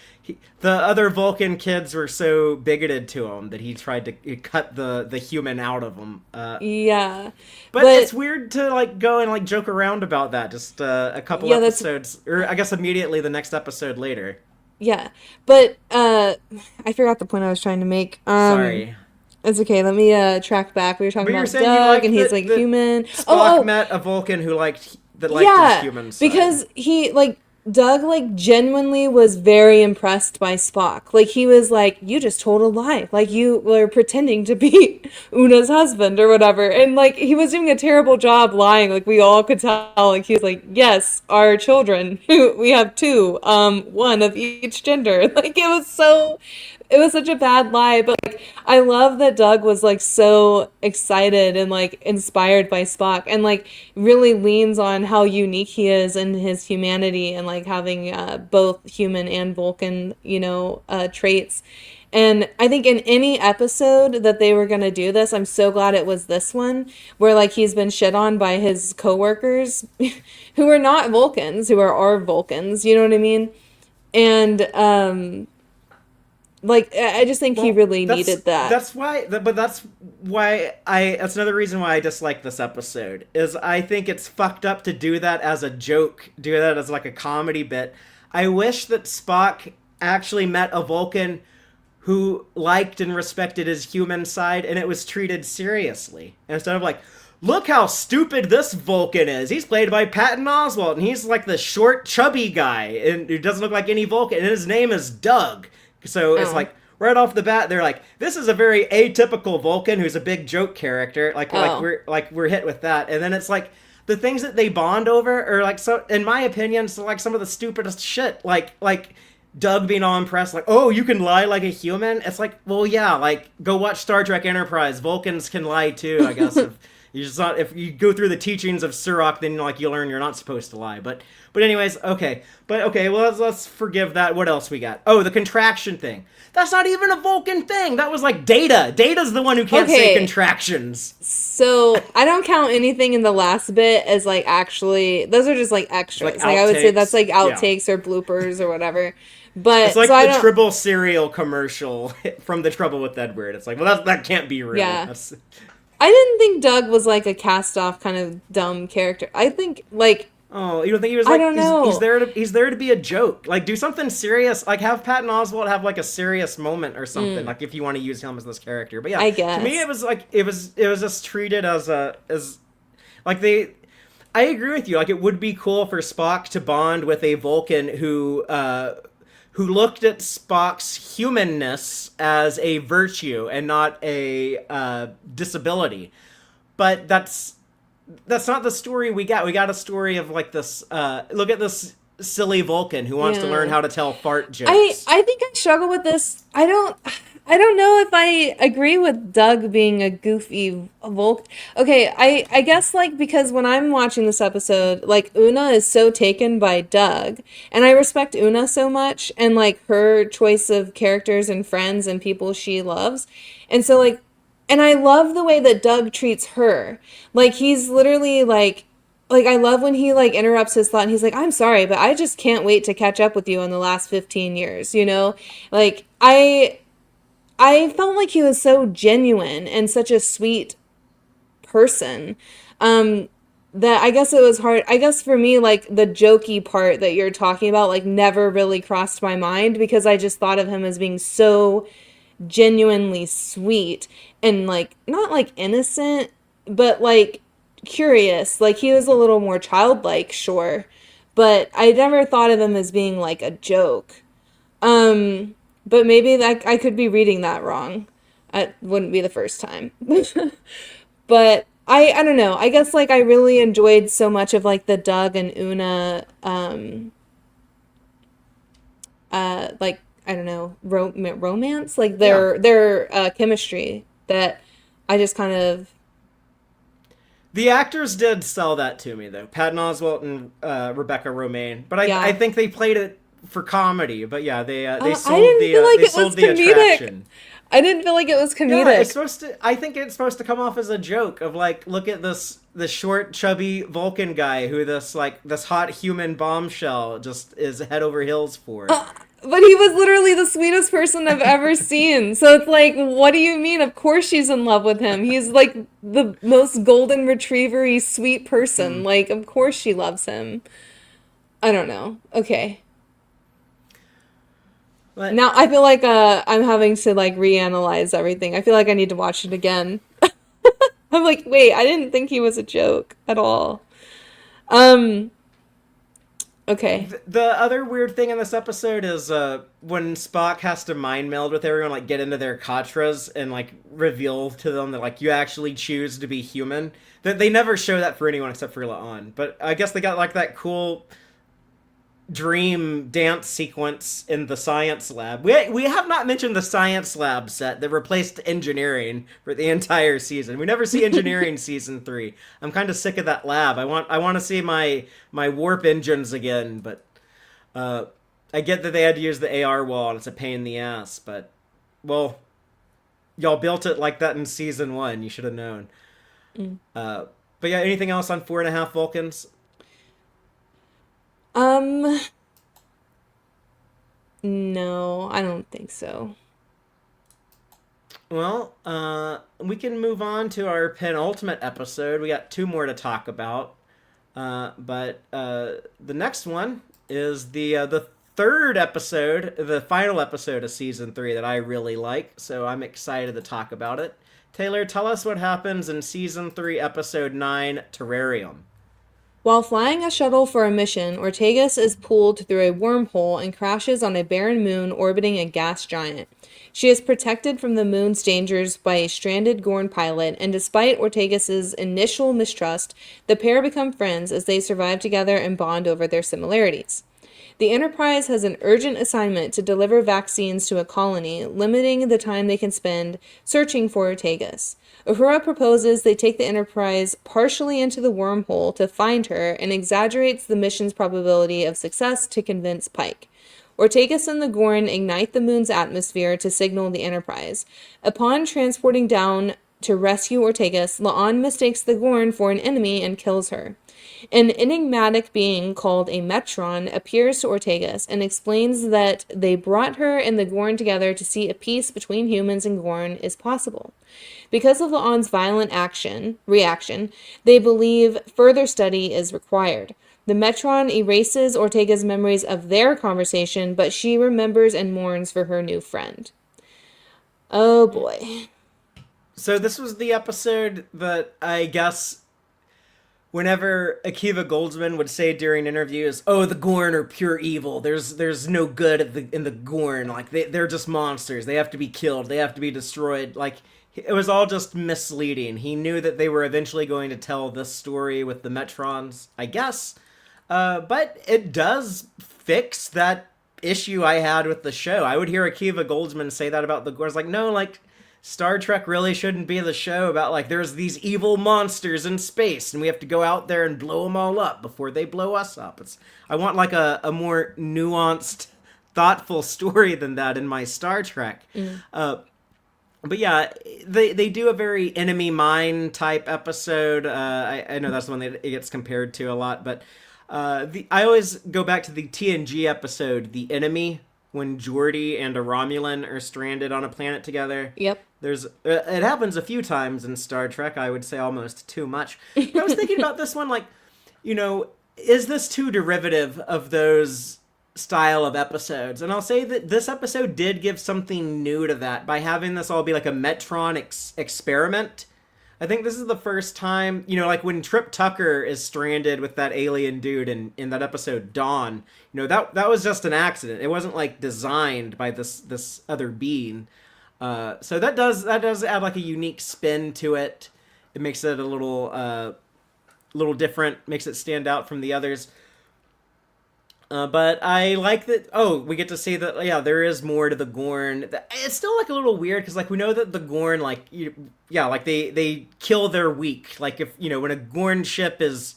other Vulcan kids were so bigoted to him that he tried to cut the human out of them. Yeah. But it's weird to, like, go and, like, joke around about that just a couple episodes, or I guess immediately the next episode later. Yeah. But I forgot the point I was trying to make. Sorry. It's okay. Let me track back. We were talking about Doug, and he's, like, human. Spock met a Vulcan who liked his human side. Because he, like, Doug, like, genuinely was very impressed by Spock. Like, he was like, you just told a lie. Like, you were pretending to be Una's husband or whatever. And, like, he was doing a terrible job lying. Like, we all could tell. Like, he was like, yes, our children. We have 2, one of each gender. Like, it was such a bad lie, but, like, I love that Doug was, like, so excited and, like, inspired by Spock, and, like, really leans on how unique he is in his humanity and, like, having both human and Vulcan, you know, traits. And I think in any episode that they were going to do this, I'm so glad it was this one, where, like, he's been shit on by his coworkers who are not Vulcans, who are our Vulcans, you know what I mean? And Like, I just think he Well, really needed that. that's another reason why I dislike this episode, is I think it's fucked up to do that as a joke, do that as like a comedy bit. I wish that Spock actually met a Vulcan who liked and respected his human side, and it was treated seriously. Instead of like, look how stupid this Vulcan is. He's played by Patton Oswalt, and he's like the short, chubby guy, and who doesn't look like any Vulcan, and his name is Doug. So it's like, right off the bat, they're like, this is a very atypical Vulcan who's a big joke character. We're hit with that, and then it's like the things that they bond over are like, so in my opinion, so like some of the stupidest shit. Like Doug being all impressed, like, oh, you can lie like a human? It's like, well, yeah, like, go watch Star Trek Enterprise. Vulcans can lie too, I guess. If you go through the teachings of Surak, then like you learn you're not supposed to lie. But anyways, okay. Well, let's forgive that. What else we got? Oh, the contraction thing. That's not even a Vulcan thing. That was like Data. Data's the one who can't say contractions. So I don't count anything in the last bit as like actually. Those are just like extras. Like I would say that's like outtakes or bloopers or whatever. But it's like the Tribble cereal commercial from The Trouble with Edward. It's like, well, that can't be real. Yeah. I didn't think Doug was like a cast-off kind of dumb character. I think like. Oh, you don't think he was like? I don't know. He's there to be a joke. Like, do something serious. Like, have Patton Oswalt have like a serious moment or something. Like, if you want to use him as this character. But yeah, I guess. To me, it was like it was just treated as like they. I agree with you. Like, it would be cool for Spock to bond with a Vulcan who looked at Spock's humanness as a virtue and not a disability. But that's not the story we got. We got a story of like this, look at this silly Vulcan who wants to learn how to tell fart jokes. I think I struggle with this. I don't know if I agree with Doug being a goofy Vulcan. Okay, I guess like because when I'm watching this episode, like Una is so taken by Doug, and I respect Una so much and like her choice of characters and friends and people she loves. And so like, and I love the way that Doug treats her. Like he's literally like I love when he like interrupts his thought and he's like, I'm sorry, but I just can't wait to catch up with you in the last 15 years, you know? Like I felt like he was so genuine and such a sweet person, that I guess it was hard. I guess for me, like the jokey part that you're talking about, like never really crossed my mind because I just thought of him as being so genuinely sweet and like not like innocent, but like curious. Like he was a little more childlike, sure, but I never thought of him as being like a joke. But maybe that I could be reading that wrong. It wouldn't be the first time. But I don't know. I guess like I really enjoyed so much of like the Doug and Una like I don't know, romance, like their chemistry that I just kind of. The actors did sell that to me though, Patton Oswalt and Rebecca Romijn, but I think they played it for comedy. But yeah, they sold the attraction. I didn't feel like it was comedic. Yeah, it's supposed to. I think it's supposed to come off as a joke of like, look at this short, chubby Vulcan guy who this hot human bombshell just is head over heels for. But he was literally the sweetest person I've ever seen. So it's like, what do you mean? Of course she's in love with him. He's like the most golden retriever-y sweet person. Like, of course she loves him. I don't know. Okay. But now I feel like I'm having to like reanalyze everything. I feel like I need to watch it again. I'm like, wait, I didn't think he was a joke at all. Okay. The other weird thing in this episode is when Spock has to mind meld with everyone, like get into their Katras and like reveal to them that like you actually choose to be human. That they never show that for anyone except for La'an. But I guess they got like that cool dream dance sequence in the science lab. We have not mentioned the science lab set that replaced engineering for the entire season. We never see engineering season 3. I'm kind of sick of that lab. I want to see my warp engines again, but I get that they had to use the AR wall and it's a pain in the ass, but well, y'all built it like that in season 1. You should have known. But yeah, anything else on 4.5 Vulcans? No, I don't think so. Well, we can move on to our penultimate episode. We got two more to talk about. But the next one is the third episode, the final episode of season 3 that I really like. So I'm excited to talk about it. Taylor, tell us what happens in season 3, episode 9, Terrarium. While flying a shuttle for a mission, Ortegas is pulled through a wormhole and crashes on a barren moon orbiting a gas giant. She is protected from the moon's dangers by a stranded Gorn pilot, and despite Ortegas' initial mistrust, the pair become friends as they survive together and bond over their similarities. The Enterprise has an urgent assignment to deliver vaccines to a colony, limiting the time they can spend searching for Ortegas. Uhura proposes they take the Enterprise partially into the wormhole to find her and exaggerates the mission's probability of success to convince Pike. Ortegas and the Gorn ignite the moon's atmosphere to signal the Enterprise. Upon transporting down to rescue Ortegas, La'an mistakes the Gorn for an enemy and kills her. An enigmatic being called a Metron appears to Ortegas and explains that they brought her and the Gorn together to see a peace between humans and Gorn is possible. Because of La'an's violent reaction, they believe further study is required. The Metron erases Ortega's memories of their conversation, but she remembers and mourns for her new friend. Oh boy. So this was the episode that I guess whenever Akiva Goldsman would say during interviews, "Oh, the Gorn are pure evil. There's no good in the Gorn. Like they're just monsters. They have to be killed. They have to be destroyed." Like it was all just misleading. He knew that they were eventually going to tell this story with the Metrons, I guess. But it does fix that issue I had with the show. I would hear Akiva Goldsman say that about the Gorn. I was like, no, like Star Trek really shouldn't be the show about like there's these evil monsters in space and we have to go out there and blow them all up before they blow us up. I want like a more nuanced, thoughtful story than that in my Star Trek. But yeah, they do a very Enemy Mine type episode. I know that's the one that it gets compared to a lot, but I always go back to the TNG episode, The Enemy, when Geordi and a Romulan are stranded on a planet together. Yep. It happens a few times in Star Trek, I would say almost too much. But I was thinking about this one, like, is this too derivative of those style of episodes? And I'll say that this episode did give something new to that by having this all be like a Metron experiment. I think this is the first time, like when Trip Tucker is stranded with that alien dude in that episode Dawn, that was just an accident. It wasn't like designed by this other being. So that does add like a unique spin to it. It makes it a little different, makes it stand out from the others. But I like that. Oh, we get to see that. Yeah, there is more to the Gorn. It's still like a little weird because like we know that the Gorn like they kill their weak. Like if when a Gorn ship is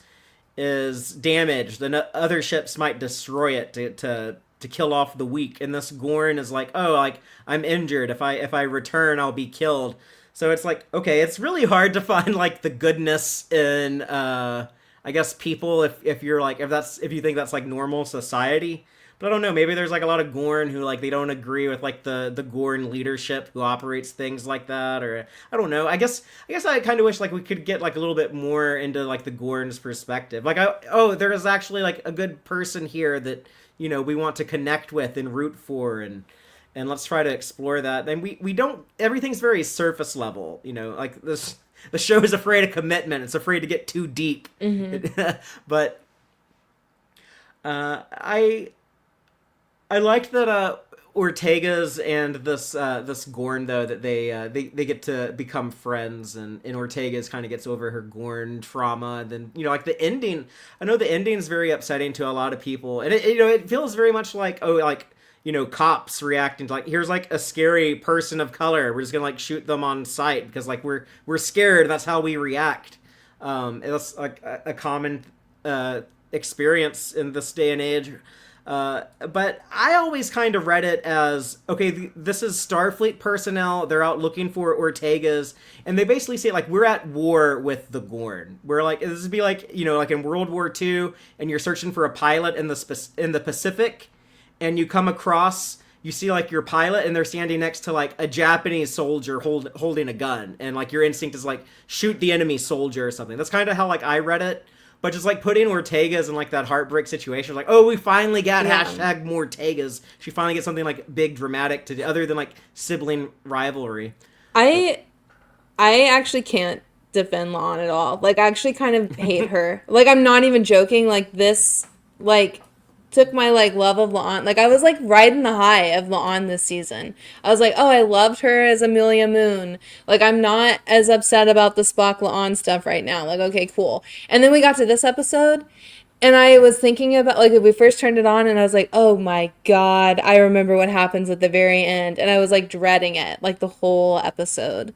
damaged, then other ships might destroy it to kill off the weak. And this Gorn is like, oh, like I'm injured. If I return, I'll be killed. So it's like, okay, it's really hard to find like the goodness in I guess people if you think that's like normal society. But I don't know, maybe there's like a lot of Gorn who like they don't agree with like the Gorn leadership who operates things like that, or I don't know. I guess I kind of wish like we could get like a little bit more into like the Gorn's perspective. Like there is actually like a good person here that we want to connect with and root for, and let's try to explore that. And we don't, everything's very surface level, like this. The show is afraid of commitment. It's afraid to get too deep. Mm-hmm. But I liked that Ortega's and this Gorn though that they get to become friends, and Ortega's kind of gets over her Gorn trauma. And then like the ending. I know the ending is very upsetting to a lot of people, and it feels very much like cops reacting to like, here's like a scary person of color. We're just gonna like shoot them on sight because like we're scared. That's how we react. It's like a common experience in this day and age. But I always kind of read it as, okay, this is Starfleet personnel. They're out looking for Ortegas, and they basically say like we're at war with the Gorn. We're like, this would be like like in World War II, and you're searching for a pilot in the Pacific. And you come across, you see like your pilot and they're standing next to like a Japanese soldier holding a gun, and like your instinct is like shoot the enemy soldier or something. That's kind of how like I read it. But just like putting Ortega's in like that heartbreak situation, like, oh, we finally got hashtag more Ortega's. She finally gets something like big dramatic to do, other than like sibling rivalry. I actually can't defend La'an at all. Like, I actually kind of hate her. Like, I'm not even joking. Like, this, like, took my, like, love of La'an. Like, I was, like, riding the high of La'an this season. I was like, oh, I loved her as Amelia Moon. Like, I'm not as upset about the Spock La'an stuff right now. Like, okay, cool. And then we got to this episode, and I was thinking about, like, we first turned it on, and I was like, oh my God, I remember what happens at the very end. And I was, like, dreading it, like, the whole episode.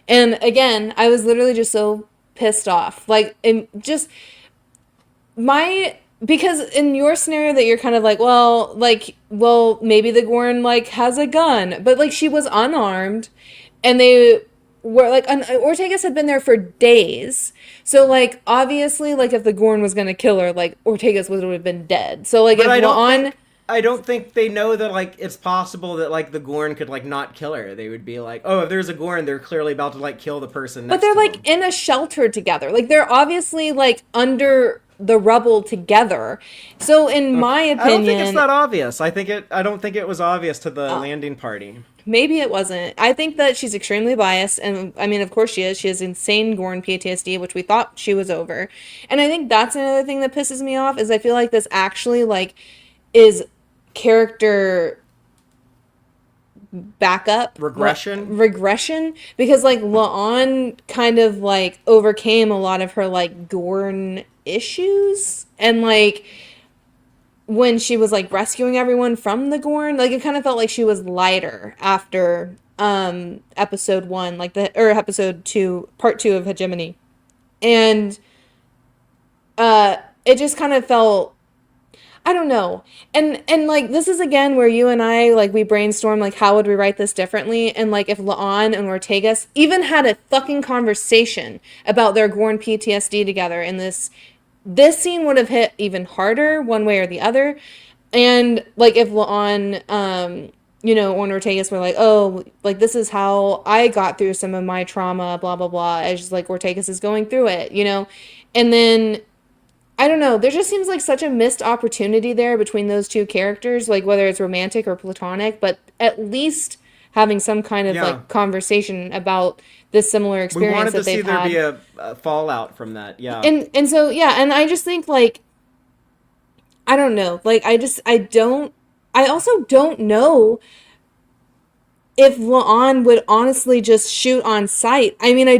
And again, I was literally just so pissed off. Like, just because in your scenario that you're kind of like, well, maybe the Gorn, like, has a gun. But, like, she was unarmed, and they were, like, Ortega's had been there for days. So, like, obviously, like, if the Gorn was going to kill her, like, Ortega's would have been dead. So, like, But if La'an... I don't think they know that, like, it's possible that, like, the Gorn could, like, not kill her. They would be like, oh, if there's a Gorn, they're clearly about to, like, kill the person next But they're, to like, them. in a shelter together. Like, they're obviously, like, under the rubble together. So, in my opinion... I don't think it's that obvious. I don't think it was obvious to the landing party. Maybe it wasn't. I think that she's extremely biased, and I mean, of course she is. She has insane Gorn PTSD, which we thought she was over. And I think that's another thing that pisses me off, is I feel like this actually, like, is character backup. Regression. Because, like, La'an kind of, like, overcame a lot of her, like, Gorn issues. And, like... when she was, like, rescuing everyone from the Gorn, like, it kind of felt like she was lighter after episode 1, like, or episode 2, part 2 of Hegemony. And it just kind of felt, I don't know. And like, this is again where you and I, like, we brainstorm, like, how would we write this differently? And, like, if La'an and Ortegas even had a fucking conversation about their Gorn PTSD together in this scene would have hit even harder one way or the other. And, like, if La'an, or Ortegas were like, oh, like, this is how I got through some of my trauma, blah, blah, blah, as just, like, Ortegas is going through it, And then, I don't know, there just seems like such a missed opportunity there between those two characters, like, whether it's romantic or platonic, but at least having some kind of, like, conversation about this similar experience that they've had. We wanted to see there be a fallout from that, yeah. And so, yeah, and I just think, like, I don't know. Like, I also don't know if La'an would honestly just shoot on sight. I mean, I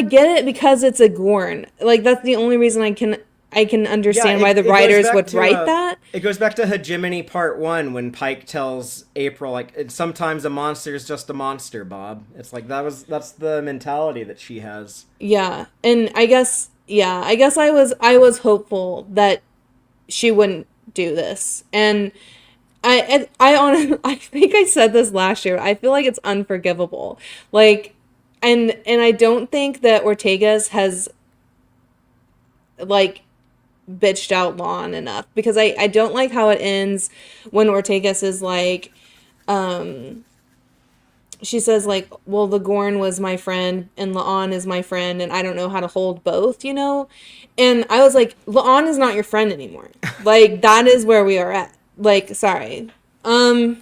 get it because it's a Gorn. Like, that's the only reason I can understand why the writers would write that. It goes back to Hegemony Part 1 when Pike tells April, like, sometimes a monster is just a monster, Bob. It's like, that's the mentality that she has. Yeah. And I guess I was hopeful that she wouldn't do this. And I honestly, I think I said this last year. I feel like it's unforgivable. Like, and I don't think that Ortegas has, like, bitched out La'an enough, because I don't like how it ends when Ortegas is like, she says, like, well, the Gorn was my friend and La'an is my friend and I don't know how to hold both, And I was like, La'an is not your friend anymore. Like, that is where we are at. Like, sorry. Okay,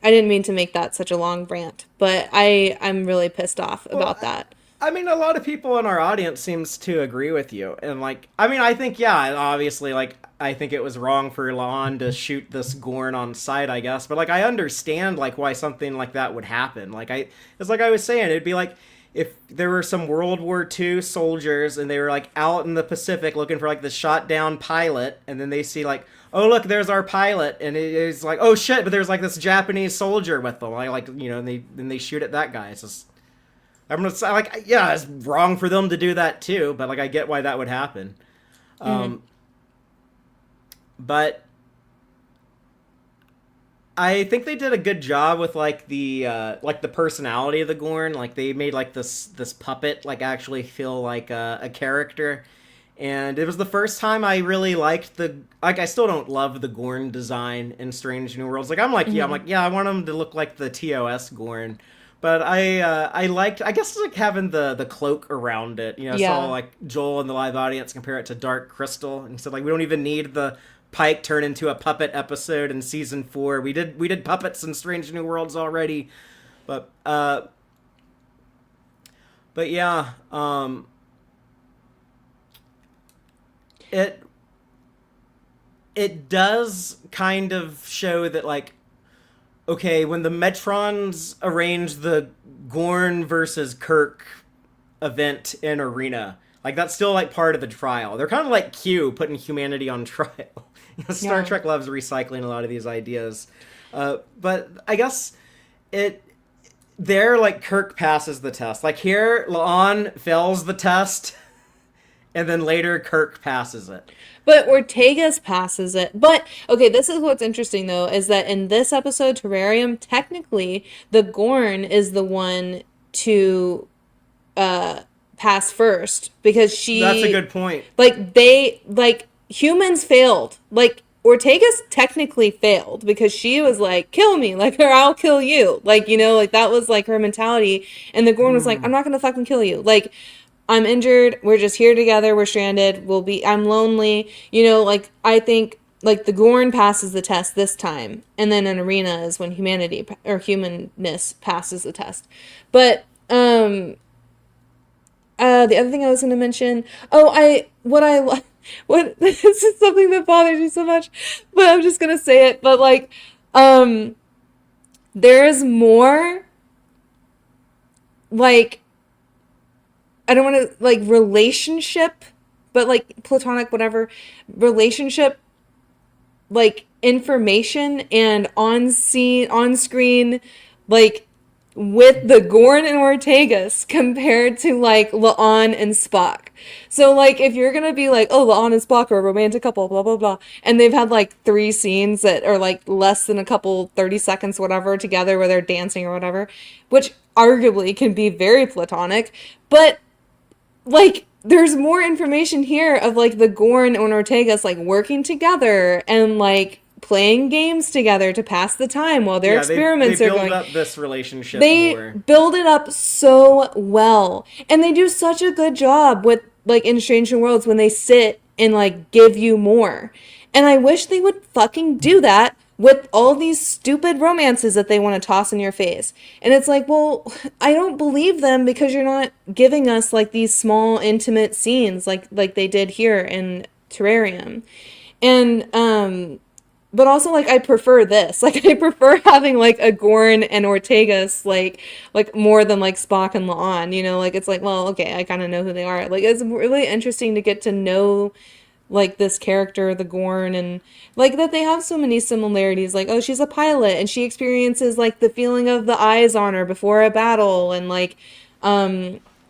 I didn't mean to make that such a long rant, but I'm really pissed off about that. I mean, a lot of people in our audience seems to agree with you. And, like, I mean, I think, yeah, obviously, like, I think it was wrong for La'an to shoot this Gorn on sight, I guess. But, like, I understand, like, why something like that would happen. Like, it's like I was saying, it'd be like if there were some World War II soldiers and they were, like, out in the Pacific looking for, like, the shot down pilot. And then they see, like, oh, look, there's our pilot. And it's like, oh, shit, but there's, like, this Japanese soldier with them. And they shoot at that guy. It's just... I'm gonna say, like, yeah, it's wrong for them to do that too, but, like, I get why that would happen. But I think they did a good job with, like, the personality of the Gorn. Like, they made, like, this puppet, like, actually feel like a character. And it was the first time I really liked I still don't love the Gorn design in Strange New Worlds. I'm like, I want them to look like the TOS Gorn. But I liked, I guess, like having the cloak around it. I saw like Joel in the live audience compare it to Dark Crystal, and he said like we don't even need the Pike turn into a puppet episode in season 4. We did puppets in Strange New Worlds already, but yeah, it does kind of show that like, okay, when the Metrons arrange the Gorn versus Kirk event in Arena, like that's still like part of the trial. They're kind of like Q putting humanity on trial. Star Trek loves recycling a lot of these ideas, but I guess like Kirk passes the test. Like here, La'an fails the test, and then later Kirk passes it. But Ortegas passes it. But, okay, this is what's interesting, though, is that in this episode, Terrarium, technically, the Gorn is the one to pass first. Because That's a good point. Humans failed. Ortegas technically failed because she was like, kill me, or I'll kill you. That was, her mentality. And the Gorn was like, I'm not going to fucking kill you. I'm injured. We're just here together. We're stranded. I'm lonely. I think the Gorn passes the test this time. And then in Arena is when humanity or humanness passes the test. But, the other thing I was going to mention, this is something that bothers me so much, but I'm just going to say it. But there is more, I don't want to, relationship, but, platonic, whatever, relationship, information and on-screen, with the Gorn and Ortegas compared to, La'an and Spock. So, if you're gonna be La'an and Spock are a romantic couple, blah, blah, blah, and they've had, 3 scenes that are, less than a couple 30 seconds, whatever, together where they're dancing or whatever, which arguably can be very platonic, but there's more information here of, the Gorn and Ortegas, working together and, playing games together to pass the time while their experiments are going. They build up this relationship They more. build it up so well. And they do such a good job with, in Strange New Worlds when they sit and, give you more. And I wish they would fucking do that with all these stupid romances that they want to toss in your face. And it's well, I don't believe them because you're not giving us these small intimate scenes like they did here in Terrarium. And but also I prefer this. I prefer having a Gorn and Ortegas more than Spock and La'an, it's well, okay, I kind of know who they are. It's really interesting to get to know this character, the Gorn, and that they have so many similarities. Oh, she's a pilot and she experiences the feeling of the eyes on her before a battle, and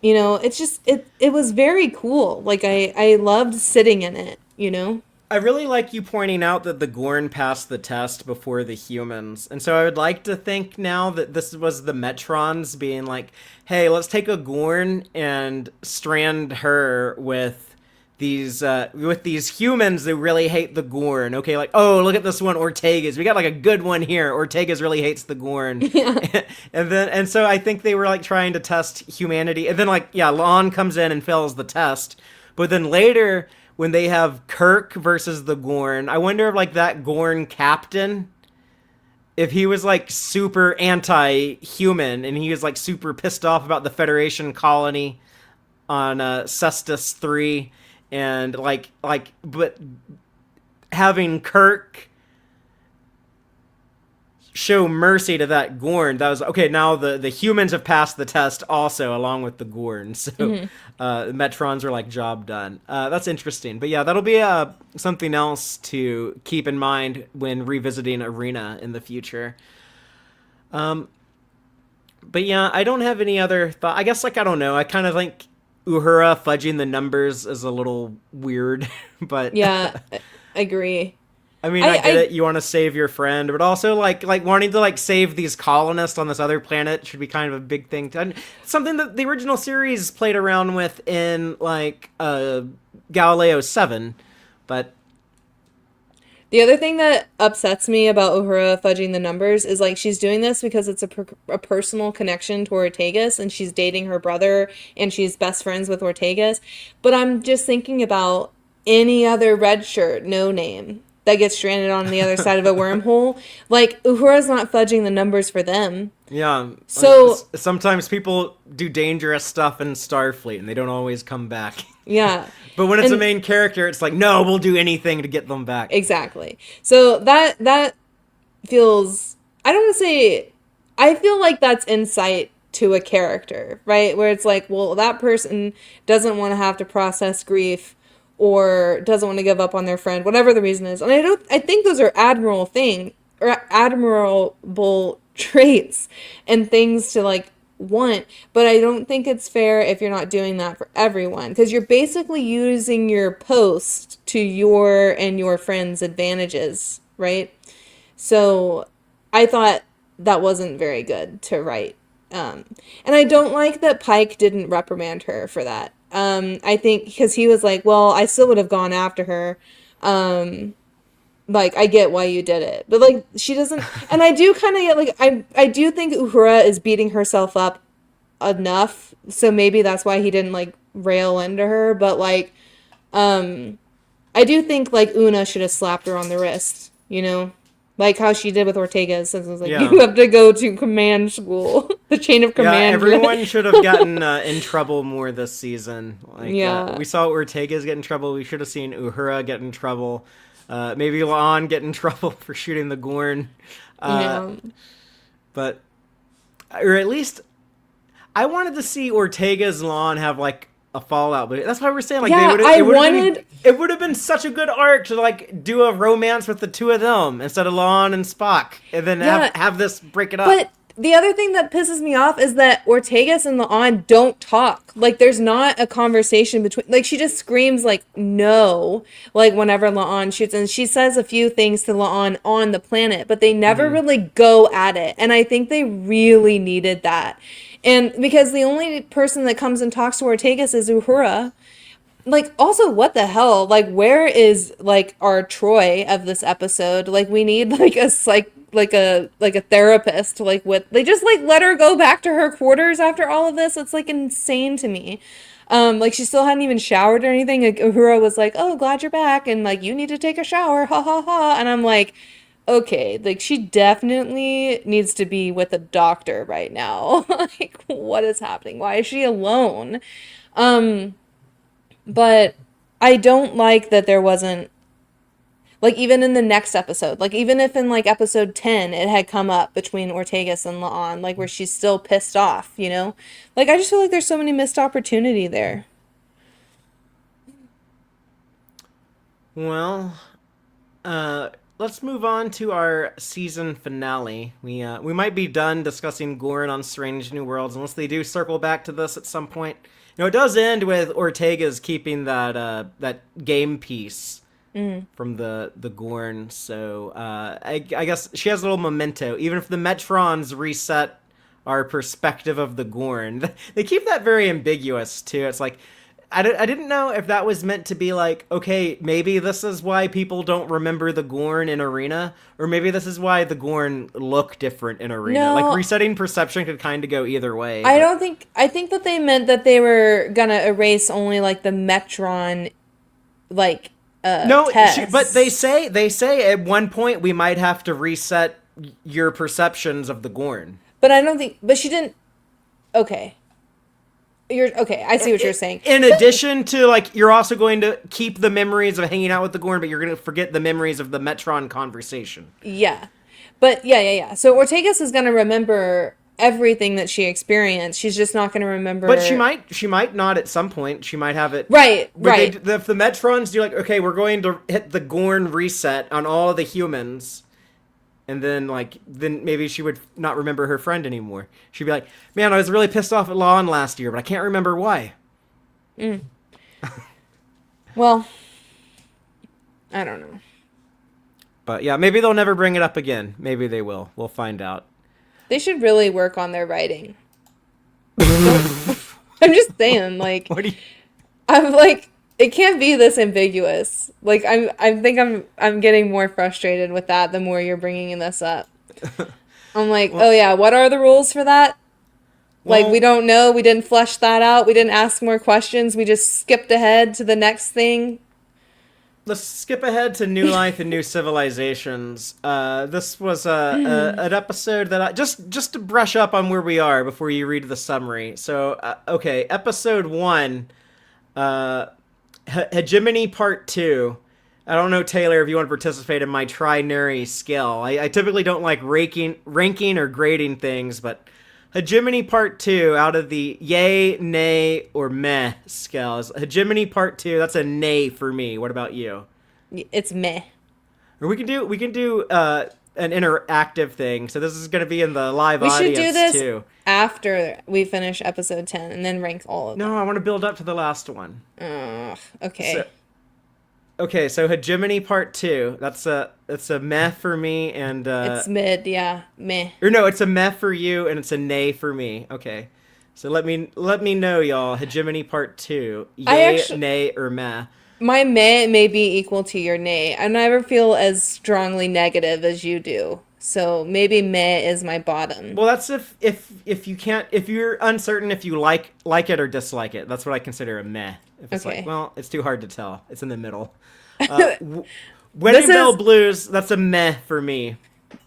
it's just it was very cool. I loved sitting in it, I really like you pointing out that the Gorn passed the test before the humans. And so I would like to think now that this was the Metrons being hey, let's take a Gorn and strand her with these humans that really hate the Gorn. Okay, oh, look at this one, Ortegas. We got a good one here. Ortegas really hates the Gorn. Yeah. and so I think they were trying to test humanity. And then La'an comes in and fails the test. But then later, when they have Kirk versus the Gorn, I wonder if that Gorn captain, if he was super anti-human and he was super pissed off about the Federation colony on Cestus 3, and but having Kirk show mercy to that Gorn, that was okay. Now the humans have passed the test also, along with the Gorn. So the Metrons are job done. That's interesting. But yeah, that'll be something else to keep in mind when revisiting Arena in the future. But yeah, I don't have any other thought. I guess I don't know. I kind of think Uhura fudging the numbers is a little weird, but yeah, I agree. I mean, I get it. You want to save your friend, but also wanting to save these colonists on this other planet should be kind of a big thing. Something that the original series played around with in Galileo 7, but The other thing that upsets me about Uhura fudging the numbers is like she's doing this because it's a personal connection to Ortegas and she's dating her brother and she's best friends with Ortegas. But I'm just thinking about any other red shirt, no name, that gets stranded on the other side of a wormhole. Like Uhura's not fudging the numbers for them. yeah. So Sometimes people do dangerous stuff in Starfleet and they don't always come back. yeah. But when it's a main character, it's like, no, we'll do anything to get them back. Exactly. So that feels, I don't want to say, I feel like that's insight to a character, right? Where it's like, well, that person doesn't want to have to process grief or doesn't want to give up on their friend, whatever the reason is. And I think those are admirable traits and things to like want, but I don't think it's fair if you're not doing that for everyone, because you're basically using your post to your and your friends' advantages, right? So I thought that wasn't very good to write. And I don't like that Pike didn't reprimand her for that. I think because he was like, well, I still would have gone after her. Like, I get why you did it. But, like, she doesn't... And I do kind of get, like... I do think Uhura is beating herself up enough. So maybe that's why he didn't, like, rail into her. But, like, I do think, like, Una should have slapped her on the wrist, you know? Like how she did with Ortega. Since it was like, you have to go to command school. The chain of command. Yeah, everyone should have gotten in trouble more this season. Like, yeah. We saw Ortega's get in trouble. We should have seen Uhura get in trouble. Maybe La'an get in trouble for shooting the Gorn. But, or at least, I wanted to see Ortega's La'an have, like, a fallout. But that's why we're saying, like, it would have been such a good arc to, like, do a romance with the two of them instead of La'an and Spock. And then have this break it up. But the other thing that pisses me off is that Ortegas and La'an don't talk. Like, there's not a conversation between... Like, she just screams, like, no, like, whenever La'an shoots. And she says a few things to La'an on the planet, but they never really go at it. And I think they really needed that. And because the only person that comes and talks to Ortegas is Uhura. Like, also, what the hell? Like, where is, like, our Troy of this episode? Like, we need, like, a therapist, like, with... They just, like, let her go back to her quarters after all of this. It's, like, insane to me. Like, she still hadn't even showered or anything. Like, Uhura was like, oh, glad you're back, and, like, you need to take a shower, ha, ha, ha. And I'm like, okay, like, she definitely needs to be with a doctor right now. Like, what is happening? Why is she alone? But I don't like that there wasn't, like, even in the next episode, like, even if in, like, episode 10 it had come up between Ortegas and La'an, like, where she's still pissed off, you know? Like, I just feel like there's so many missed opportunity there. Well, let's move on to our season finale. We might be done discussing Gorn on Strange New Worlds unless they do circle back to this at some point. You know, it does end with Ortega's keeping that game piece from the Gorn. So I guess she has a little memento. Even if the Metrons reset our perspective of the Gorn, they keep that very ambiguous too. It's like, I didn't know if that was meant to be like, okay, maybe this is why people don't remember the Gorn in Arena, or maybe this is why the Gorn look different in Arena. No. Like, resetting perception could kind of go either way. I think that they meant that they were gonna erase only, like, the Metron, like, tests. But they say at one point we might have to reset your perceptions of the Gorn. But I don't think, but she didn't, okay. I see what you're saying. In addition to, like, you're also going to keep the memories of hanging out with the Gorn, but you're going to forget the memories of the Metron conversation. Yeah. But, yeah. So Ortegas is going to remember everything that she experienced. She's just not going to remember... But she might not at some point. She might have it... Right. If the Metrons do, like, okay, we're going to hit the Gorn reset on all the humans... And then maybe she would not remember her friend anymore. She'd be like, man, I was really pissed off at La'an last year, but I can't remember why. Well, I don't know. But yeah, maybe they'll never bring it up again. Maybe they will. We'll find out. They should really work on their writing. I'm just saying, like... What do you... I'm like... It can't be this ambiguous. Like I think I'm getting more frustrated with that the more you're bringing this up. I'm like, Well, oh yeah, what are the rules for that? Like we well, don't know. We didn't flesh that out. We didn't ask more questions. We just skipped ahead to the next thing. let's skip ahead to New Life and New Civilizations. This was an episode that I just to brush up on where we are before you read the summary. So, okay, episode 1, Hegemony Part 2. I don't know, Taylor, if you want to participate in my trinary scale. I typically don't like ranking or grading things, but Hegemony Part 2 out of the yay, nay, or meh scales. Hegemony Part 2, that's a nay for me. What about you? It's meh. Or we can do an interactive thing. So this is going to be in the live We should audience do this too. after we finish episode 10 and then rank all of them. No, I want to build up to the last one. Okay. So Hegemony Part 2. That's a meh for me, and It's mid, yeah. Meh. or no, it's a meh for you, and it's a nay for me. Okay, so let me know, y'all. Hegemony Part 2. Yay, nay, or meh. My meh may be equal to your nay. I never feel as strongly negative as you do. So maybe meh is my bottom. Well, that's if you can't, if you're uncertain if you like it or dislike it. That's what I consider a meh. If it's Okay. like, well, it's too hard to tell. It's in the middle. Wedding This Bell is- Blues. That's a meh for me.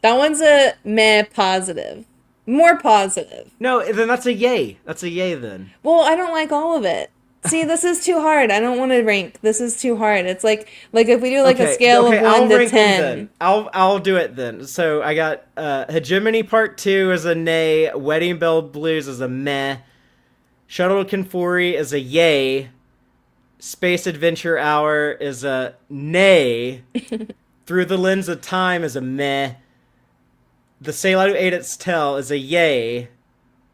That one's a meh positive. More positive. No, then that's a yay. That's a yay then. Well, I don't like all of it. See, this is too hard. I don't want to rank. This is too hard. It's like if we do like a scale of 1 I'll to rank them 10. then. I'll do it then. So I got Hegemony Part 2 is a nay. Wedding Bell Blues is a meh. Shuttle Konfori is a yay. Space Adventure Hour is a nay. Through the Lens of Time is a meh. The Sailor Who Ate Its Tail is a yay.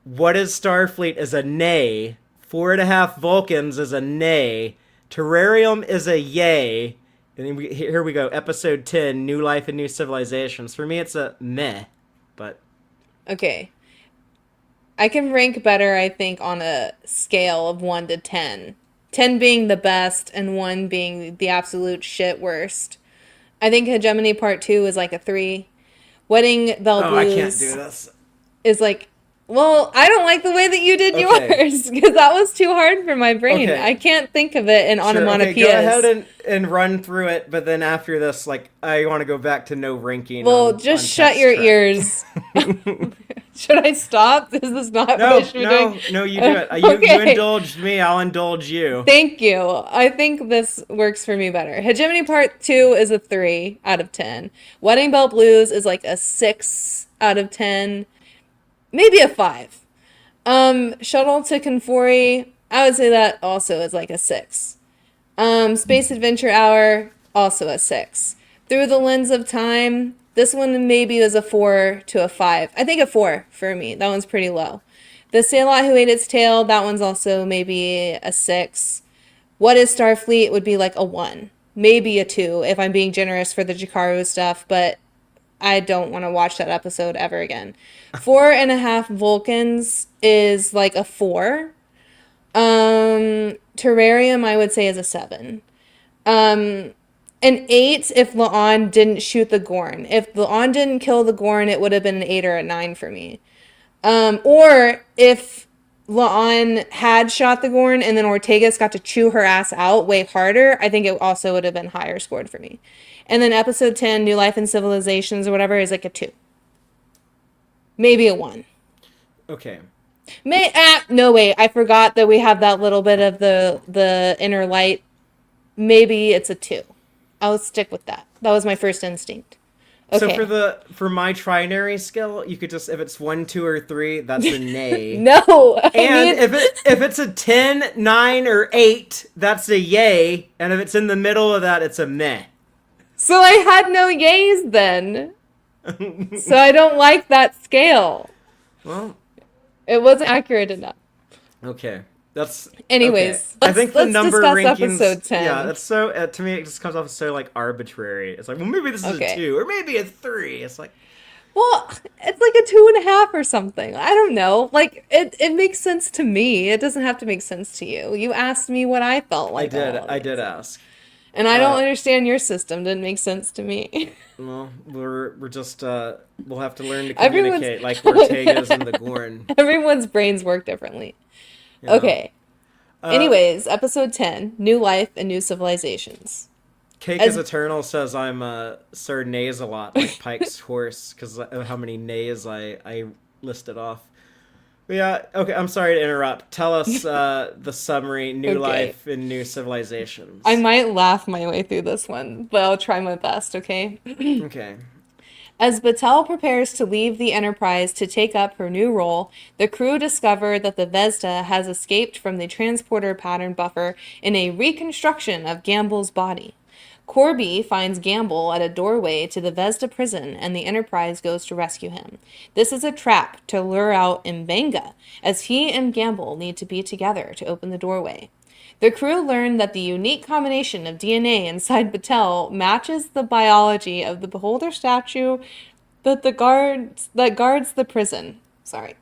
What is Starfleet is a nay. 4.5 Vulcans is a nay. Terrarium is a yay. And then here we go. Episode 10, New Life and New Civilizations. For me, it's a meh. But Okay. I can rank better, I think, on a scale of 1 to 10. 10 being the best and 1 being the absolute shit worst. I think Hegemony Part 2 is like a 3. Wedding Bell I Blues can't do this. is like, well, I don't like the way that you did Okay. yours because that was too hard for my brain. Okay. I can't think of it in Sure, onomatopoeias. okay, go ahead and run through it, but then after this, like, I want to go back to no ranking. Well, just shut your Tex-Trek. ears. Should I stop? Is this not what I should be doing? No, you do it. You Okay. indulged me, I'll indulge you. Thank you. I think this works for me better. Hegemony Part 2 is a 3 out of 10. Wedding Bell Blues is like a 6 out of 10. Maybe a 5. Shuttle to Konfori, I would say that also is like a 6. Space Adventure Hour, also a 6. Through the Lens of Time, this one maybe was a 4 to a 5. I think a 4 for me. That one's pretty low. The Sailor Who Ate Its Tail, that one's also maybe a 6. What is Starfleet would be like a 1. Maybe a 2 if I'm being generous for the Jakaru stuff, but I don't want to watch that episode ever again. 4.5 Vulcans is like a 4. Terrarium, I would say, is a 7. An 8 if La'an didn't shoot the Gorn. If La'an didn't kill the Gorn, it would have been an 8 or a 9 for me. Or if La'an had shot the Gorn and then Ortegas got to chew her ass out way harder, I think it also would have been higher scored for me. And then episode 10, New Life and Civilizations or whatever, is like a 2. Maybe a 1. Okay. No, wait, I forgot that we have that little bit of the inner light. Maybe it's a 2. I'll stick with that. That was my first instinct. Okay. So for my trinary scale, you could just, if it's 1, 2, or 3, that's a nay. No. And if it's a 10, 9, or 8, that's a yay. And if it's in the middle of that, it's a meh. So I had no yays then. So I don't like that scale. Well, It wasn't accurate enough. okay. That's Anyways, okay. I think the let's number discuss rankings. episode 10. Yeah, that's so. To me, it just comes off as so like arbitrary. It's like, well, maybe this is Okay. a 2, or maybe a 3. It's like, Well, it's like a 2.5 or something. I don't know. Like it makes sense to me. It doesn't have to make sense to you. You asked me what I felt like all of I it. did ask. And I don't understand your system. Didn't make sense to me. Well, we're just we'll have to learn to Everyone's communicate like Ortega's and the Gorn. everyone's brains work differently. Yeah. Okay. Uh, Anyways, episode 10, New Life and New Civilizations. Cake As- is Eternal says I'm Sir Nays a lot, like Pike's horse, because of how many nays I listed off. But yeah, okay, I'm sorry to interrupt. Tell us the summary, New Okay. Life and New Civilizations. I might laugh my way through this one, but I'll try my best, okay? Okay. As Batel prepares to leave the Enterprise to take up her new role, the crew discover that the Vesda has escaped from the transporter pattern buffer in a reconstruction of Gamble's body. Korby finds Gamble at a doorway to the Vesda prison, and the Enterprise goes to rescue him. This is a trap to lure out Mbenga, as he and Gamble need to be together to open the doorway. The crew learn that the unique combination of DNA inside Batel matches the biology of the beholder statue that guards the prison. Sorry.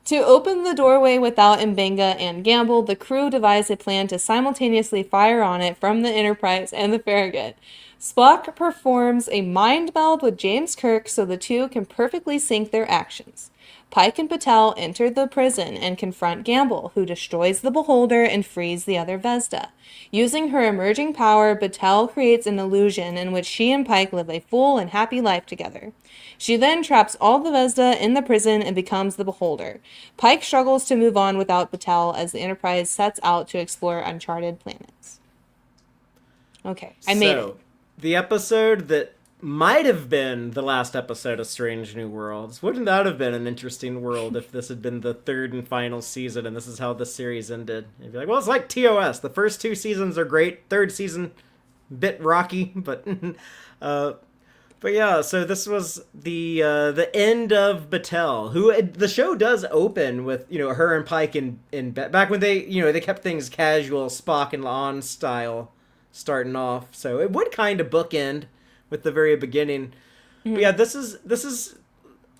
To open the doorway without Mbenga and Gamble, the crew devise a plan to simultaneously fire on it from the Enterprise and the Farragut. Spock performs a mind meld with James Kirk so the two can perfectly sync their actions. Pike and Batel enter the prison and confront Gamble, who destroys the beholder and frees the other Vesda. Using her emerging power, Batel creates an illusion in which she and Pike live a full and happy life together. She then traps all the Vesda in the prison and becomes the beholder. Pike struggles to move on without Batel as the Enterprise sets out to explore uncharted planets. Okay, I made it. The episode that might have been the last episode of Strange New Worlds. Wouldn't that have been an interesting world if this had been the third and final season and this is how the series ended? You'd be like, well, it's like TOS. The first 2 seasons are great. Third season, bit rocky, but yeah. So this was the end of Batel, who the show does open with her and Pike in back when they kept things casual, Spock and La'an style, starting off. So it would kind of bookend with the very beginning. But yeah, this is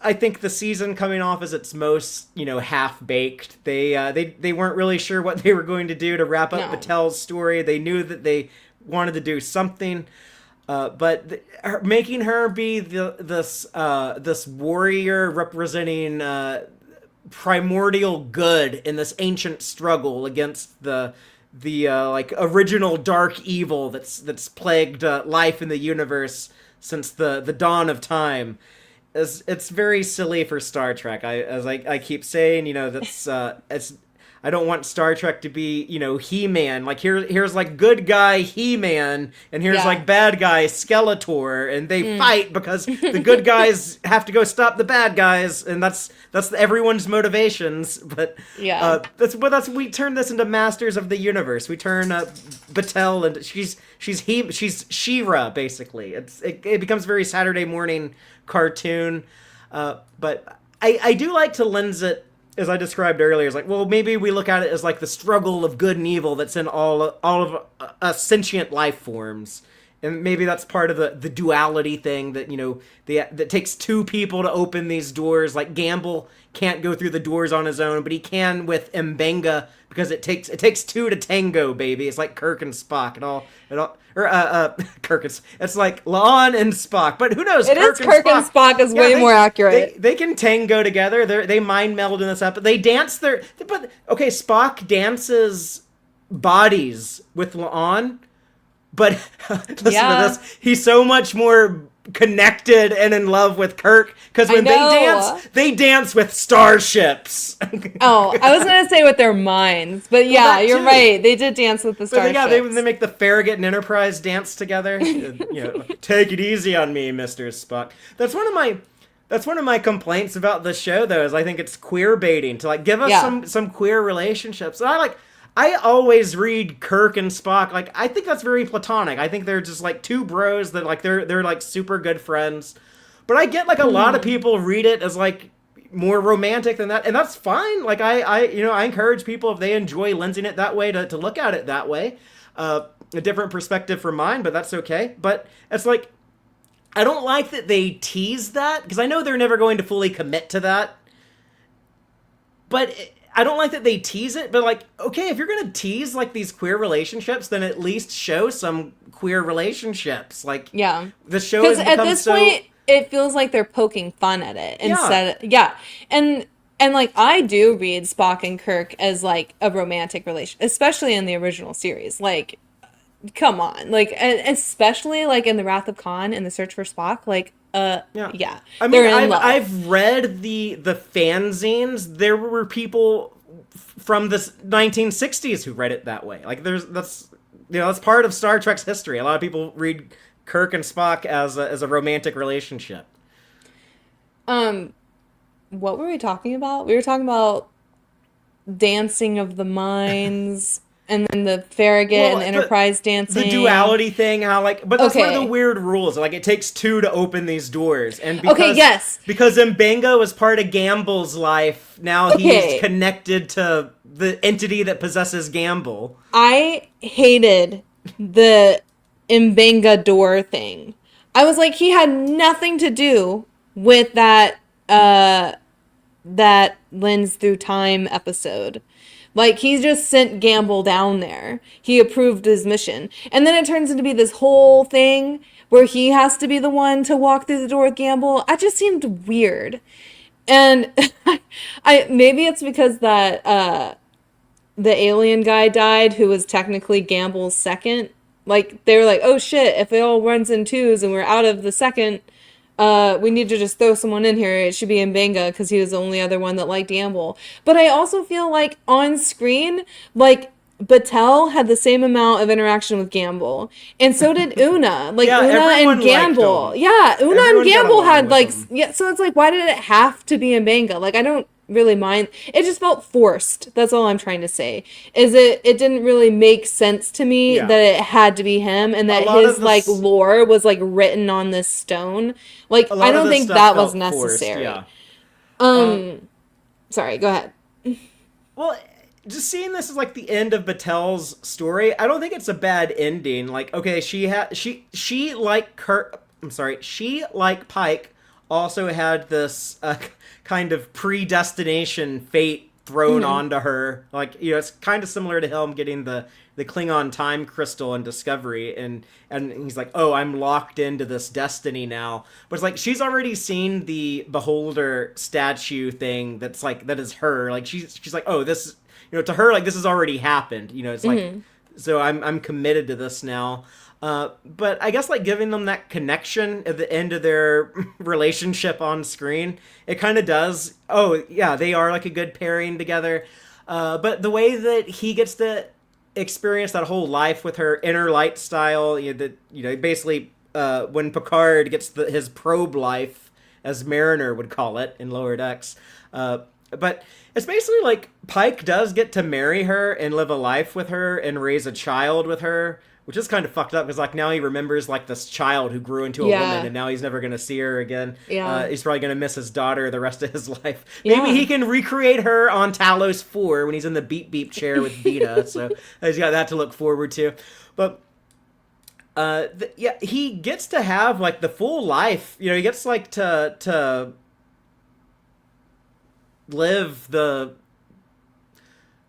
I think the season coming off as its most, half baked. They weren't really sure what they were going to do to wrap up Batel's story. They knew that they wanted to do something, but making her be this warrior representing primordial good in this ancient struggle against the like original dark evil that's plagued life in the universe since the dawn of time. It's very silly for Star Trek. I keep saying, that's I don't want Star Trek to be, He-Man. Like here's like good guy He-Man, and here's like bad guy Skeletor, and they fight because the good guys have to go stop the bad guys, and that's everyone's motivations. But that's we turn this into Masters of the Universe. We turn Batel, and she's She-Ra basically. It becomes very Saturday morning cartoon, but I do like to lens it, as I described earlier, is like, well, maybe we look at it as like the struggle of good and evil that's in all of sentient life forms, and maybe that's part of the duality thing that that takes 2 people to open these doors. Like Gamble can't go through the doors on his own, but he can with Mbenga because it takes 2 to tango, baby. It's like Kirk and Spock it's like La'an and Spock, but who knows? Kirk and Spock is way more accurate. They can tango together. They mind meld in this episode. They dance but okay, Spock dances bodies with La'an, but listen to this. He's so much more connected and in love with Kirk because when they dance with starships. Oh, I was gonna say with their minds, but yeah, you're right. They did dance with the starships. Yeah, they make the Farragut and Enterprise dance together. Take it easy on me, Mr. Spock. That's one of my complaints about the show, though, is I think it's queer baiting to like give us some queer relationships. And I always read Kirk and Spock, like, I think that's very platonic. I think they're just, like, 2 bros that, like, they're like, super good friends. But I get, like, a lot of people read it as, like, more romantic than that, and that's fine. Like, I encourage people, if they enjoy lensing it that way, to look at it that way. A different perspective from mine, but that's okay. But it's like, I don't like that they tease that, because I know they're never going to fully commit to that. But I don't like that they tease it, but like, okay, if you're gonna tease like these queer relationships, then at least show some queer relationships. Like, Yeah. the show Because has at become this so... point, it feels like they're poking fun at it instead. And like I do read Spock and Kirk as like a romantic relation, especially in the original series. Like, come on, like especially like in the Wrath of Khan and the Search for Spock. Like, yeah, I mean, they're in love. I've read the fanzines. There were people from the 1960s who read it that way. Like, that's part of Star Trek's history. A lot of people read Kirk and Spock as a romantic relationship. What were we talking about? We were talking about dancing of the minds. And then the Farragut and the Enterprise dancing. The duality thing, how like... But that's one of the Okay. weird rules. Like, it takes two to open these doors. And Okay, yes. because Mbenga was part of Gamble's life, now Okay. he's connected to the entity that possesses Gamble. I hated the Mbenga door thing. I was like, he had nothing to do with that Lens Through Time episode. Like, he just sent Gamble down there. He approved his mission. And then it turns into be this whole thing where he has to be the one to walk through the door with Gamble. That just seemed weird. And maybe it's because that the alien guy died who was technically Gamble's second. Like, they were like, oh shit, if it all runs in twos and we're out of the second, we need to just throw someone in here. It should be Mbenga because he was the only other one that liked Gamble. But I also feel like on screen, like, Batel had the same amount of interaction with Gamble. And so did Una. Like, Yeah, Una everyone and liked Gamble. him. Yeah, Una Everyone and got Gamble along had, with like, him. yeah, so it's like, why did it have to be Mbenga? Like, I don't really mind. It just felt forced. That's all I'm trying to say. Is it didn't really make sense to me Yeah. that it had to be him and that lot his of like this- lore was like written on this stone. Like, A lot I of don't this think stuff that was felt forced, necessary. yeah. Sorry, go ahead. Well, just seeing this as like the end of Batel's story, I don't think it's a bad ending. Like, okay, she like Kirk. I'm sorry, she like Pike also had this kind of predestination fate thrown onto her. Like, it's kind of similar to him getting the Klingon time crystal in Discovery, and he's like, oh, I'm locked into this destiny now. But it's like, she's already seen the Beholder statue thing that is her. Like, she's like, oh, this, to her, like, this has already happened. It's like, so I'm committed to this now. But I guess, like, giving them that connection at the end of their relationship on screen, it kind of does. Oh, yeah, they are, like, a good pairing together. But the way that he gets to experience that whole life with her inner light style, basically, when Picard gets his probe life, as Mariner would call it in Lower Decks, but it's basically like Pike does get to marry her and live a life with her and raise a child with her, which is kind of fucked up because, like, now he remembers, like, this child who grew into a woman and now he's never going to see her again. Yeah. He's probably going to miss his daughter the rest of his life. Yeah. Maybe he can recreate her on Talos 4 when he's in the beep beep chair with Vita. So he's got that to look forward to. But he gets to have, like, the full life. He gets, like, to live the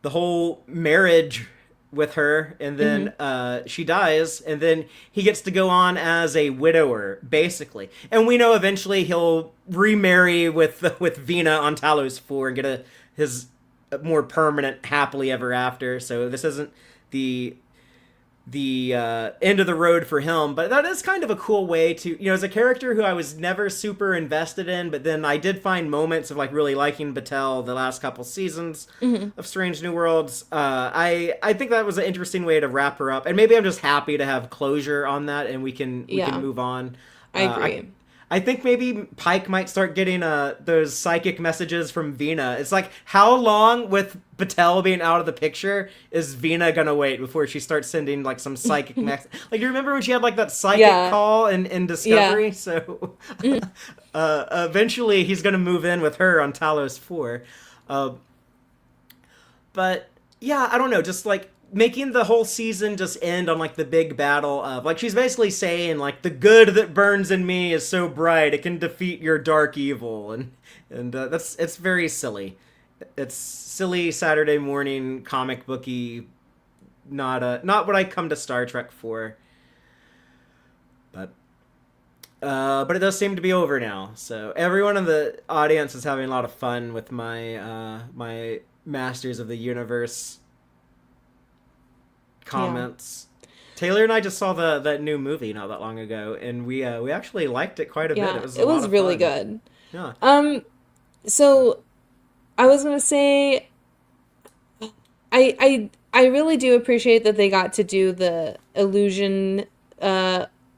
whole marriage with her, and then she dies, and then he gets to go on as a widower, basically. And we know eventually he'll remarry with Vina on Talos 4 and get his more permanent happily ever after. So this isn't the end of the road for him, but that is kind of a cool way to, as a character who I was never super invested in, but then I did find moments of, like, really liking Batel the last couple seasons of Strange New Worlds. I think that was an interesting way to wrap her up, and maybe I'm just happy to have closure on that, and we can move on. I agree. I think maybe Pike might start getting those psychic messages from Vina. It's like, how long with Batel being out of the picture is Vina gonna wait before she starts sending, like, some psychic message? Like, you remember when she had, like, that psychic call in Discovery? Yeah. So eventually he's gonna move in with her on Talos 4. But yeah, I don't know, just, like, making the whole season just end on like the big battle of like she's basically saying like the good that burns in me is so bright it can defeat your dark evil, and it's very silly. It's silly Saturday morning comic booky, not what I come to Star Trek for. But it does seem to be over now. So everyone in the audience is having a lot of fun with my Masters of the Universe comments. Yeah. Taylor and I just saw that new movie not that long ago, and we actually liked it quite a bit. It was really good. Yeah. So I was gonna say, I really do appreciate that they got to do the illusion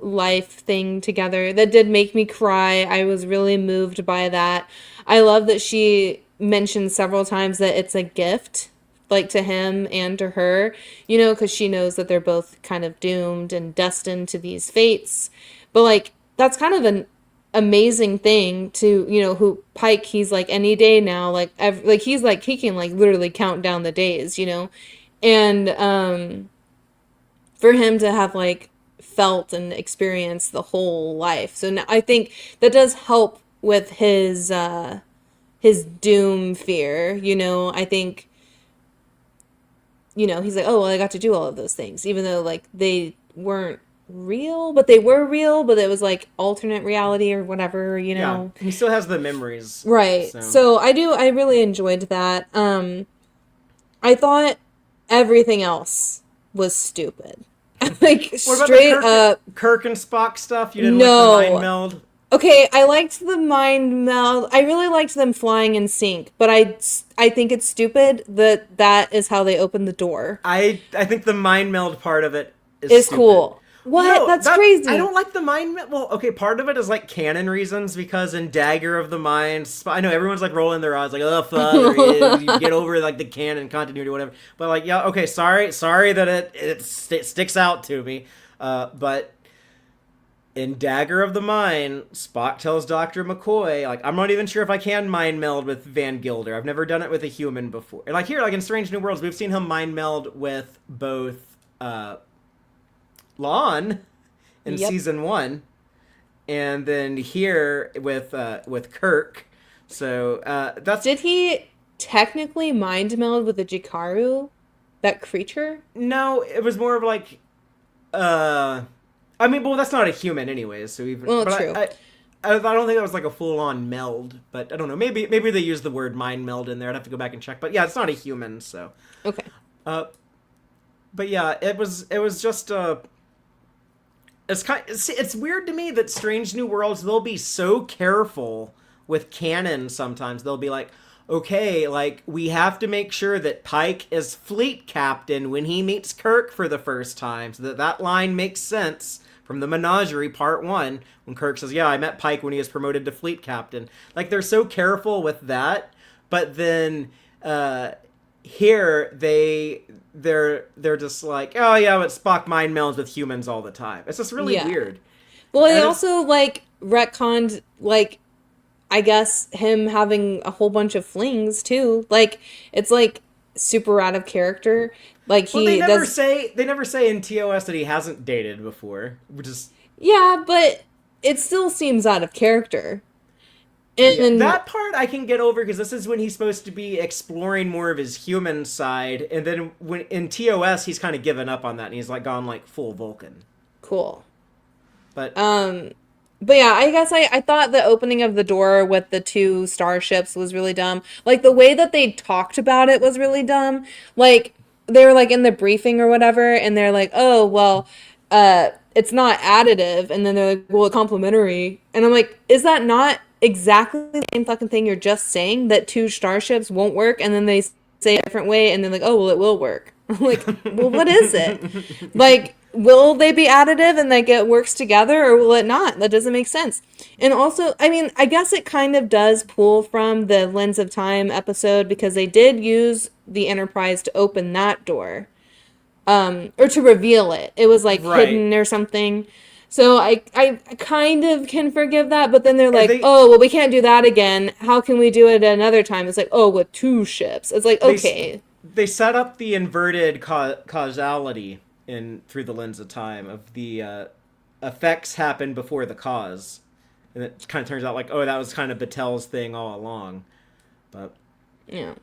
life thing together. That did make me cry. I was really moved by that. I love that she mentioned several times that it's a gift, like to him and to her, because she knows that they're both kind of doomed and destined to these fates. But like, that's kind of an amazing thing to, who Pike, he's like any day now, like he's like, he can like literally count down the days, and for him to have like felt and experienced the whole life. So now I think that does help with his doom fear, I think, he's like, oh, well, I got to do all of those things, even though like they weren't real, but they were real, but it was like alternate reality or whatever, Yeah, he still has the memories. Right. So I really enjoyed that. I thought everything else was stupid. Like, straight up Kirk and Spock stuff. You didn't like the mind meld? Okay, I liked the mind meld. I really liked them flying in sync, but I think it's stupid that is how they open the door. I think the mind meld part of it is cool. What? No, that's crazy. I don't like the mind meld. Well, okay, part of it is like canon reasons, because in Dagger of the Mind, I know everyone's like rolling their eyes like, oh, Fatheree, you get over like the canon continuity or whatever. But like, yeah, okay, sorry that it sticks out to me. But in Dagger of the Mind, Spock tells Dr. McCoy, like, I'm not even sure if I can mind meld with Van Gilder. I've never done it with a human before. And like here, like in Strange New Worlds, we've seen him mind meld with both Lon in season 1, and then here with Kirk. So that's. Did he technically mind meld with the Jikaru, that creature? No, it was more of like, I mean, well, that's not a human anyways. So even true. I don't think that was like a full on meld, but I don't know. Maybe they used the word mind meld in there. I'd have to go back and check. But yeah, it's not a human. So okay. But yeah, it was just It's weird to me that Strange New Worlds, they'll be so careful with canon sometimes. They'll be like, okay, like, we have to make sure that Pike is fleet captain when he meets Kirk for the first time, so that line makes sense from the Menagerie Part 1, when Kirk says, yeah, I met Pike when he was promoted to fleet captain. Like, they're so careful with that, but then here they're just like, oh yeah, but Spock mind melds with humans all the time. It's just really weird. Well, they also like retconned, like, I guess him having a whole bunch of flings too. Like, it's like super out of character. Like, they never say in TOS that he hasn't dated before, which is but it still seems out of character. And that part I can get over, because this is when he's supposed to be exploring more of his human side, and then when in TOS he's kind of given up on that and he's like gone like full Vulcan. Cool. But yeah, I guess I thought the opening of the door with the two starships was really dumb. Like, the way that they talked about it was really dumb. Like, they were like in the briefing or whatever, and they're like, oh, well, it's not additive, and then they're like, well, it's complementary. And I'm like, is that not exactly the same fucking thing you're just saying, that two starships won't work, and then they say a different way, and then like, oh, well, it will work. I'm like, well, what is it? Like, will they be additive and like it works together, or will it not? That doesn't make sense. And also, I mean, I guess it kind of does pull from the Lens of Time episode, because they did use the Enterprise to open that door, or to reveal it. It was like hidden or something. So I kind of can forgive that, but then they're like, oh, well, we can't do that again. How can we do it another time? It's like, oh, with two ships. It's like, okay. they set up the inverted causality in Through the Lens of Time of the effects happen before the cause, and it kind of turns out like, oh, that was kind of Batel's thing all along. But Yeah.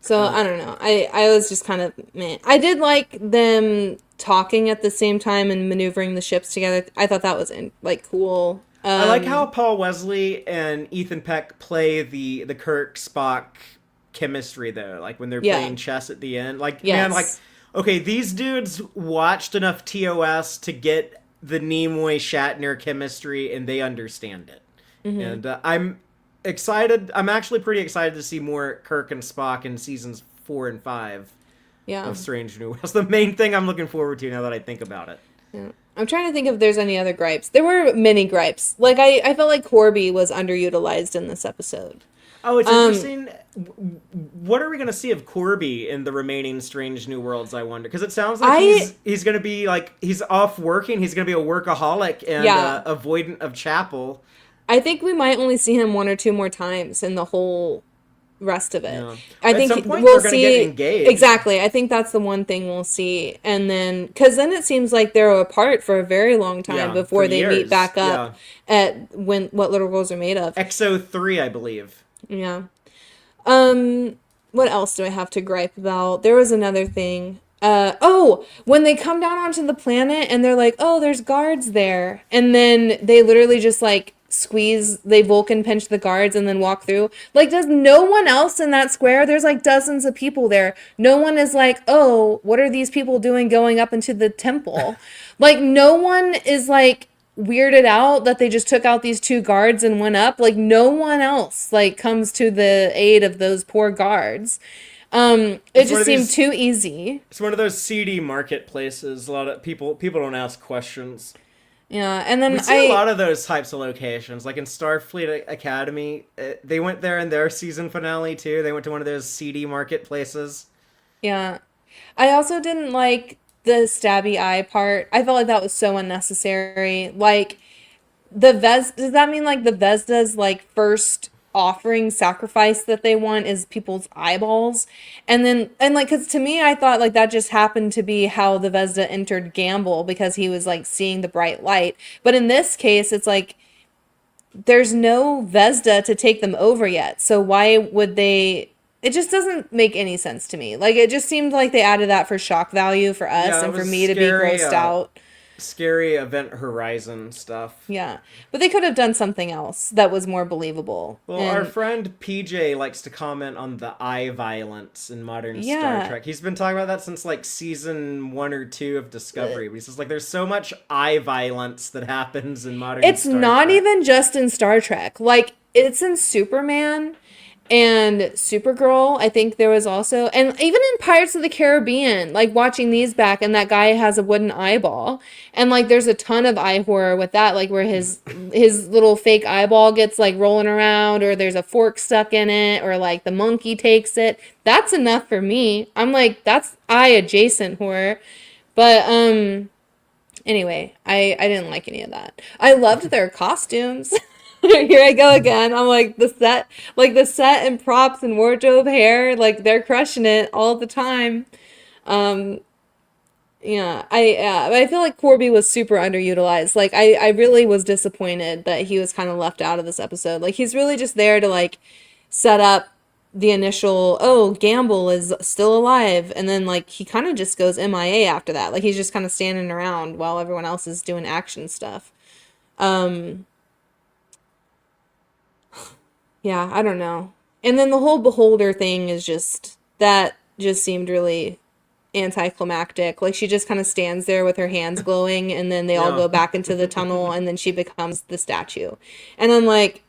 So I don't know. I was just kind of meh. I did like them talking at the same time and maneuvering the ships together. I thought that was like cool. I like how Paul Wesley and Ethan Peck play the Kirk Spock chemistry though. Like when they're playing chess at the end. Like man, like okay, these dudes watched enough TOS to get the Nimoy Shatner chemistry, and they understand it. And I'm excited. I'm actually pretty excited to see more Kirk and Spock in seasons 4 and 5 of Strange New Worlds. The main thing I'm looking forward to now that I think about it. Yeah. I'm trying to think if there's any other gripes. There were many gripes. Like I felt like Korby was underutilized in this episode. Oh, it's interesting. What are we going to see of Korby in the remaining Strange New Worlds, I wonder? Because it sounds like he's going to be like, he's off working. He's going to be a workaholic and avoidant of chapel. I think we might only see him one or two more times in the whole rest of it. Yeah. I think at some point we'll they're see get engaged. Exactly. I think that's the one thing we'll see, and then because then it seems like they're apart for a very long time before they meet back up at What Little Girls Are Made Of. XO3, I believe. Yeah. What else do I have to gripe about? There was another thing. When they come down onto the planet and they're like, oh, there's guards there, and then they literally just like they Vulcan pinch the guards and then walk through. Like, does no one else in that square? There's like dozens of people there. No one is like, oh, what are these people doing going up into the temple? Like, no one is like weirded out that they just took out these two guards and went up. Like, no one else like comes to the aid of those poor guards. It just seemed too easy. It's one of those seedy marketplaces. A lot of people don't ask questions. Yeah, and then we see a lot of those types of locations, like in Starfleet Academy. They went there in their season finale too. They went to one of those seedy marketplaces. Yeah, I also didn't like the stabby eye part. I felt like that was so unnecessary. Like does that mean like the Vesda's like first offering sacrifice that they want is people's eyeballs? And like, because to me I thought like that just happened to be how the Vesda entered Gamble, because he was like seeing the bright light. But in this case it's like there's no Vesda to take them over yet, so why would they? It just doesn't make any sense to me. Like, it just seemed like they added that for shock value for us and for me to be grossed out. Scary Event Horizon stuff. Yeah. But they could have done something else that was more believable. Well, our friend PJ likes to comment on the eye violence in modern Star Trek. He's been talking about that since like season 1 or 2 of Discovery. But he says like there's so much eye violence that happens in modern Star Trek. It's not even just in Star Trek. Like, it's in Superman and Supergirl. I think there was also, and even in Pirates of the Caribbean, like watching these back, and that guy has a wooden eyeball, and like there's a ton of eye horror with that, like where his little fake eyeball gets like rolling around, or there's a fork stuck in it, or like the monkey takes it. That's enough for me. I'm like, that's eye adjacent horror. But anyway, I didn't like any of that. I loved their costumes. Here I go again. I'm like, the set and props and wardrobe, hair, like they're crushing it all the time. I feel like Korby was super underutilized. Like, I really was disappointed that he was kind of left out of this episode. Like, he's really just there to like set up the initial, oh, Gamble is still alive, and then like he kind of just goes MIA after that. Like, he's just kind of standing around while everyone else is doing action stuff. Yeah, I don't know. And then the whole beholder thing is just seemed really anticlimactic. Like, she just kind of stands there with her hands glowing, and then they all go back into the tunnel, and then she becomes the statue. And I'm like,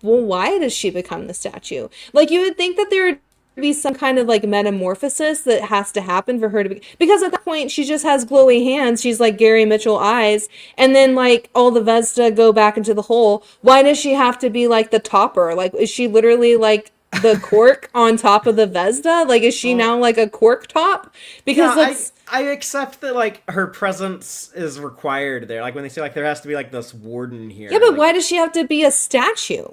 well, why does she become the statue? Like, you would think that there would be some kind of like metamorphosis that has to happen for her to be, because at that point she just has glowy hands, she's like Gary Mitchell eyes, and then like all the Vesta go back into the hole. Why does she have to be like the topper? Like, is she literally like the cork on top of the Vesda? Like, is she now like a cork top? Because I accept that like her presence is required there, like when they say like there has to be like this warden here. Yeah, but like, why does she have to be a statue?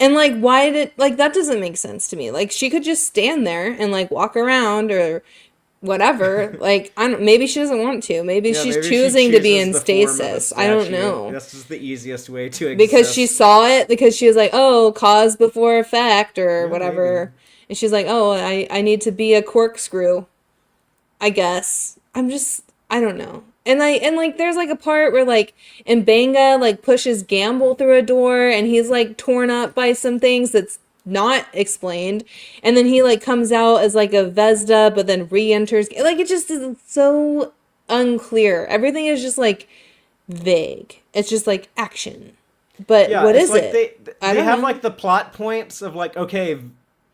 And like, why did, like, that doesn't make sense to me. Like, she could just stand there and like walk around or whatever. Like, I don't, maybe she doesn't want to. Maybe Yeah, she's maybe she choosing to be chooses in the form of a stasis. I don't statue. know. That's just the easiest way to Because she exist. saw it, because she was like, oh, cause before effect or Yeah, maybe. whatever. And she's like, oh, I need to be a corkscrew, I guess. I don't know. And there's like a part where like Mbanga like pushes Gamble through a door and he's like torn up by some things that's not explained. And then he like comes out as like a Vesda but then re-enters. Like it just is so unclear. Everything is just like vague. It's just like action. But Yeah, what it's is like it? I they don't have know. like the plot points of like, okay,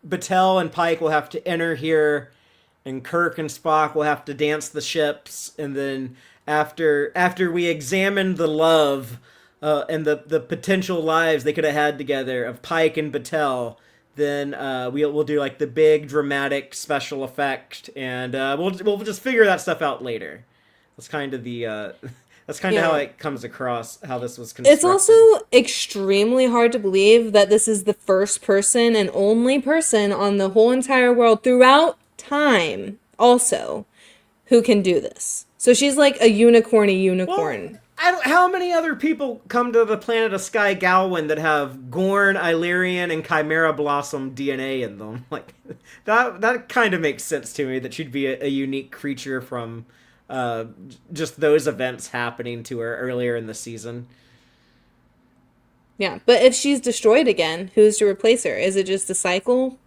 Batel and Pike will have to enter here, and Kirk and Spock will have to dance the ships, and then after we examine the love and the potential lives they could have had together of Pike and Batel, then we'll do like the big dramatic special effect, and we'll just figure that stuff out later. That's kind of the that's kind of how Yeah. it comes across how this was It's also constructed. extremely hard to believe that this is the first person and only person on the whole entire world throughout time also who can do this. So she's like a unicorny Well, unicorn. how many other people come to the planet of Sky Galwin that have Gorn, Illyrian, and Chimera Blossom DNA in them? Like that kind of makes sense to me that she'd be a unique creature from just those events happening to her earlier in the season. Yeah, but if she's destroyed again, who's to replace her? Is it just a cycle?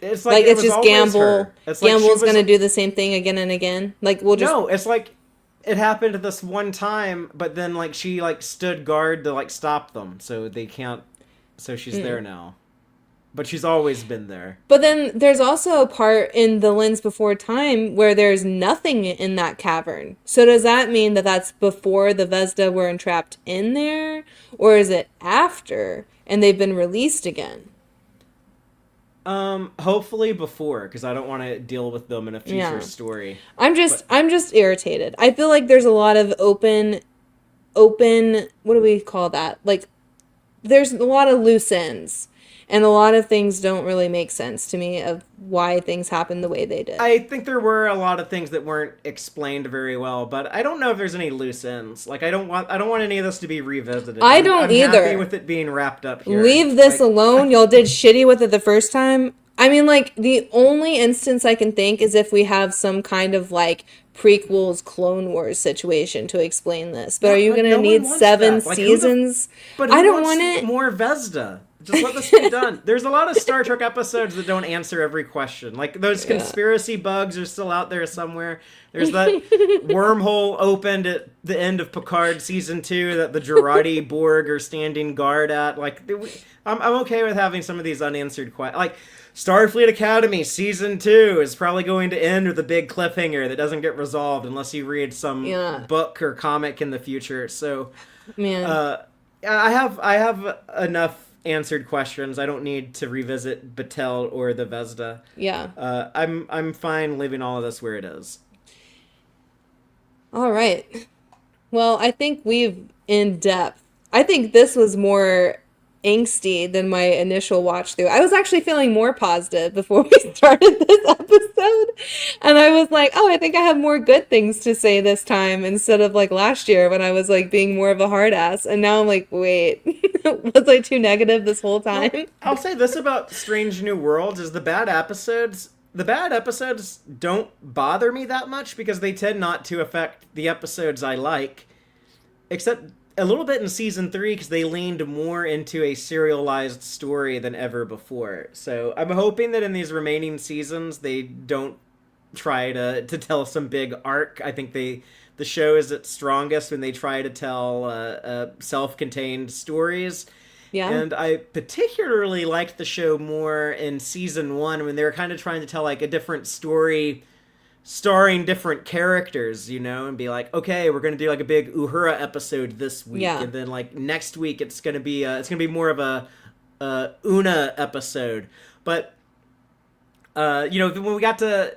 It's like Like it it's was just always Gamble. her. It's like she Gamble's was gonna do the same thing again and again. Like we'll just no. It's like it happened this one time, but then like she like stood guard to like stop them, so they can't. So she's there now, but she's always been there. But then there's also a part in the Lens Before Time where there's nothing in that cavern. So does that mean that that's before the Vesda were entrapped in there? Or is it after and they've been released again? Hopefully before, because I don't want to deal with them in a future Yeah. story. I'm just irritated. I feel like there's a lot of open, what do we call that? Like there's a lot of loose ends. And a lot of things don't really make sense to me of why things happen the way they did. I think there were a lot of things that weren't explained very well, but I don't know if there's any loose ends. Like I don't want any of this to be revisited. I don't I'm either. happy with it being wrapped up here. Leave this Like, alone. Y'all did shitty with it the first time. I mean, like, the only instance I can think is if we have some kind of, like, prequels Clone Wars situation to explain this. But are you like, going to no one need wants 7 that. Like, seasons? But I who don't wants want it. more Vesda? Just let this be done. There's a lot of Star Trek episodes that don't answer every question. Like those conspiracy bugs are still out there somewhere. There's that wormhole opened at the end of Picard season 2 that the Gerardi Borg are standing guard at. Like I'm okay with having some of these unanswered questions. Like Starfleet Academy season 2 is probably going to end with a big cliffhanger that doesn't get resolved unless you read some Yeah. book or comic in the future. So Man. I have enough answered questions. I don't need to revisit Batel or the Vesda. Yeah. I'm fine leaving all of this where it is. All right. Well, I think we've in depth. I think this was more angsty than my initial watch through. I was actually feeling more positive before we started this episode. And I was like, oh, I think I have more good things to say this time instead of like last year when I was like being more of a hard ass. And now I'm like, wait, was I too negative this whole time? I'll say this about Strange New Worlds is the bad episodes don't bother me that much because they tend not to affect the episodes I like, except a little bit in season 3 because they leaned more into a serialized story than ever before. So I'm hoping that in these remaining seasons they don't try to tell some big arc. I think the show is its strongest when they try to tell self-contained stories. Yeah. And I particularly liked the show more in season 1 when they were kind of trying to tell like a different story starring different characters, you know, and be like, okay, we're gonna do like a big Uhura episode this week, Yeah. and then like next week it's gonna be more of a Una episode. But you know, when we got to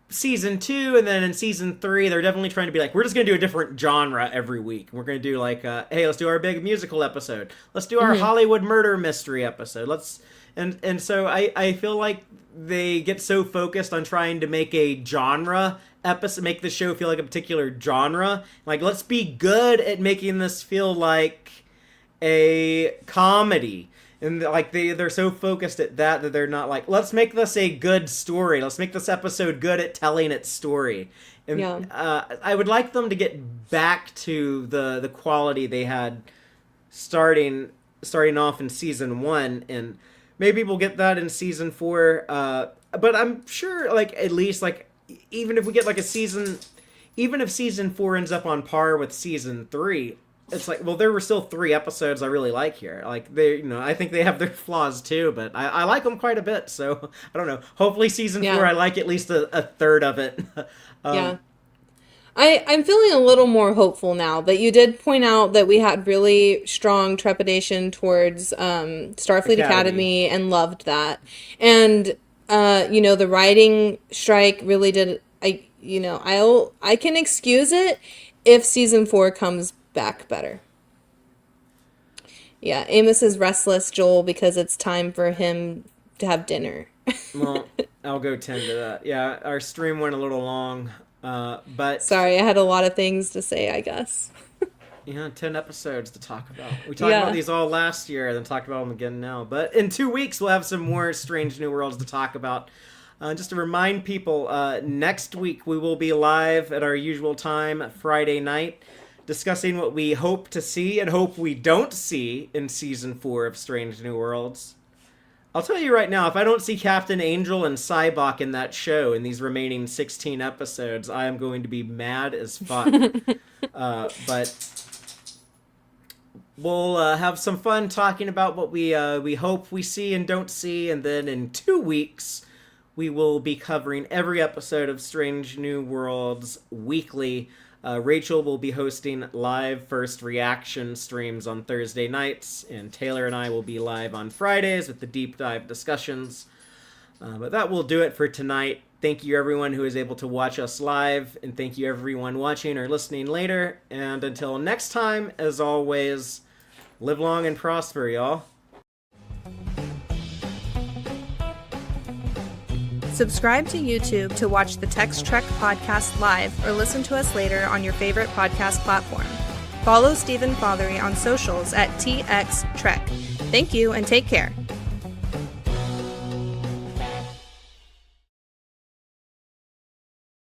season 2, and then in season 3 they're definitely trying to be like, we're just gonna do a different genre every week. We're gonna do like hey, let's do our big musical episode, let's do our Hollywood murder mystery episode, let's and so I feel like they get so focused on trying to make a genre episode, make the show feel like a particular genre, like let's be good at making this feel like a comedy. And like they're so focused at that they're not like, let's make this a good story. Let's make this episode good at telling its story. And I would like them to get back to the quality they had starting off in season 1, and maybe we'll get that in season 4. But I'm sure, like, at least like even if we get like even if season 4 ends up on par with season 3. It's like, well, there were still 3 episodes I really like here. Like, they, I think they have their flaws too, but I like them quite a bit. So, I don't know. Hopefully season 4, I like at least a third of it. I'm feeling a little more hopeful now, but you did point out that we had really strong trepidation towards Starfleet Academy and loved that. And, the writing strike really did, I can excuse it if season 4 comes back better. Yeah, Amos is restless, Joel, because it's time for him to have dinner. Well, I'll go tend to that. Yeah, our stream went a little long, but... Sorry, I had a lot of things to say, I guess. 10 episodes to talk about. We talked about these all last year, and then talked about them again now. But in 2 weeks, we'll have some more Strange New Worlds to talk about. Just to remind people, next week we will be live at our usual time, Friday night, discussing what we hope to see and hope we don't see in season 4 of Strange New Worlds. I'll tell you right now, if I don't see Captain Angel and Cybok in that show in these remaining 16 episodes, I am going to be mad as fuck. But we'll have some fun talking about what we hope we see and don't see, and then in 2 weeks we will be covering every episode of Strange New Worlds weekly. Rachel will be hosting live first reaction streams on Thursday nights, and Taylor and I will be live on Fridays with the deep dive discussions. But that will do it for tonight. Thank you everyone who is able to watch us live, and thank you everyone watching or listening later. And until next time, as always, live long and prosper, y'all. Subscribe to YouTube to watch the Tex-Trek podcast live or listen to us later on your favorite podcast platform. Follow Stephen Fatheree on socials at TXTrek. Thank you and take care.